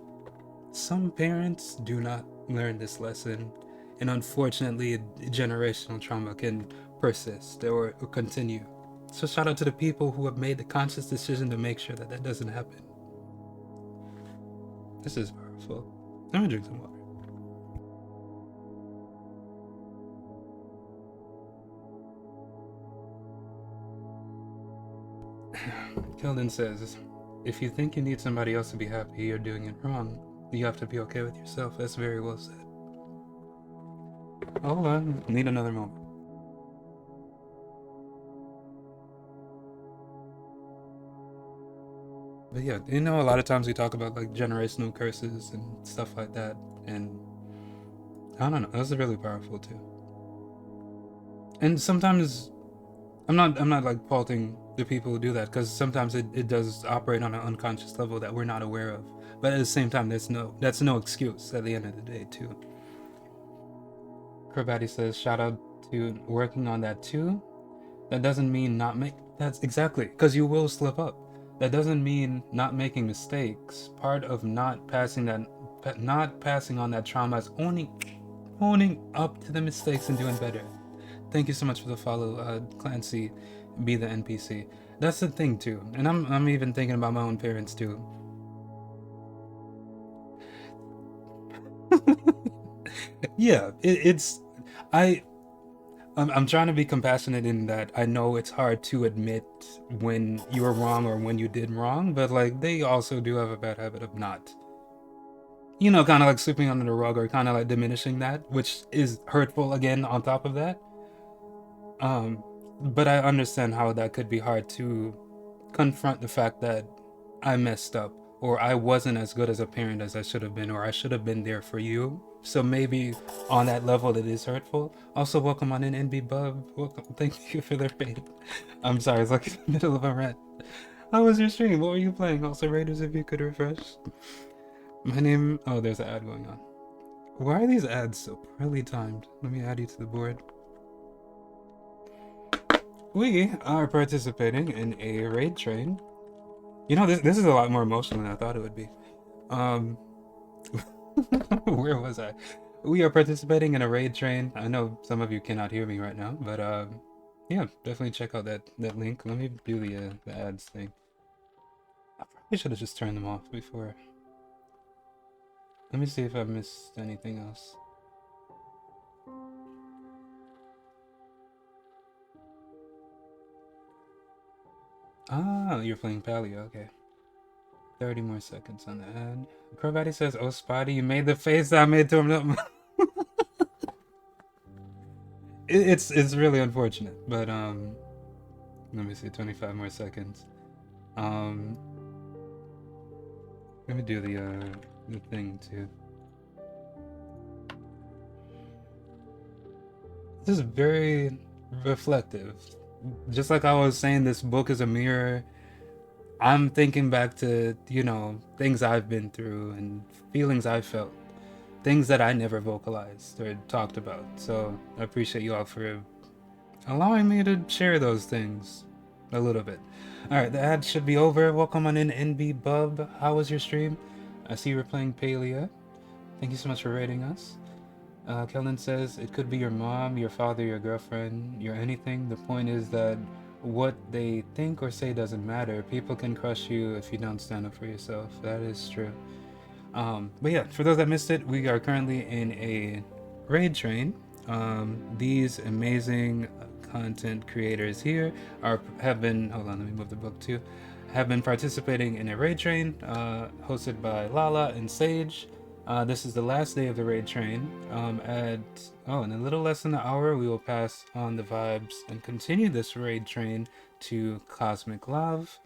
S1: Some parents do not learn this lesson, and unfortunately, generational trauma can persist or continue. So shout out to the people who have made the conscious decision to make sure that that doesn't happen. This is powerful. I'm gonna drink some water. Keldon says, if you think you need somebody else to be happy, you're doing it wrong. You have to be okay with yourself. That's very well said. Hold on, need another moment. But yeah, a lot of times we talk about like generational curses and stuff like that, and I don't know, that's really powerful too. And sometimes I'm not like faulting the people who do that, because sometimes it does operate on an unconscious level that we're not aware of. But at the same time, that's no excuse at the end of the day too. 𝗬𝗏𝗧𝗏 says, shout out to working on that too. That doesn't mean not make. That's exactly, because you will slip up. That doesn't mean not making mistakes. Part of not passing on that trauma is owning up to the mistakes and doing better. Thank you so much for the follow, Clancy. Be the NPC. That's the thing too, and I'm even thinking about my own parents too. Yeah, I'm trying to be compassionate in that I know it's hard to admit when you were wrong or when you did wrong, but like they also do have a bad habit of not, kind of like sweeping under the rug or kind of like diminishing that, which is hurtful again on top of that. But I understand how that could be hard to confront the fact that I messed up, or I wasn't as good as a parent as I should have been, or I should have been there for you. So maybe on that level it is hurtful. Also, welcome on in, NB Bub. Welcome. Thank you for the raid. I'm sorry, it's like in the middle of a rant. How was your stream? What were you playing? Also, Raiders, if you could refresh. My name... Oh, there's an ad going on. Why are these ads so poorly timed? Let me add you to the board. We are participating in a raid train. This is a lot more emotional than I thought it would be. Where was I? We are participating in a raid train. I know some of you cannot hear me right now, but yeah, definitely check out that link. Let me do the ads thing. I probably should have just turned them off before. Let me see if I missed anything else. Ah, you're playing Paleo, okay. 30 more seconds on the ad. 𝗬𝗏𝗧𝗏 says, "Oh, Spotty, you made the face that I made to him." It's really unfortunate, but let me see, 25 more seconds. Let me do the thing too. This is very reflective. Just like I was saying, this book is a mirror. I'm thinking back to, you know, things I've been through and feelings I felt, things that I never vocalized or talked about. So I appreciate you all for allowing me to share those things a little bit. All right, the ad should be over. Welcome on in, NB Bub. How was your stream? I see you were playing Palia. Thank you so much for rating us. Kellen says, it could be your mom, your father, your girlfriend, your anything. The point is that what they think or say doesn't matter. People can crush you if you don't stand up for yourself. That is true. But yeah, for those that missed it, we are currently in a raid train. These amazing content creators here have been, hold on, let me move the book too, have been participating in a raid train hosted by Lala and Sage. This is the last day of the raid train. In a little less than an hour, we will pass on the vibes and continue this raid train to Cosmic Love.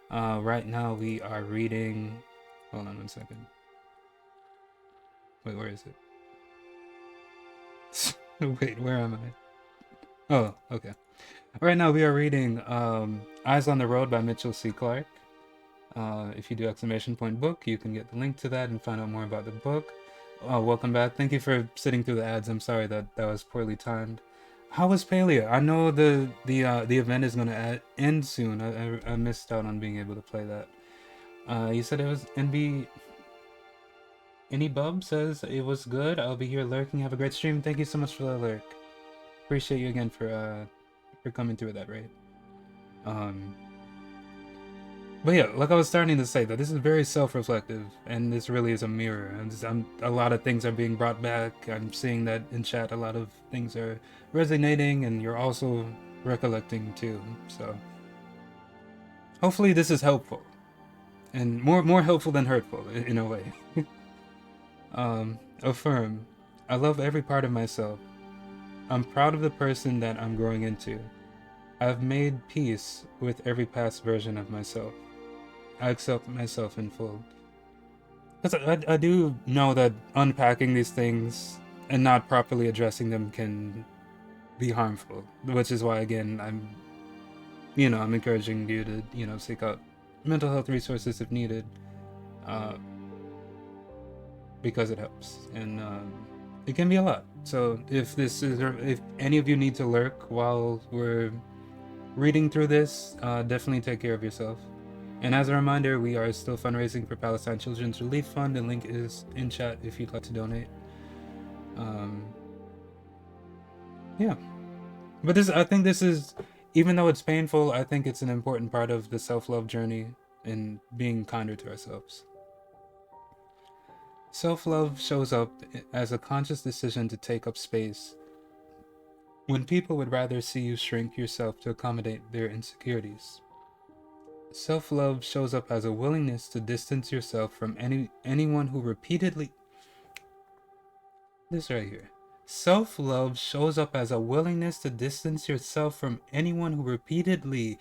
S1: Right now we are reading, hold on one second. Wait, where is it? Wait, where am I? Oh, okay. Right now we are reading Eyes on the Road by Michell C. Clarke. If you do !book, you can get the link to that and find out more about the book. Welcome back. Thank you for sitting through the ads. I'm sorry that was poorly timed. How was Palia? I know the event is going to end soon. I missed out on being able to play that. You said it was NB. Any Bub says it was good. I'll be here lurking. Have a great stream. Thank you so much for the lurk. Appreciate you again for coming through that raid. But yeah, like I was starting to say, that this is very self-reflective, and this really is a mirror. A lot of things are being brought back. I'm seeing that in chat, a lot of things are resonating, and you're also recollecting too. So hopefully this is helpful, and more helpful than hurtful in a way. Affirm. I love every part of myself. I'm proud of the person that I'm growing into. I've made peace with every past version of myself. I accept myself in full. Because I do know that unpacking these things and not properly addressing them can be harmful, which is why, again, I'm encouraging you to, seek out mental health resources if needed, because it helps, and it can be a lot. So if any of you need to lurk while we're reading through this, definitely take care of yourself. And as a reminder, we are still fundraising for Palestine Children's Relief Fund. The link is in chat if you'd like to donate. Yeah. But I think this is, even though it's painful, I think it's an important part of the self-love journey and being kinder to ourselves. Self-love shows up as a conscious decision to take up space when people would rather see you shrink yourself to accommodate their insecurities. Self-love shows up as a willingness to distance yourself from anyone who repeatedly... This right here. Self-love shows up as a willingness to distance yourself from anyone who repeatedly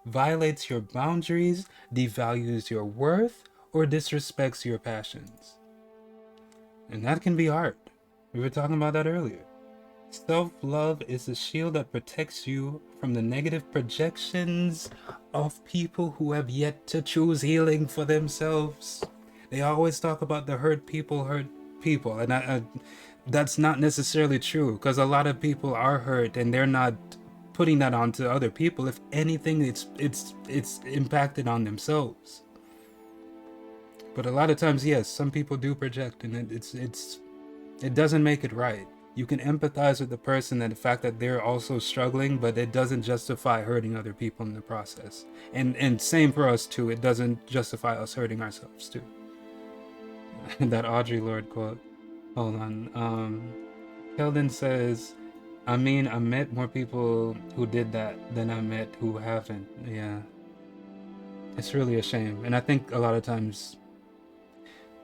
S1: violates your boundaries, devalues your worth, or disrespects your passions. And that can be hard. We were talking about that earlier. Self-love is a shield that protects you from the negative projections of people who have yet to choose healing for themselves. They always talk about the hurt people, and that's not necessarily true, because a lot of people are hurt and they're not putting that onto other people. If anything, it's impacted on themselves. But a lot of times, yes, some people do project, and it doesn't make it right. You can empathize with the person and the fact that they're also struggling, but it doesn't justify hurting other people in the process. And same for us too. It doesn't justify us hurting ourselves too. That Audre Lorde quote. Hold on. Keldon says, I met more people who did that than I met who haven't. Yeah. It's really a shame. And I think a lot of times,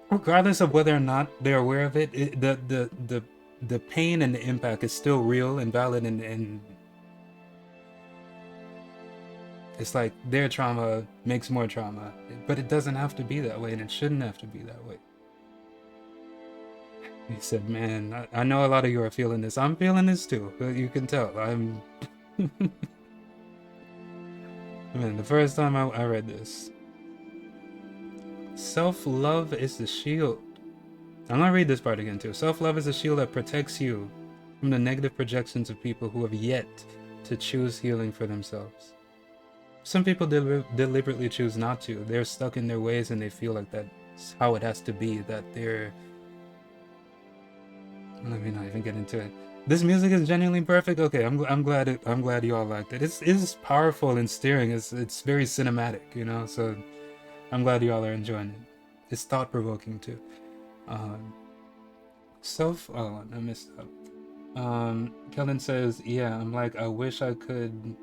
S1: regardless of whether or not they're aware of it, the pain and the impact is still real and valid, and it's like their trauma makes more trauma. But it doesn't have to be that way, and it shouldn't have to be that way. He said, man, I know a lot of you are feeling this. I'm feeling this too. You can tell. I'm... Man, the first time I read this. Self-love is the shield. I'm gonna read this part again too. Self-love is a shield that protects you from the negative projections of people who have yet to choose healing for themselves. Some people deliberately choose not to. They're stuck in their ways and they feel like that's how it has to be, that they're... Let me not even get into it. This music is genuinely perfect. Okay, I'm glad you all liked it. It's powerful and stirring. It's very cinematic, you know. So I'm glad you all are enjoying it. It's thought-provoking too. I messed up. Kellen says, yeah, I'm like, I wish I could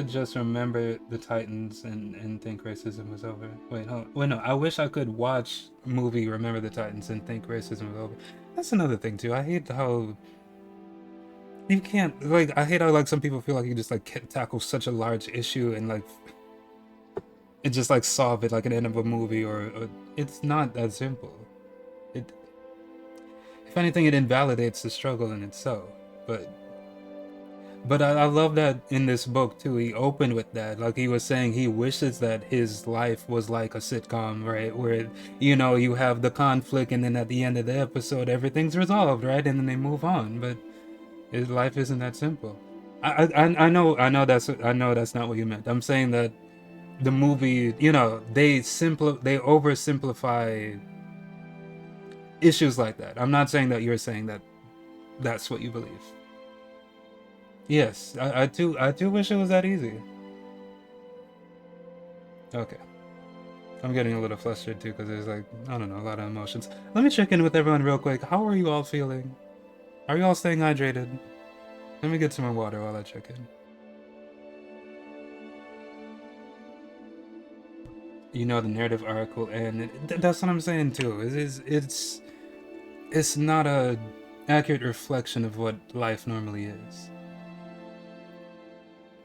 S1: just remember the Titans and think racism was over. Wait, no. I wish I could watch movie Remember the Titans and think racism was over. That's another thing too. I hate how you can't, like, I hate how, like, some people feel like you just, like, can't tackle such a large issue and, like, and just, like, solve it like an end of a movie, or it's not that simple. If anything, it invalidates the struggle in itself. But I love that in this book too, he opened with that. Like, he was saying he wishes that his life was like a sitcom, right? Where, you know, you have the conflict and then at the end of the episode, everything's resolved, right? And then they move on. But life isn't that simple. I know that's not what you meant. I'm saying that the movie, you know, they oversimplify issues like that. I'm not saying that you're saying that that's what you believe. Yes, I do wish it was that easy. Okay. I'm getting a little flustered too because there's, like, I don't know, a lot of emotions. Let me check in with everyone real quick. How are you all feeling? Are you all staying hydrated? Let me get some more water while I check in. You know, the narrative article, and that's what I'm saying too. It's not a accurate reflection of what life normally is.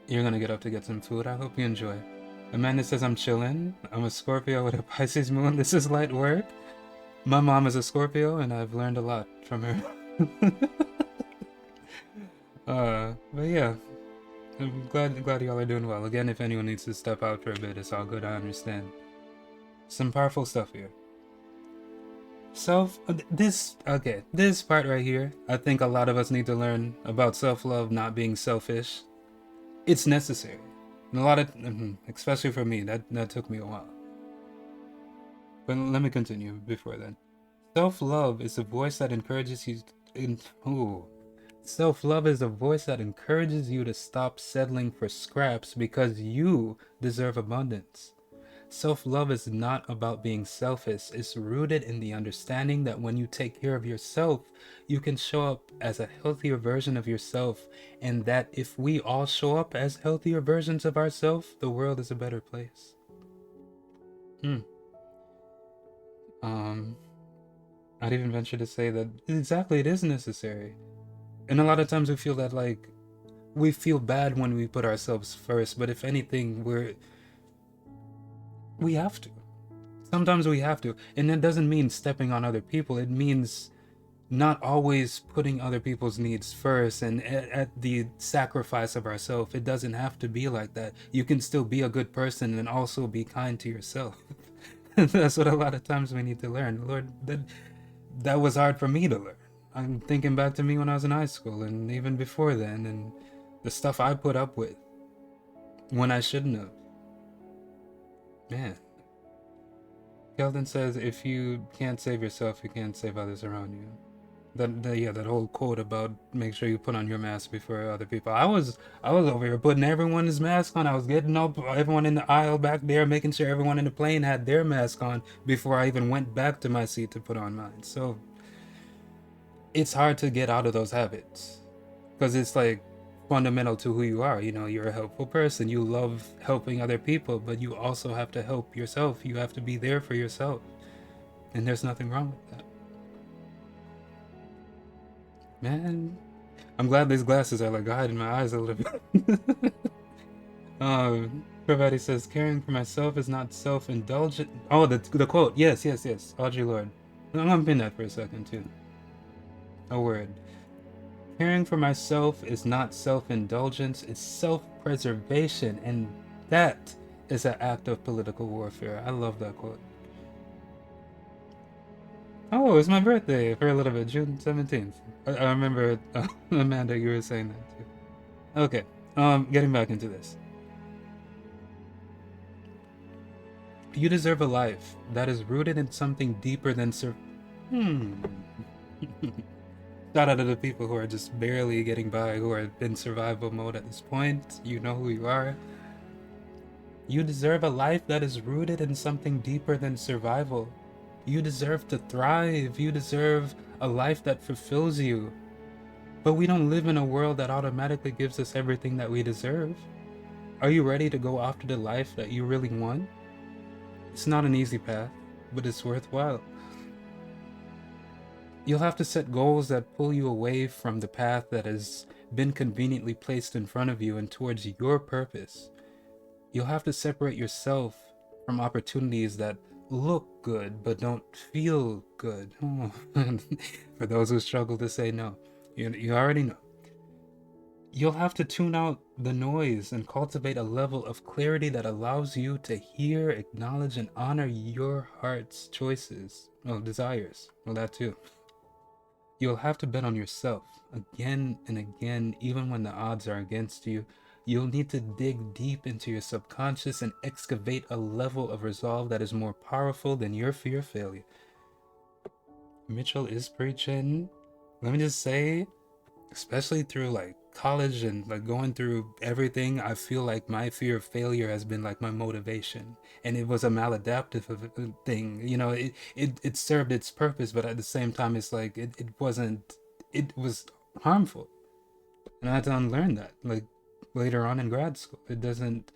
S1: You're gonna get up to get some food. I hope you enjoy. Amanda says, I'm chilling. I'm a Scorpio with a Pisces moon. This is light work. My mom is a Scorpio, and I've learned a lot from her. But yeah, I'm glad y'all are doing well. Again, if anyone needs to step out for a bit, it's all good. I understand. Some powerful stuff here. This part right here, I think a lot of us need to learn about self-love, not being selfish. It's necessary. And a lot of, especially for me, that took me a while. But let me continue before then. Self-love is a voice that encourages you Self-love is a voice that encourages you to stop settling for scraps because you deserve abundance. Self-love is not about being selfish. It's rooted in the understanding that when you take care of yourself, you can show up as a healthier version of yourself, and that if we all show up as healthier versions of ourselves, the world is a better place. I'd even venture to say that exactly it is necessary. And a lot of times we feel that, like, we feel bad when we put ourselves first, but if anything, we have to. Sometimes we have to. And that doesn't mean stepping on other people. It means not always putting other people's needs first and at the sacrifice of ourselves. It doesn't have to be like that. You can still be a good person and also be kind to yourself. That's what a lot of times we need to learn. Lord, that was hard for me to learn. I'm thinking back to me when I was in high school and even before then, and the stuff I put up with when I shouldn't have. Man. Kelvin says, if you can't save yourself, you can't save others around you. That whole quote about make sure you put on your mask before other people. I was over here putting everyone's mask on. I was getting up everyone in the aisle back there, making sure everyone in the plane had their mask on before I even went back to my seat to put on mine. So it's hard to get out of those habits because it's like fundamental to who you are. You know, you're a helpful person. You love helping other people, but you also have to help yourself. You have to be there for yourself. And there's nothing wrong with that. Man, I'm glad these glasses are like hiding my eyes a little bit. Everybody says, caring for myself is not self-indulgent. Oh, the quote. Yes. Audrey Lorde. I'm gonna pin that for a second too. A word. Caring for myself is not self-indulgence, it's self-preservation, and that is an act of political warfare. I love that quote. Oh, it's my birthday for a little bit, June 17th. I remember, Amanda, you were saying that too. Okay, getting back into this. You deserve a life that is rooted in something deeper than Shout out to the people who are just barely getting by, who are in survival mode at this point. You know who you are. You deserve a life that is rooted in something deeper than survival. You deserve to thrive. You deserve a life that fulfills you. But we don't live in a world that automatically gives us everything that we deserve. Are you ready to go after the life that you really want? It's not an easy path, but it's worthwhile. You'll have to set goals that pull you away from the path that has been conveniently placed in front of you and towards your purpose. You'll have to separate yourself from opportunities that look good but don't feel good. For those who struggle to say no, you already know. You'll have to tune out the noise and cultivate a level of clarity that allows you to hear, acknowledge, and honor your heart's choices, desires. Well, that too. You'll have to bet on yourself again and again, even when the odds are against you. You'll need to dig deep into your subconscious and excavate a level of resolve that is more powerful than your fear of failure. Michell is preaching. Let me just say, especially through like college and like going through everything, I feel like my fear of failure has been like my motivation, and it was a maladaptive thing. You know, it served its purpose, but at the same time, it's like it was harmful, and I had to unlearn that. Like later on in grad school, it doesn't.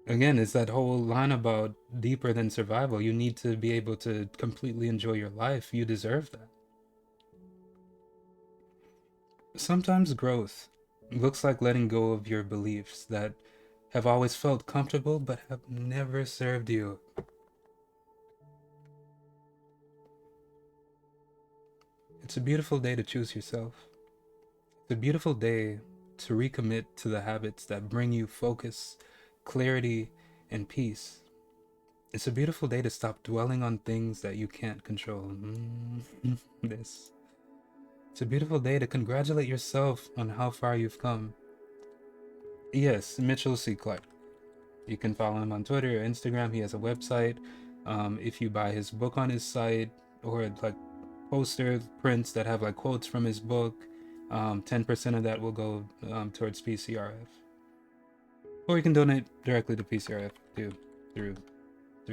S1: Again, it's that whole line about deeper than survival. You need to be able to completely enjoy your life. You deserve that. Sometimes growth looks like letting go of your beliefs that have always felt comfortable but have never served you. It's a beautiful day to choose yourself. It's a beautiful day to recommit to the habits that bring you focus, clarity, and peace. It's a beautiful day to stop dwelling on things that you can't control. It's a beautiful day to congratulate yourself on how far you've come. Yes, Michell C. Clark. You can follow him on Twitter or Instagram. He has a website. If you buy his book on his site, or like poster prints that have like quotes from his book, 10% of that will go towards PCRF. Or you can donate directly to PCRF too, through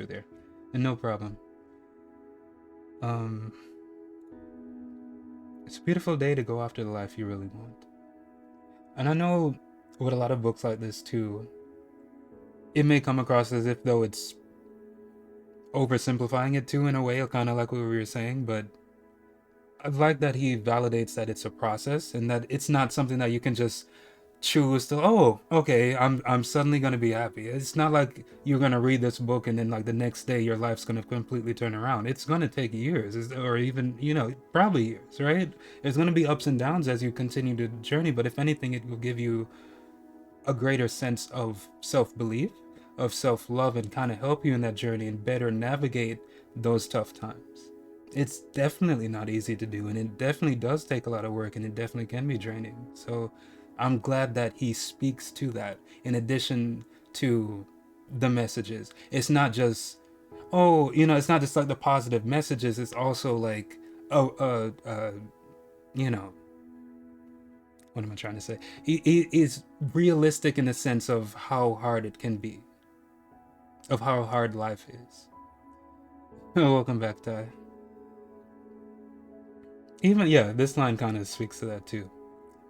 S1: there, and no problem. It's a beautiful day to go after the life you really want. And I know with a lot of books like this too, it may come across as if though it's oversimplifying it too, in a way, kind of like what we were saying, but I like that he validates that it's a process and that it's not something that you can just choose to, oh, okay, I'm suddenly gonna be happy. It's not like you're gonna read this book and then like the next day your life's gonna completely turn around. It's gonna take years, or even, you know, probably years, right? There's gonna be ups and downs as you continue the journey, but if anything, it will give you a greater sense of self-belief, of self-love, and kind of help you in that journey and better navigate those tough times. It's definitely not easy to do, and it definitely does take a lot of work, and it definitely can be draining. So I'm glad that he speaks to that in addition to the messages. It's not just, oh, you know, it's not just like the positive messages. It's also like, you know, what am I trying to say? He is realistic in the sense of how hard it can be, of how hard life is. Welcome back, Ty. Even, yeah, this line kind of speaks to that too.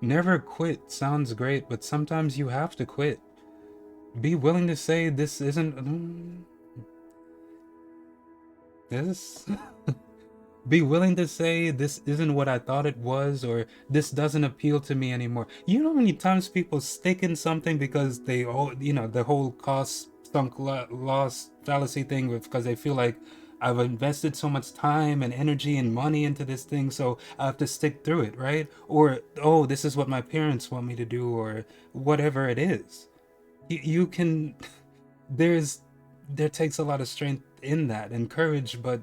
S1: Never quit sounds great, but sometimes you have to quit. Be willing to say this isn't this. Be willing to say this isn't what I thought it was, or this doesn't appeal to me anymore. You know how many times people stick in something because they all, the whole cost sunk loss fallacy thing, because they feel like I've invested so much time and energy and money into this thing, so I have to stick through it, right? Or, oh, this is what my parents want me to do, or whatever it is. You can, there takes a lot of strength in that and courage, but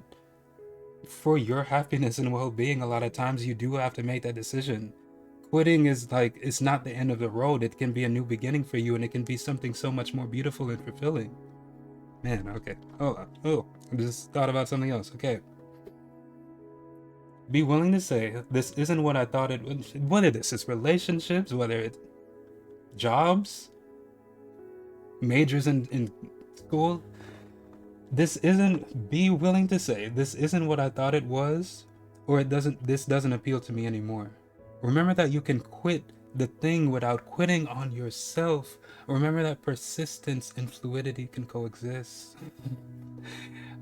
S1: for your happiness and well-being, a lot of times you do have to make that decision. Quitting is like, it's not the end of the road. It can be a new beginning for you, and it can be something so much more beautiful and fulfilling. Man, okay, hold on. Oh, I just thought about something else. Okay. Be willing to say, this isn't what I thought it would. Whether this is relationships, whether it's jobs, majors in school, be willing to say, this isn't what I thought it was, or this doesn't appeal to me anymore. Remember that you can quit the thing without quitting on yourself. Remember that persistence and fluidity can coexist.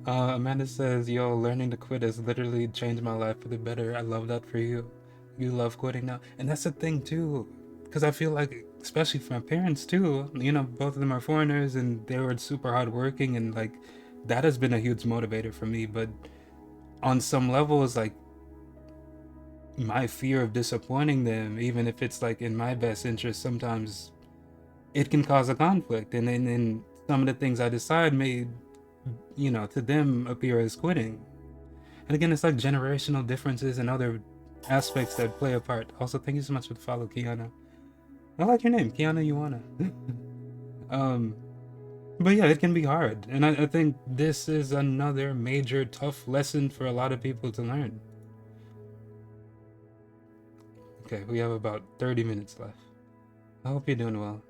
S1: Amanda says, yo, learning to quit has literally changed my life for the better. I love that for you. You love quitting now. And that's the thing too, because I feel like, especially for my parents too, both of them are foreigners and they were super hardworking, and like, that has been a huge motivator for me. But on some levels, like, my fear of disappointing them, even if it's like in my best interest, sometimes it can cause a conflict. And then some of the things I decide may, to them appear as quitting. And again, it's like generational differences and other aspects that play a part. Also, thank you so much for the follow, Kiana. I like your name, Kiana Yuana. But yeah, it can be hard. And I think this is another major tough lesson for a lot of people to learn. Okay, we have about 30 minutes left. I hope you're doing well.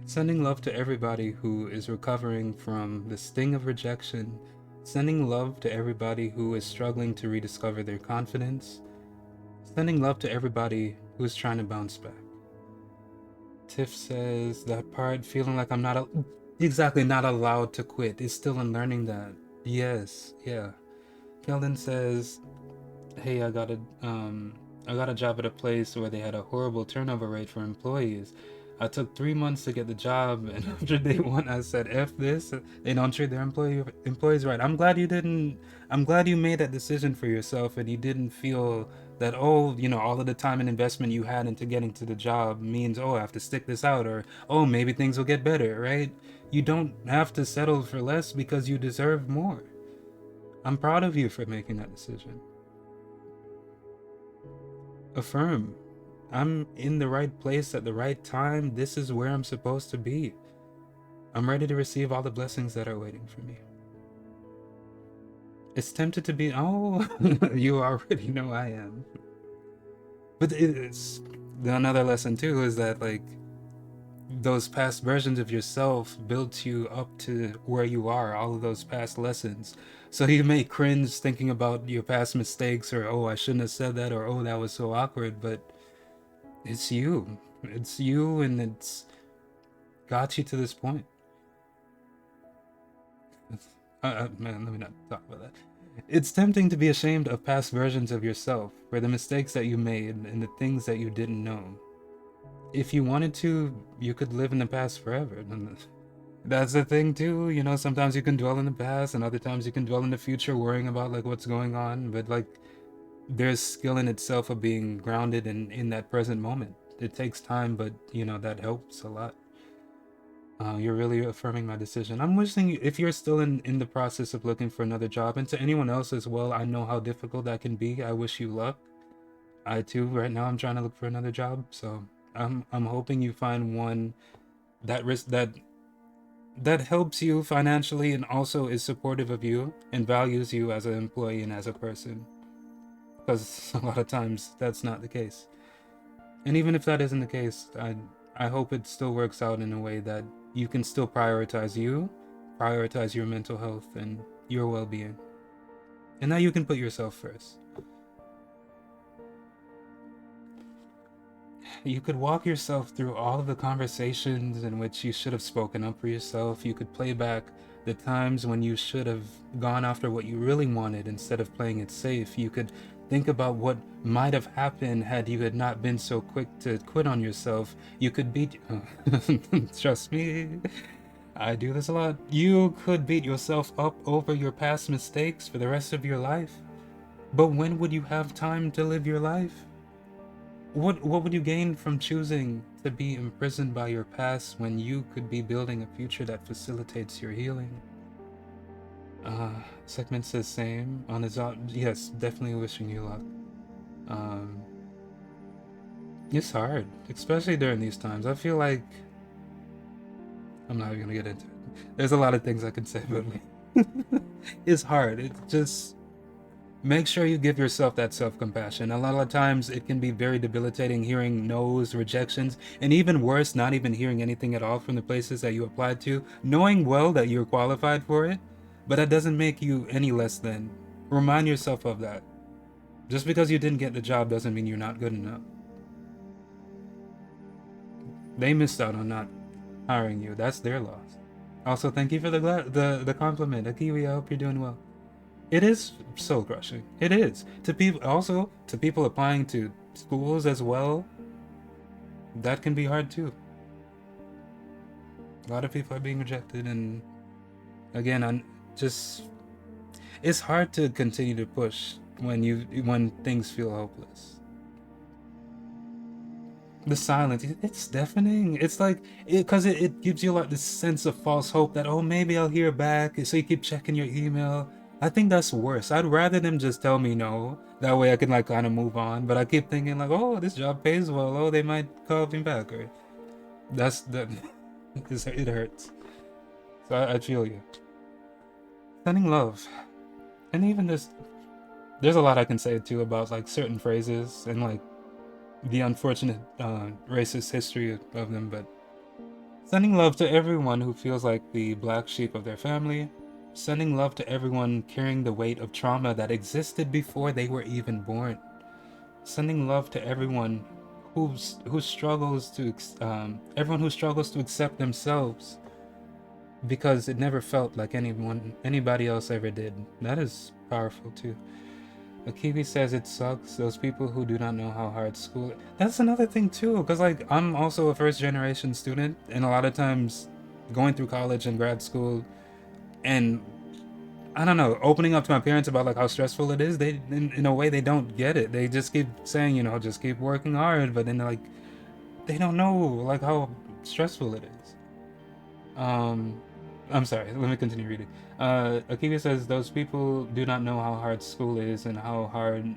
S1: Sending love to everybody who is recovering from the sting of rejection. Sending love to everybody who is struggling to rediscover their confidence. Sending love to everybody who is trying to bounce back. Tiff says that part, feeling like I'm not allowed to quit, is still in learning that. Yes, yeah. Keldon says, hey, I got a job at a place where they had a horrible turnover rate for employees. I took 3 months to get the job, and after day 1, I said, F this, they don't treat their employees right. I'm glad you made that decision for yourself, and you didn't feel that, all of the time and investment you had into getting to the job means, I have to stick this out, or, maybe things will get better, right? You don't have to settle for less because you deserve more. I'm proud of you for making that decision. Affirm. I'm in the right place at the right time. This is where I'm supposed to be. I'm ready to receive all the blessings that are waiting for me. It's tempted to be, you already know I am. But it's another lesson too, is that like, those past versions of yourself built you up to where you are, all of those past lessons. So you may cringe thinking about your past mistakes, or, I shouldn't have said that, or, that was so awkward, but it's you. It's you, and it's got you to this point. Man, let me not talk about that. It's tempting to be ashamed of past versions of yourself, for the mistakes that you made and the things that you didn't know. If you wanted to, you could live in the past forever. That's the thing too, sometimes you can dwell in the past, and other times you can dwell in the future worrying about like what's going on, but like, there's skill in itself of being grounded in that present moment. It takes time, but that helps a lot. You're really affirming my decision. I'm wishing, if you're still in the process of looking for another job, and to anyone else as well, I know how difficult that can be. I wish you luck. I too, right now, I'm trying to look for another job, so I'm hoping you find one that helps you financially and also is supportive of you and values you as an employee and as a person. Because a lot of times that's not the case. And even if that isn't the case, I hope it still works out in a way that you can still prioritize your mental health and your well-being. And that you can put yourself first. you could walk yourself through all of the conversations in which you should have spoken up for yourself. You could play back the times when you should have gone after what you really wanted instead of playing it safe. You could think about what might have happened had you had not been so quick to quit on yourself. You could beat trust me, I do this a lot. You could beat yourself up over your past mistakes for the rest of your life. But when would you have time to live your life? What would you gain from choosing to be imprisoned by your past when you could be building a future that facilitates your healing? Segment says same on his own. Yes, definitely wishing you luck. It's hard, especially during these times. I feel like I'm not even gonna get into it. There's a lot of things I can say, but it's hard. It's just make sure you give yourself that self-compassion. A lot of times it can be very debilitating hearing no's, rejections, and even worse, not even hearing anything at all from the places that you applied to, knowing well that you're qualified for it, but that doesn't make you any less than. Remind yourself of that. Just because you didn't get the job doesn't mean you're not good enough. They missed out on not hiring you. That's their loss. Also, thank you for the compliment. Akiwi, I hope you're doing well. It is soul crushing. It is. To people applying to schools as well, that can be hard too. A lot of people are being rejected, and again, it's hard to continue to push when things feel hopeless. The silence, it's deafening. It's like, because it gives you like this sense of false hope that, oh, maybe I'll hear back, so you keep checking your email. I think that's worse. I'd rather them just tell me no. That way I can like kind of move on. But I keep thinking like, oh, this job pays well. Oh, they might call me back. Or it hurts. So I feel you. Sending love. And even there's a lot I can say too about like certain phrases and like the unfortunate racist history of them. But sending love to everyone who feels like the black sheep of their family. Sending love to everyone carrying the weight of trauma that existed before they were even born. Sending love to everyone who struggles to accept themselves because it never felt like anybody else ever did. That is powerful too. Akibi says it sucks, those people who do not know how hard school is. That's another thing too, because like I'm also a first generation student, and a lot of times going through college and grad school, and I don't know, opening up to my parents about like how stressful it is, they in a way they don't get it. They just keep saying, just keep working hard, but then like they don't know like how stressful it is. I'm sorry, let me continue reading. Akiva says those people do not know how hard school is and how hard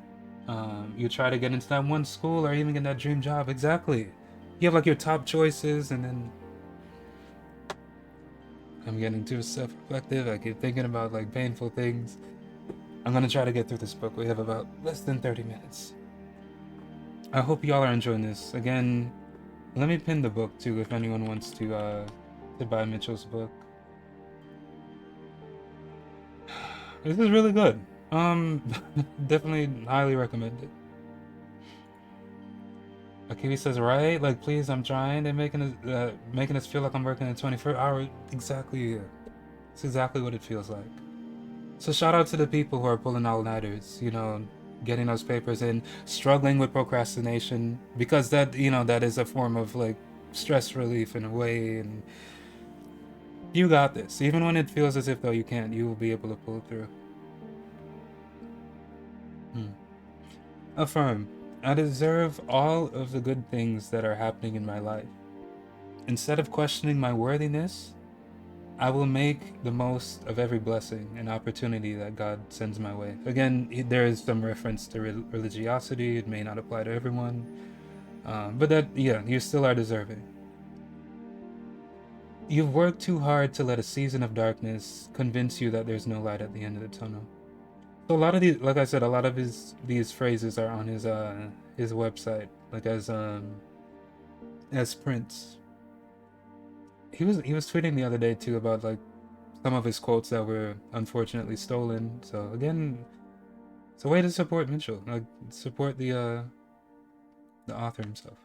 S1: you try to get into that one school or even get that dream job. Exactly. You have like your top choices, and then I'm getting too self-reflective. I keep thinking about like painful things. I'm gonna try to get through this book. We have about less than 30 minutes. I hope y'all are enjoying this. Again, let me pin the book too if anyone wants to buy Mitchell's book. This is really good. Definitely highly recommend it. Akivi says, right? Like, please, I'm trying. They're making us feel like I'm working a 24-hour. Exactly. It's exactly what it feels like. So shout out to the people who are pulling all-nighters, getting those papers in, struggling with procrastination, because that, that is a form of like stress relief in a way, and you got this. Even when it feels as if though you can't, you will be able to pull through. Affirm. I deserve all of the good things that are happening in my life. Instead of questioning my worthiness, I will make the most of every blessing and opportunity that God sends my way. Again, there is some reference to religiosity. It may not apply to everyone. But that, yeah, you still are deserving. You've worked too hard to let a season of darkness convince you that there's no light at the end of the tunnel. So a lot of these, like I said, a lot of these phrases are on his website, like as prints. He was tweeting the other day too about like some of his quotes that were unfortunately stolen. So again, it's a way to support Mitchell, like support the author himself.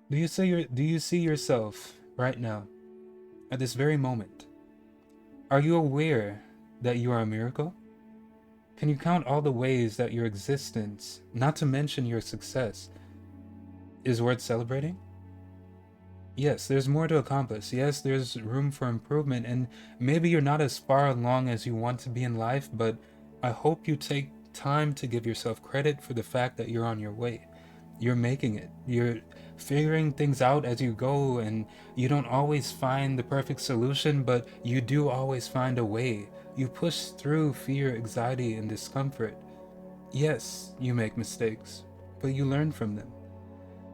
S1: Do you see yourself right now, at this very moment? Are you aware that you are a miracle? Can you count all the ways that your existence, not to mention your success, is worth celebrating? Yes, there's more to accomplish. Yes, there's room for improvement, and maybe you're not as far along as you want to be in life, but I hope you take time to give yourself credit for the fact that you're on your way. You're making it. You're figuring things out as you go, and you don't always find the perfect solution, but you do always find a way. You push through fear, anxiety, and discomfort. Yes, you make mistakes, but you learn from them.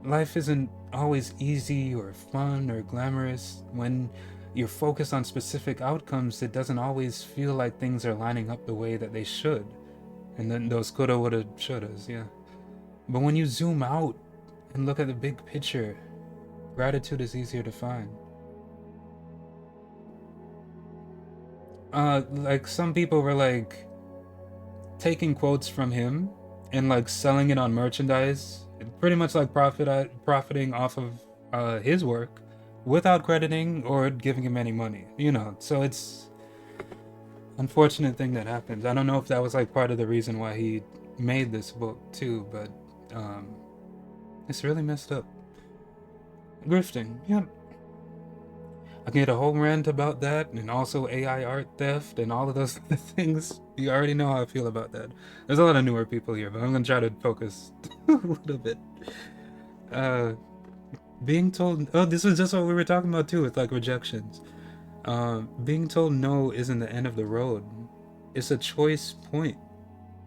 S1: Life isn't always easy or fun or glamorous. When you're focused on specific outcomes, it doesn't always feel like things are lining up the way that they should. And then those coulda, woulda, shouldas, yeah. But when you zoom out and look at the big picture, gratitude is easier to find. Like some people were like taking quotes from him and like selling it on merchandise, pretty much like profiting off of his work without crediting or giving him any money, you know. So it's unfortunate thing that happens. I don't know if that was like part of the reason why he made this book too, but it's really messed up. Grifting, yeah. I can get a whole rant about that, and also AI art theft and all of those things. You already know how I feel about that. There's a lot of newer people here, but I'm gonna try to focus a little bit. Being told, oh, this is just what we were talking about too, with like rejections. Being told no isn't the end of the road. It's a choice point.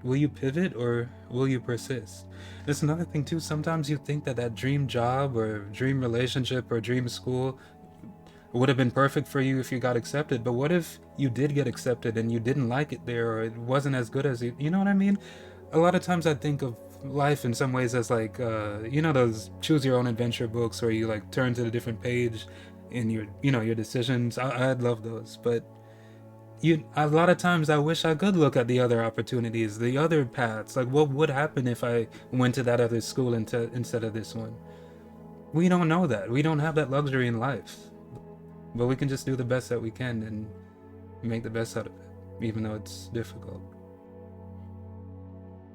S1: Will you pivot or will you persist? There's another thing too. Sometimes you think that that dream job or dream relationship or dream school would have been perfect for you if you got accepted. But what if you did get accepted and you didn't like it there, or it wasn't as good as you know what I mean? A lot of times I think of life in some ways as like, you know, those choose your own adventure books where you like turn to the different page in your, you know, your decisions. I'd love those, but a lot of times I wish I could look at the other opportunities, the other paths. Like, what would happen if I went to that other school instead of this one? We don't know that. We don't have that luxury in life. But we can just do the best that we can and make the best out of it, even though it's difficult.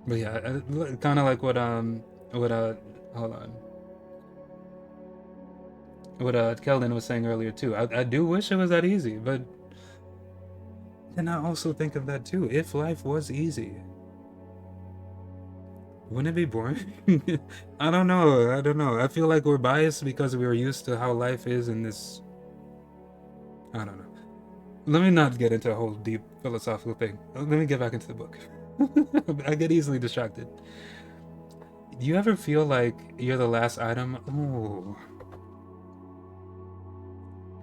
S1: But yeah, kind of like what hold on, what Keldon was saying earlier too. I do wish it was that easy, but then I also think of that too. If life was easy, wouldn't it be boring? I don't know. I feel like we're biased because we were used to how life is in this. I don't know. Let me not get into a whole deep philosophical thing. Let me get back into the book. I get easily distracted. Do you ever feel like you're the last item? Oh,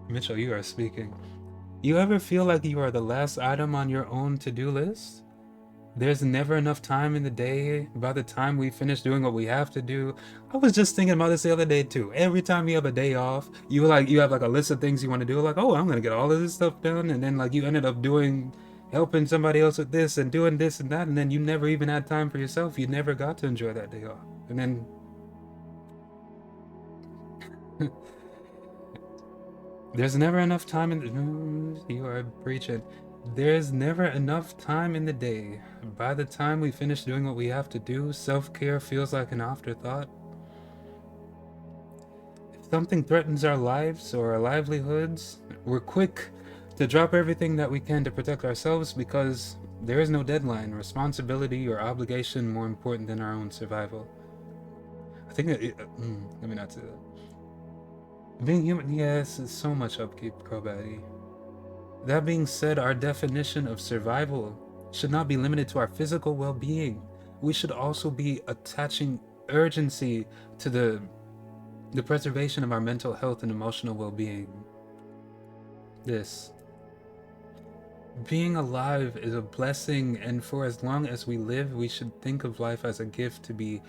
S1: Mitchell, you are speaking. You ever feel like you are the last item on your own to-do list? There's never enough time in the day. By the time we finish doing what we have to do, I was just thinking about this the other day too. Every time you have a day off, you have like a list of things you want to do. Like, oh, I'm gonna get all of this stuff done, and then like you ended up helping somebody else with this and doing this and that, and then you never even had time for yourself. You never got to enjoy that day off, and then there's never enough time in the. You are preaching. There's never enough time in the day. By the time we finish doing what we have to do, self-care feels like an afterthought. If something threatens our lives or our livelihoods, we're quick to drop everything that we can to protect ourselves because there is no deadline, responsibility, or obligation more important than our own survival. I think that, let me not say that. Being human, yes, it's so much 𝗧𝘄𝗶𝘁𝗁𝗺. That being said, our definition of survival should not be limited to our physical well-being. We should also be attaching urgency to the preservation of our mental health and emotional well-being. Being alive is a blessing, and for as long as we live, we should think of life as a gift to be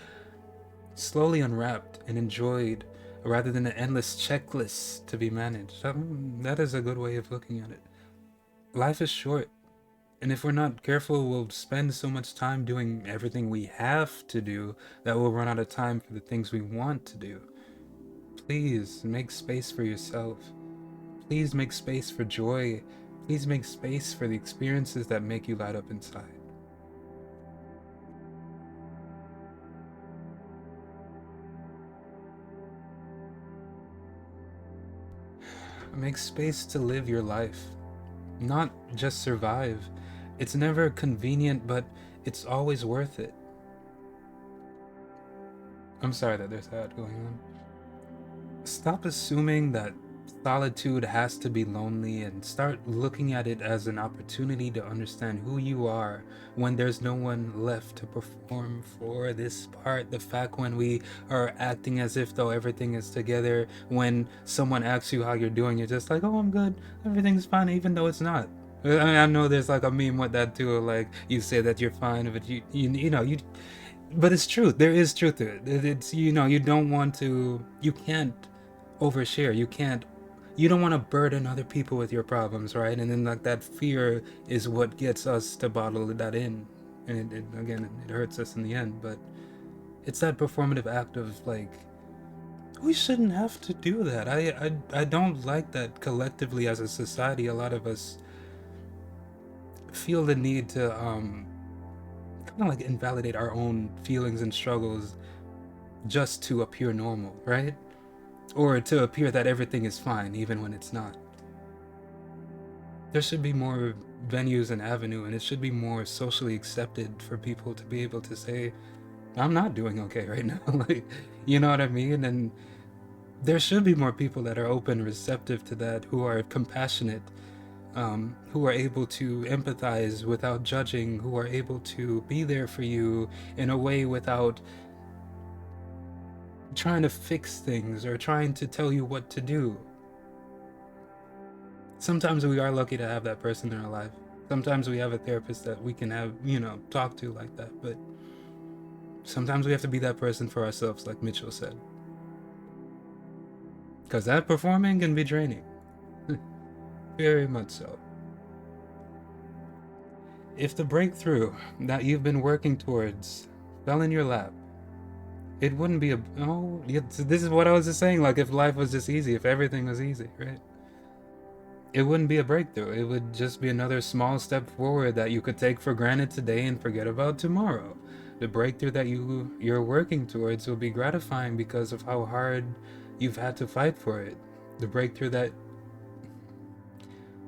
S1: slowly unwrapped and enjoyed, rather than an endless checklist to be managed. That is a good way of looking at it. Life is short, and if we're not careful, we'll spend so much time doing everything we have to do that we'll run out of time for the things we want to do. please make space for yourself. Please make space for joy. Please make space for the experiences that make you light up inside. Make space to live your life, not just survive. It's never convenient, but it's always worth it. I'm sorry that there's that going on. Stop assuming that solitude has to be lonely and start looking at it as an opportunity to understand who you are when there's no one left to perform for this part. The fact when we are acting as if though everything is together, when someone asks you how you're doing, you're just like, oh, I'm good, everything's fine, even though it's not. I mean, I know there's like a meme with that too, like you say that you're fine, but you but it's true. There is truth to it. It's, you don't want to, you can't overshare. You don't want to burden other people with your problems, right? And then like that fear is what gets us to bottle that in. And it hurts us in the end. But it's that performative act of like, we shouldn't have to do that. I don't like that collectively as a society. A lot of us feel the need to kind of like invalidate our own feelings and struggles just to appear normal, right? Or to appear that everything is fine even when it's not. There should be more venues and avenue, and it should be more socially accepted for people to be able to say, I'm not doing okay right now. Like, you know what I mean? And there should be more people that are open, receptive to that, who are compassionate, who are able to empathize without judging, who are able to be there for you in a way without trying to fix things or trying to tell you what to do. Sometimes we are lucky to have that person in our life. Sometimes we have a therapist that we can have, talk to like that. But sometimes we have to be that person for ourselves, like Mitchell said. Because that performing can be draining. Very much so. If the breakthrough that you've been working towards fell in your lap, it wouldn't be this is what I was just saying, like if life was just easy, if everything was easy, right? It wouldn't be a breakthrough. It would just be another small step forward that you could take for granted today and forget about tomorrow. The breakthrough that you're working towards will be gratifying because of how hard you've had to fight for it. The breakthrough that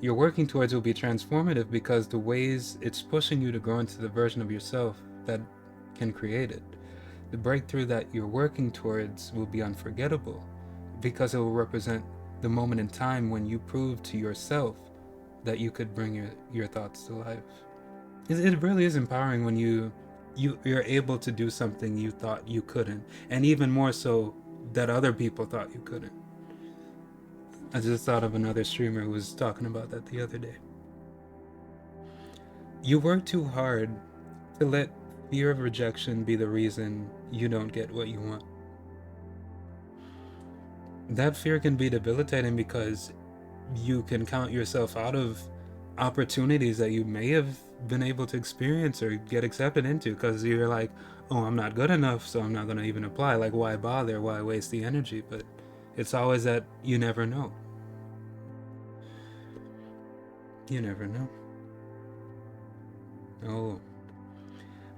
S1: you're working towards will be transformative because the ways it's pushing you to grow into the version of yourself that can create it. The breakthrough that you're working towards will be unforgettable because it will represent the moment in time when you proved to yourself that you could bring your thoughts to life. It really is empowering when you're able to do something you thought you couldn't, and even more so that other people thought you couldn't. I just thought of another streamer who was talking about that the other day. You work too hard to let fear of rejection be the reason you don't get what you want. That fear can be debilitating because you can count yourself out of opportunities that you may have been able to experience or get accepted into because you're like, oh, I'm not good enough, so I'm not going to even apply. Like, why bother? Why waste the energy? But it's always that you never know. You never know. Oh.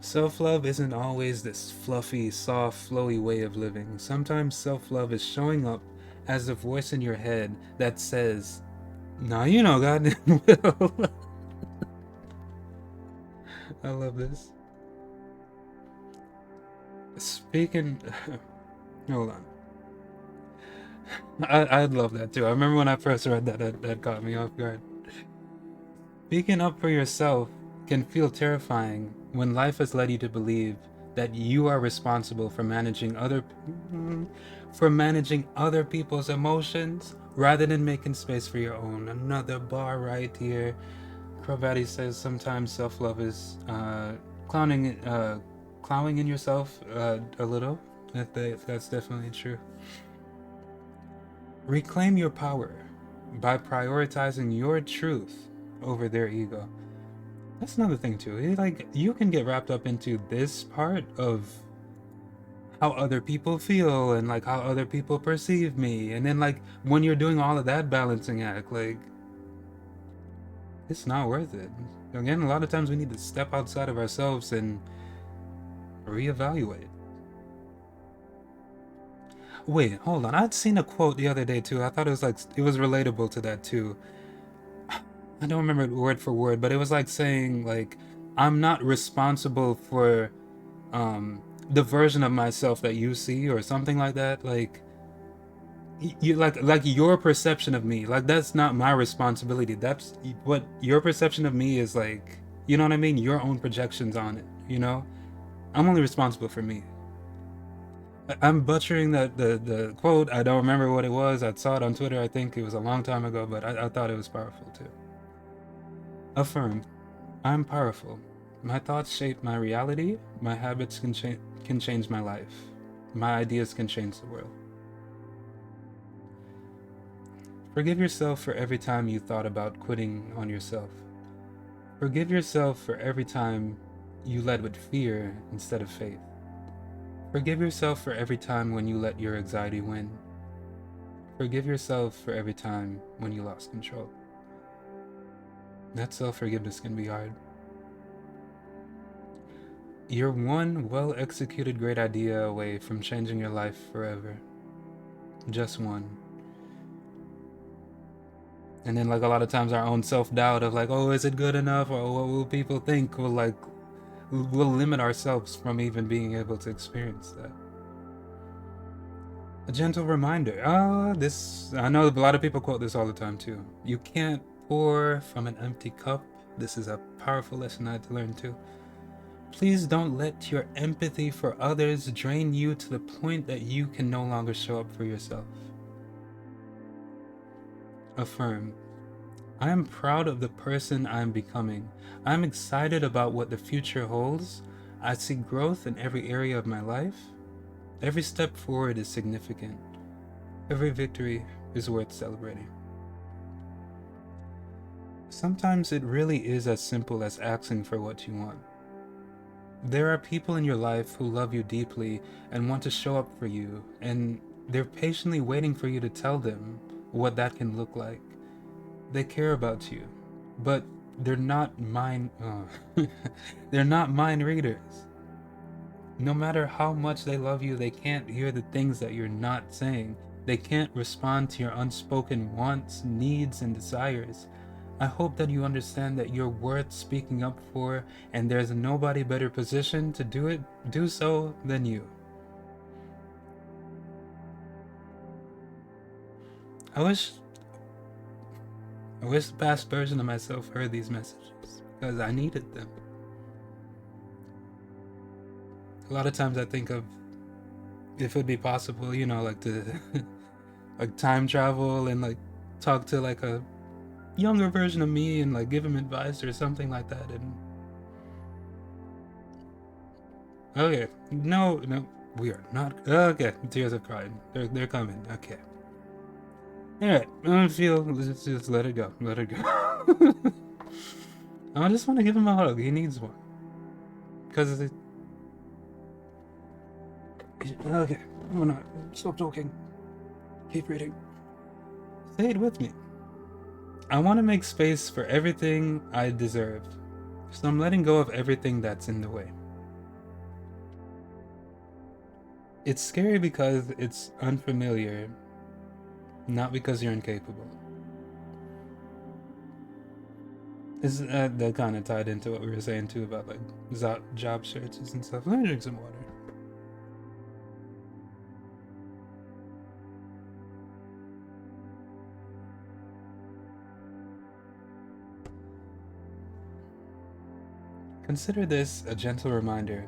S1: Self-love isn't always this fluffy, soft, flowy way of living. Sometimes self-love is showing up as the voice in your head that says, nah, goddamn well. I love this. Speaking... Hold on. I'd love that too. I remember when I first read that caught me off guard. Speaking up for yourself can feel terrifying when life has led you to believe that you are responsible for managing other people's emotions rather than making space for your own. Another bar right here. 𝗬𝗏𝗧𝗏 says sometimes self-love is clowning in yourself a little. That's definitely true. Reclaim your power by prioritizing your truth over their ego. That's another thing too. Like, you can get wrapped up into this part of how other people feel and like how other people perceive me. And then like when you're doing all of that balancing act, like it's not worth it. Again, a lot of times we need to step outside of ourselves and reevaluate. Wait, hold on. I'd seen a quote the other day too. I thought it was like, it was relatable to that too. I don't remember it word for word, but it was like saying like, I'm not responsible for the version of myself that you see, or something like that. Like you like your perception of me, like that's not my responsibility. That's what your perception of me is, like, you know what I mean, your own projections on it, you know. I'm only responsible for me. I'm butchering the quote. I don't remember what it was. I saw it on Twitter. I think it was a long time ago, but I thought it was powerful too. Affirm. I'm powerful. My thoughts shape my reality. My habits can change my life. My ideas can change the world. Forgive yourself for every time you thought about quitting on yourself. Forgive yourself for every time you led with fear instead of faith. Forgive yourself for every time when you let your anxiety win. Forgive yourself for every time when you lost control. That self-forgiveness can be hard. You're one well-executed great idea away from changing your life forever. Just one. And then like a lot of times our own self-doubt of like, oh, is it good enough? Or what will people think? Will limit ourselves from even being able to experience that. A gentle reminder. I know a lot of people quote this all the time too. You can't pour from an empty cup. This is a powerful lesson I had to learn too. Please don't let your empathy for others drain you to the point that you can no longer show up for yourself. Affirm. I am proud of the person I am becoming. I am excited about what the future holds. I see growth in every area of my life. Every step forward is significant. Every victory is worth celebrating. Sometimes it really is as simple as asking for what you want. There are people in your life who love you deeply and want to show up for you, and they're patiently waiting for you to tell them what that can look like. They care about you, but they're not mind readers. No matter how much they love you, they can't hear the things that you're not saying. They can't respond to your unspoken wants, needs, and desires. I hope that you understand that you're worth speaking up for, and there's nobody better positioned to do so than you. I wish the past version of myself heard these messages, because I needed them. A lot of times I think of if it would be possible, you know, like to like time travel and like talk to like a younger version of me and like give him advice or something like that. And okay, no, we are not. Okay, tears of crying. They're coming. Okay. All right, I don't feel. Let's just let it go. Let it go. I just want to give him a hug. He needs one. Because okay, I'm gonna stop talking. Keep reading. Say it with me. I want to make space for everything I deserve, so I'm letting go of everything that's in the way. It's scary because it's unfamiliar, not because you're incapable. Is that kind of tied into what we were saying too about like job searches and stuff? Let me drink some water. Consider this a gentle reminder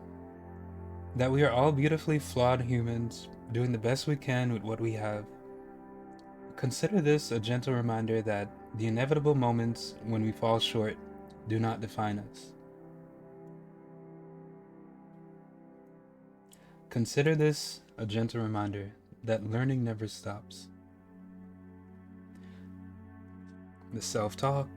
S1: that we are all beautifully flawed humans doing the best we can with what we have. Consider this a gentle reminder that the inevitable moments when we fall short do not define us. Consider this a gentle reminder that learning never stops. The self-talk.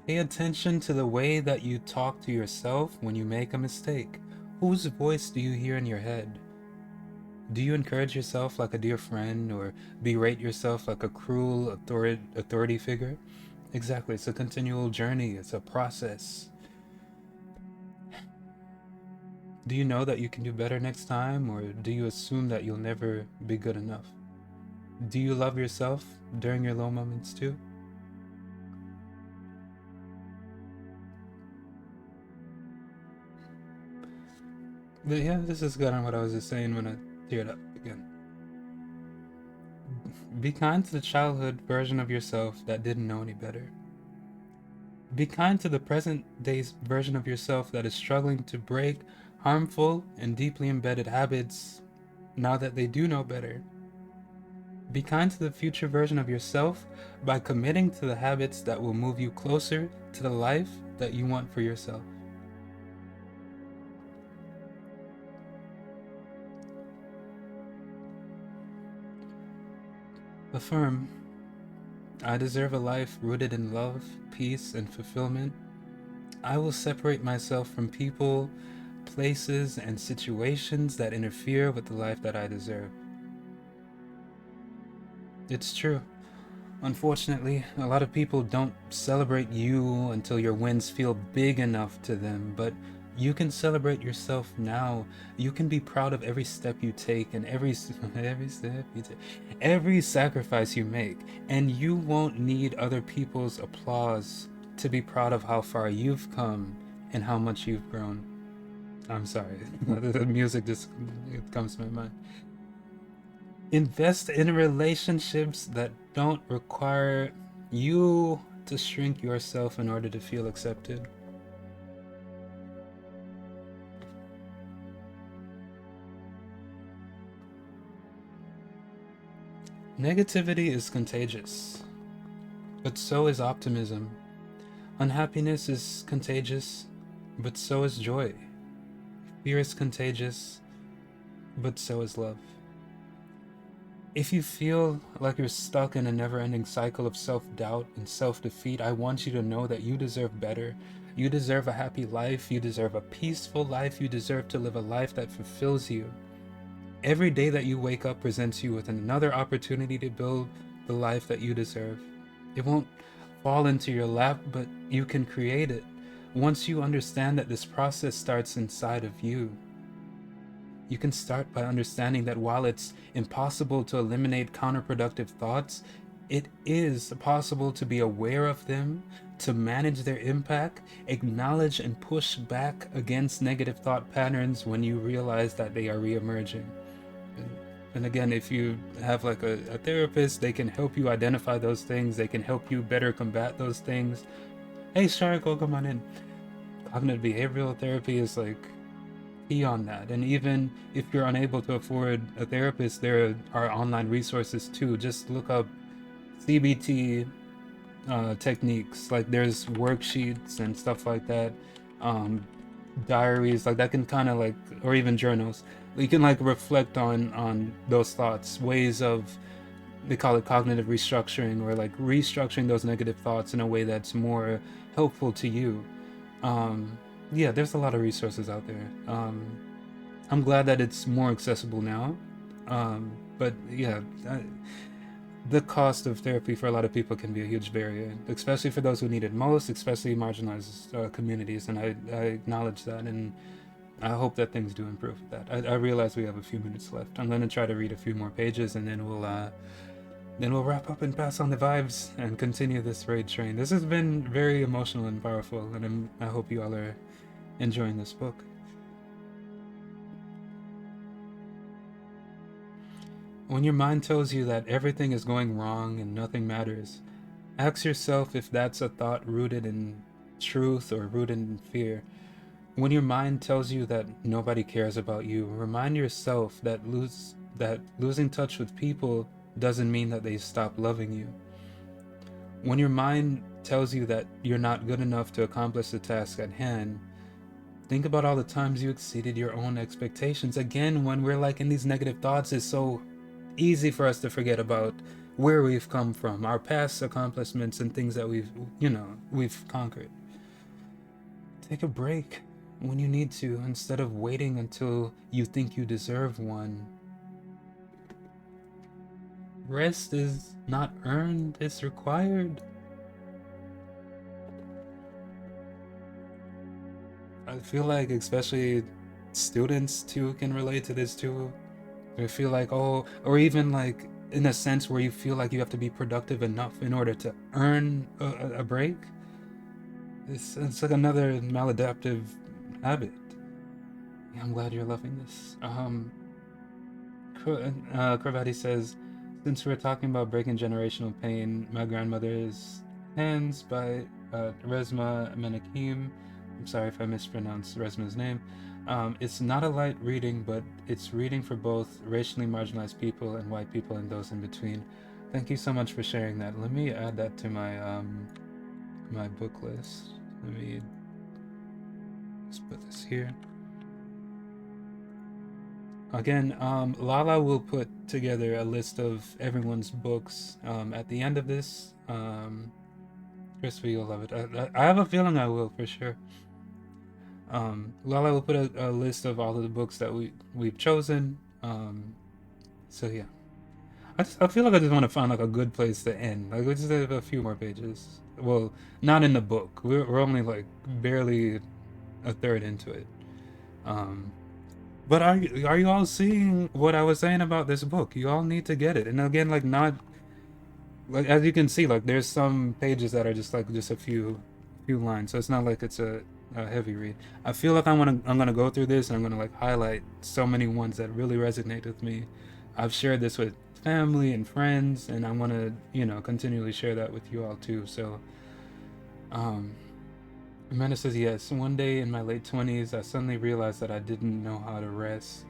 S1: Pay attention to the way that you talk to yourself when you make a mistake. Whose voice do you hear in your head? Do you encourage yourself like a dear friend or berate yourself like a cruel authority figure? Exactly. It's a continual journey. It's a process. Do you know that you can do better next time, or do you assume that you'll never be good enough? Do you love yourself during your low moments too? But yeah, this is kind of what I was just saying when I teared up again. Be kind to the childhood version of yourself that didn't know any better. Be kind to the present day's version of yourself that is struggling to break harmful and deeply embedded habits now that they do know better. Be kind to the future version of yourself by committing to the habits that will move you closer to the life that you want for yourself. Affirm, I deserve a life rooted in love, peace, and fulfillment. I will separate myself from people, places, and situations that interfere with the life that I deserve. It's true. Unfortunately, a lot of people don't celebrate you until your wins feel big enough to them, but you can celebrate yourself now. You can be proud of every step you take and every sacrifice you make, and you won't need other people's applause to be proud of how far you've come and how much you've grown. I'm sorry, the music just comes to my mind. Invest in relationships that don't require you to shrink yourself in order to feel accepted. Negativity is contagious, but so is optimism. Unhappiness is contagious, but so is joy. Fear is contagious, but so is love. If you feel like you're stuck in a never-ending cycle of self-doubt and self-defeat, I want you to know that you deserve better. You deserve a happy life. You deserve a peaceful life. You deserve to live a life that fulfills you. Every day that you wake up presents you with another opportunity to build the life that you deserve. It won't fall into your lap, but you can create it. Once you understand that this process starts inside of you, you can start by understanding that while it's impossible to eliminate counterproductive thoughts, it is possible to be aware of them, to manage their impact, acknowledge and push back against negative thought patterns when you realize that they are re-emerging. And again, if you have like a therapist, they can help you identify those things. They can help you better combat those things. Hey, Shariko, come on in. Cognitive behavioral therapy is like key on that. And even if you're unable to afford a therapist, there are online resources too. Just look up CBT techniques. Like there's worksheets and stuff like that, diaries like that can kind of like, or even journals. You can like reflect on those thoughts, ways of, they call it cognitive restructuring, or like restructuring those negative thoughts in a way that's more helpful to you. Yeah, there's a lot of resources out there. I'm glad that it's more accessible now. But yeah, the cost of therapy for a lot of people can be a huge barrier, especially for those who need it most, especially marginalized communities. And I acknowledge that, and I hope that things do improve with that. I realize we have a few minutes left. I'm going to try to read a few more pages, and then we'll wrap up and pass on the vibes and continue this raid train. This has been very emotional and powerful, and I hope you all are enjoying this book. When your mind tells you that everything is going wrong and nothing matters, ask yourself if that's a thought rooted in truth or rooted in fear. When your mind tells you that nobody cares about you, remind yourself that losing touch with people doesn't mean that they stop loving you. When your mind tells you that you're not good enough to accomplish the task at hand, think about all the times you exceeded your own expectations. Again, when we're like in these negative thoughts, it's so easy for us to forget about where we've come from, our past accomplishments and things that we've conquered. Take a break when you need to, instead of waiting until you think you deserve one. rest is not earned, it's required. I feel like especially students too can relate to this too. I feel like, oh, or even like in a sense where you feel like you have to be productive enough in order to earn a break. It's like another maladaptive habit. Yeah, I'm glad you're loving this. 𝗧𝗶𝘁𝗀𝗧 says, since we're talking about breaking generational pain, my grandmother's Hands by 𝗬𝘂 Menachem. I'm sorry if I mispronounced 𝗬𝘂's name. It's not a light reading, but it's reading for both racially marginalized people and white people and those in between. Thank you so much for sharing that. Let me add that to my my book list. Let me just put this here. Again, Lala will put together a list of everyone's books at the end of this. Christopher, you'll love it. I have a feeling I will, for sure. Lala will put a list of all of the books that we've chosen. So yeah, I feel like I just want to find like a good place to end. Like, we just have a few more pages. Well, not in the book. We're only like barely a third into it. But are you all seeing what I was saying about this book? You all need to get it. And again, like, not like, as you can see, like, there's some pages that are just like just a few lines, so it's not like it's a heavy read. I feel like I'm gonna go through this and I'm gonna like highlight so many ones that really resonate with me. I've shared this with family and friends, and I want to, you know, continually share that with you all too. So Amanda says, yes, one day in my late 20s, I suddenly realized that I didn't know how to rest.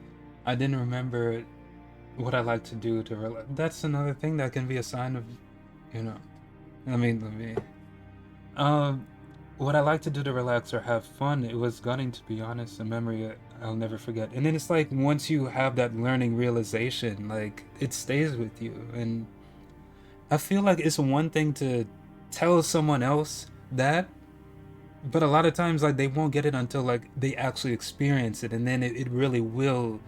S1: I didn't remember what I like to do to relax. That's another thing that can be a sign of, you know, what I like to do to relax or have fun, it was gutting, to be honest, a memory I'll never forget. And then it's like, once you have that learning realization, like, it stays with you. And I feel like it's one thing to tell someone else that, but a lot of times, like, they won't get it until like they actually experience it, and then it really will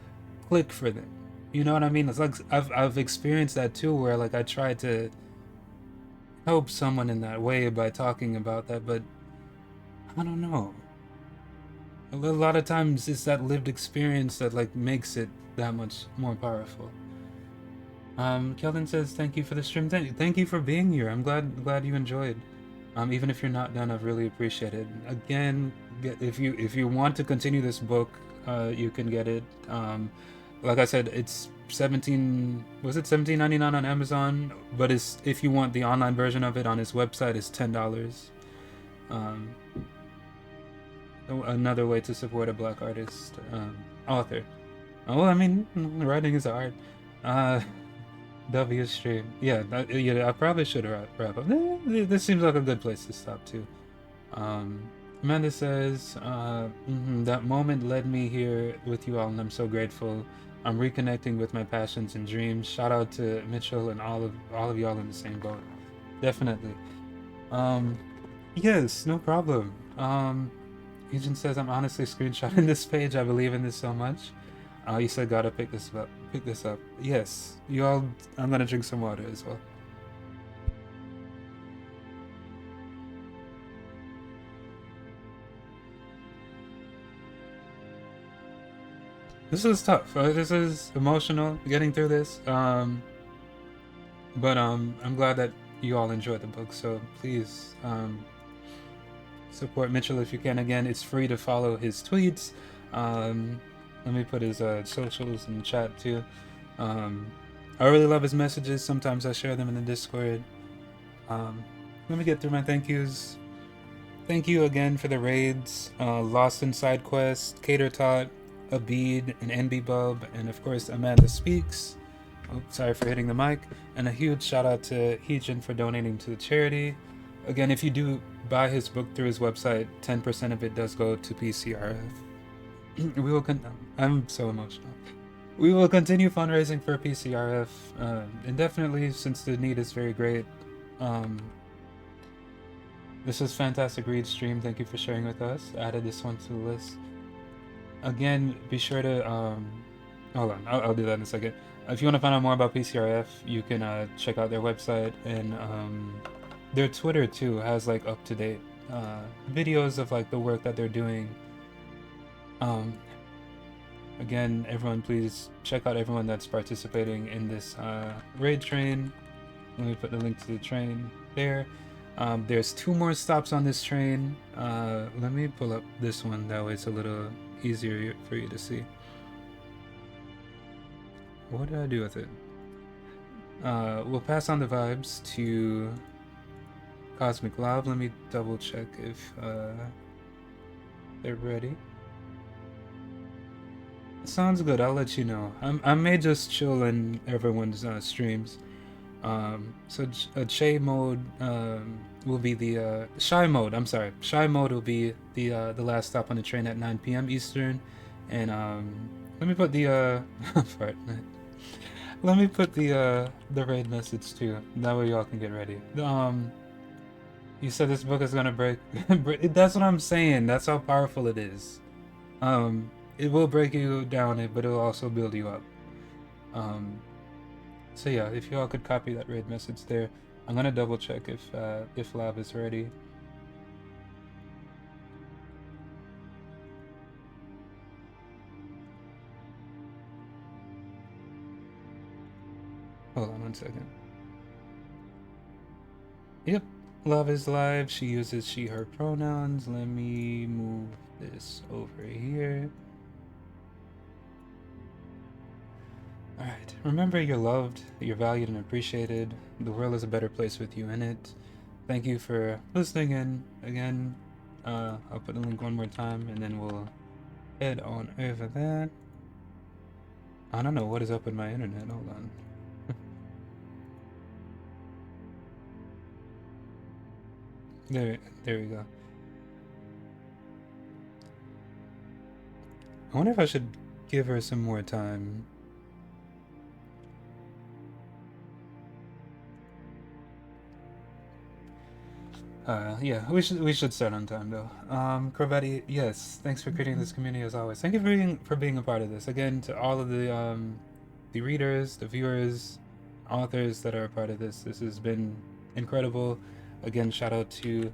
S1: click for them. You know what I mean? It's like I've experienced that too, where like I try to help someone in that way by talking about that, but I don't know. A lot of times it's that lived experience that like makes it that much more powerful. Kelvin says, thank you for the stream. Thank you for being here. I'm glad you enjoyed. Even if you're not done, I've really appreciated it. Again, if you want to continue this book, you can get it. Like I said, it's $17.99 on Amazon, but if you want the online version of it on his website, it's $10. Another way to support a Black artist, author. Well, I mean, writing is art. W stream. Yeah, I probably should wrap up. This seems like a good place to stop too. Amanda says, that moment led me here with you all, and I'm so grateful. I'm reconnecting with my passions and dreams. Shout out to Mitchell and all of y'all in the same boat. Definitely. Yes, no problem. Agent says, I'm honestly screenshotting this page. I believe in this so much. You said gotta pick this up. Yes, you all. I'm gonna drink some water as well. This is tough. This is emotional, getting through this. But I'm glad that you all enjoyed the book. So please support Mitchell if you can. Again, it's free to follow his tweets. Let me put his socials in the chat too. I really love his messages. Sometimes I share them in the Discord. Let me get through my thank yous. Thank you again for the raids. Lost in Side Quest, Cater Tot, Abid, and NB Bub, and of course Amanda Speaks. Oh, sorry for hitting the mic. And a huge shout out to Heejin for donating to the charity. Again, if you do buy his book through his website, 10% of it does go to PCRF. I'm so emotional. We will continue fundraising for PCRF indefinitely, since the need is very great. This was fantastic read stream. Thank you for sharing with us. I added this one to the list. Again, be sure to hold on. I'll do that in a second. if you want to find out more about PCRF, you can check out their website, and their Twitter too has like up-to-date videos of like the work that they're doing. Again, everyone, please check out everyone that's participating in this raid train. Let me put the link to the train there. There's 2 more stops on this train. Let me pull up this one, that way it's a little easier for you to see. What did I do with it? We'll pass on the vibes to Cosmic Love. Let me double check if they're ready. Sounds good, I'll let you know. I may just chill in everyone's streams. So Shay mode will be the Shy mode. I'm sorry, Shy mode will be the last stop on the train at 9 p.m. Eastern. And let me put the let me put the raid message too. That way y'all can get ready. You said this book is gonna break. That's what I'm saying. That's how powerful it is. It will break you down, but it will also build you up. So yeah, if y'all could copy that raid message there. I'm gonna double check if Lab is ready. Hold on 1 second. Yep, Love is live. She uses she, her pronouns. Let me move this over here. Alright, remember you're loved, you're valued and appreciated. The world is a better place with you in it. Thank you for listening in. Again, I'll put the link one more time and then we'll head on over there. I don't know what is up with my internet. Hold on. There we go. I wonder if I should give her some more time. Yeah, we should start on time though. 𝗬𝗶𝘁𝗴𝗍, yes, thanks for creating this community as always. Thank you for being a part of this. Again, to all of the readers, the viewers, authors that are a part of this. This has been incredible. Again, shout out to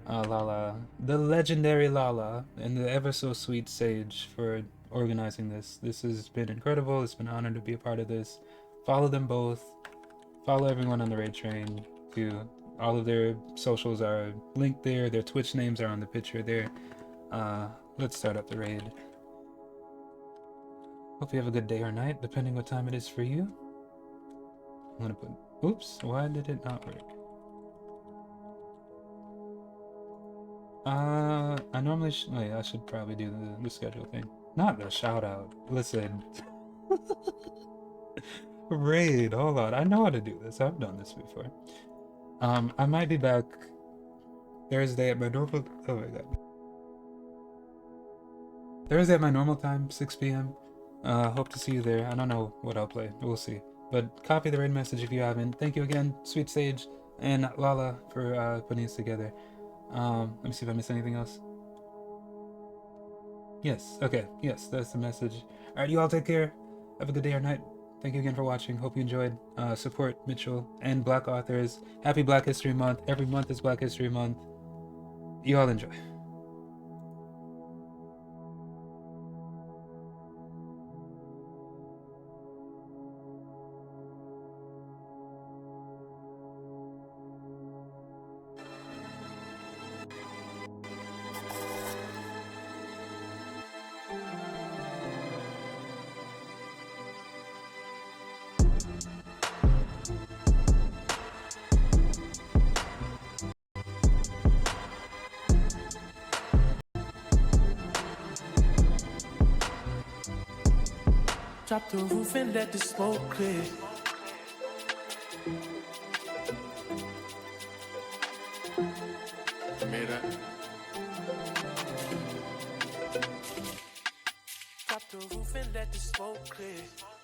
S1: Lala, the legendary Lala, and the ever so sweet Sage for organizing this. This has been incredible. It's been an honor to be a part of this. Follow them both. Follow everyone on the raid train too. All of their socials are linked there. Their Twitch names are on the picture there. Let's start up the raid. Hope you have a good day or night, depending what time it is for you. I'm gonna put... Oops, why did it not work? I normally wait, I should probably do the schedule thing. Not the shout out. Listen. Raid, hold on. I know how to do this. I've done this before. I might be back Thursday at my normal... Oh my god. Thursday at my normal time, 6 p.m. Hope to see you there. I don't know what I'll play. We'll see. But copy the raid message if you haven't. Thank you again, Sweet Sage and Lala, for putting this together. Let me see if I missed anything else. Yes, okay. Yes, that's the message. Alright, you all take care. Have a good day or night. Thank you again for watching. Hope you enjoyed. Support Mitchell and Black authors. Happy Black History Month. Every month is Black History Month. You all enjoy.
S4: Drop the roof and let the smoke clear. Drop the roof and let the smoke clear.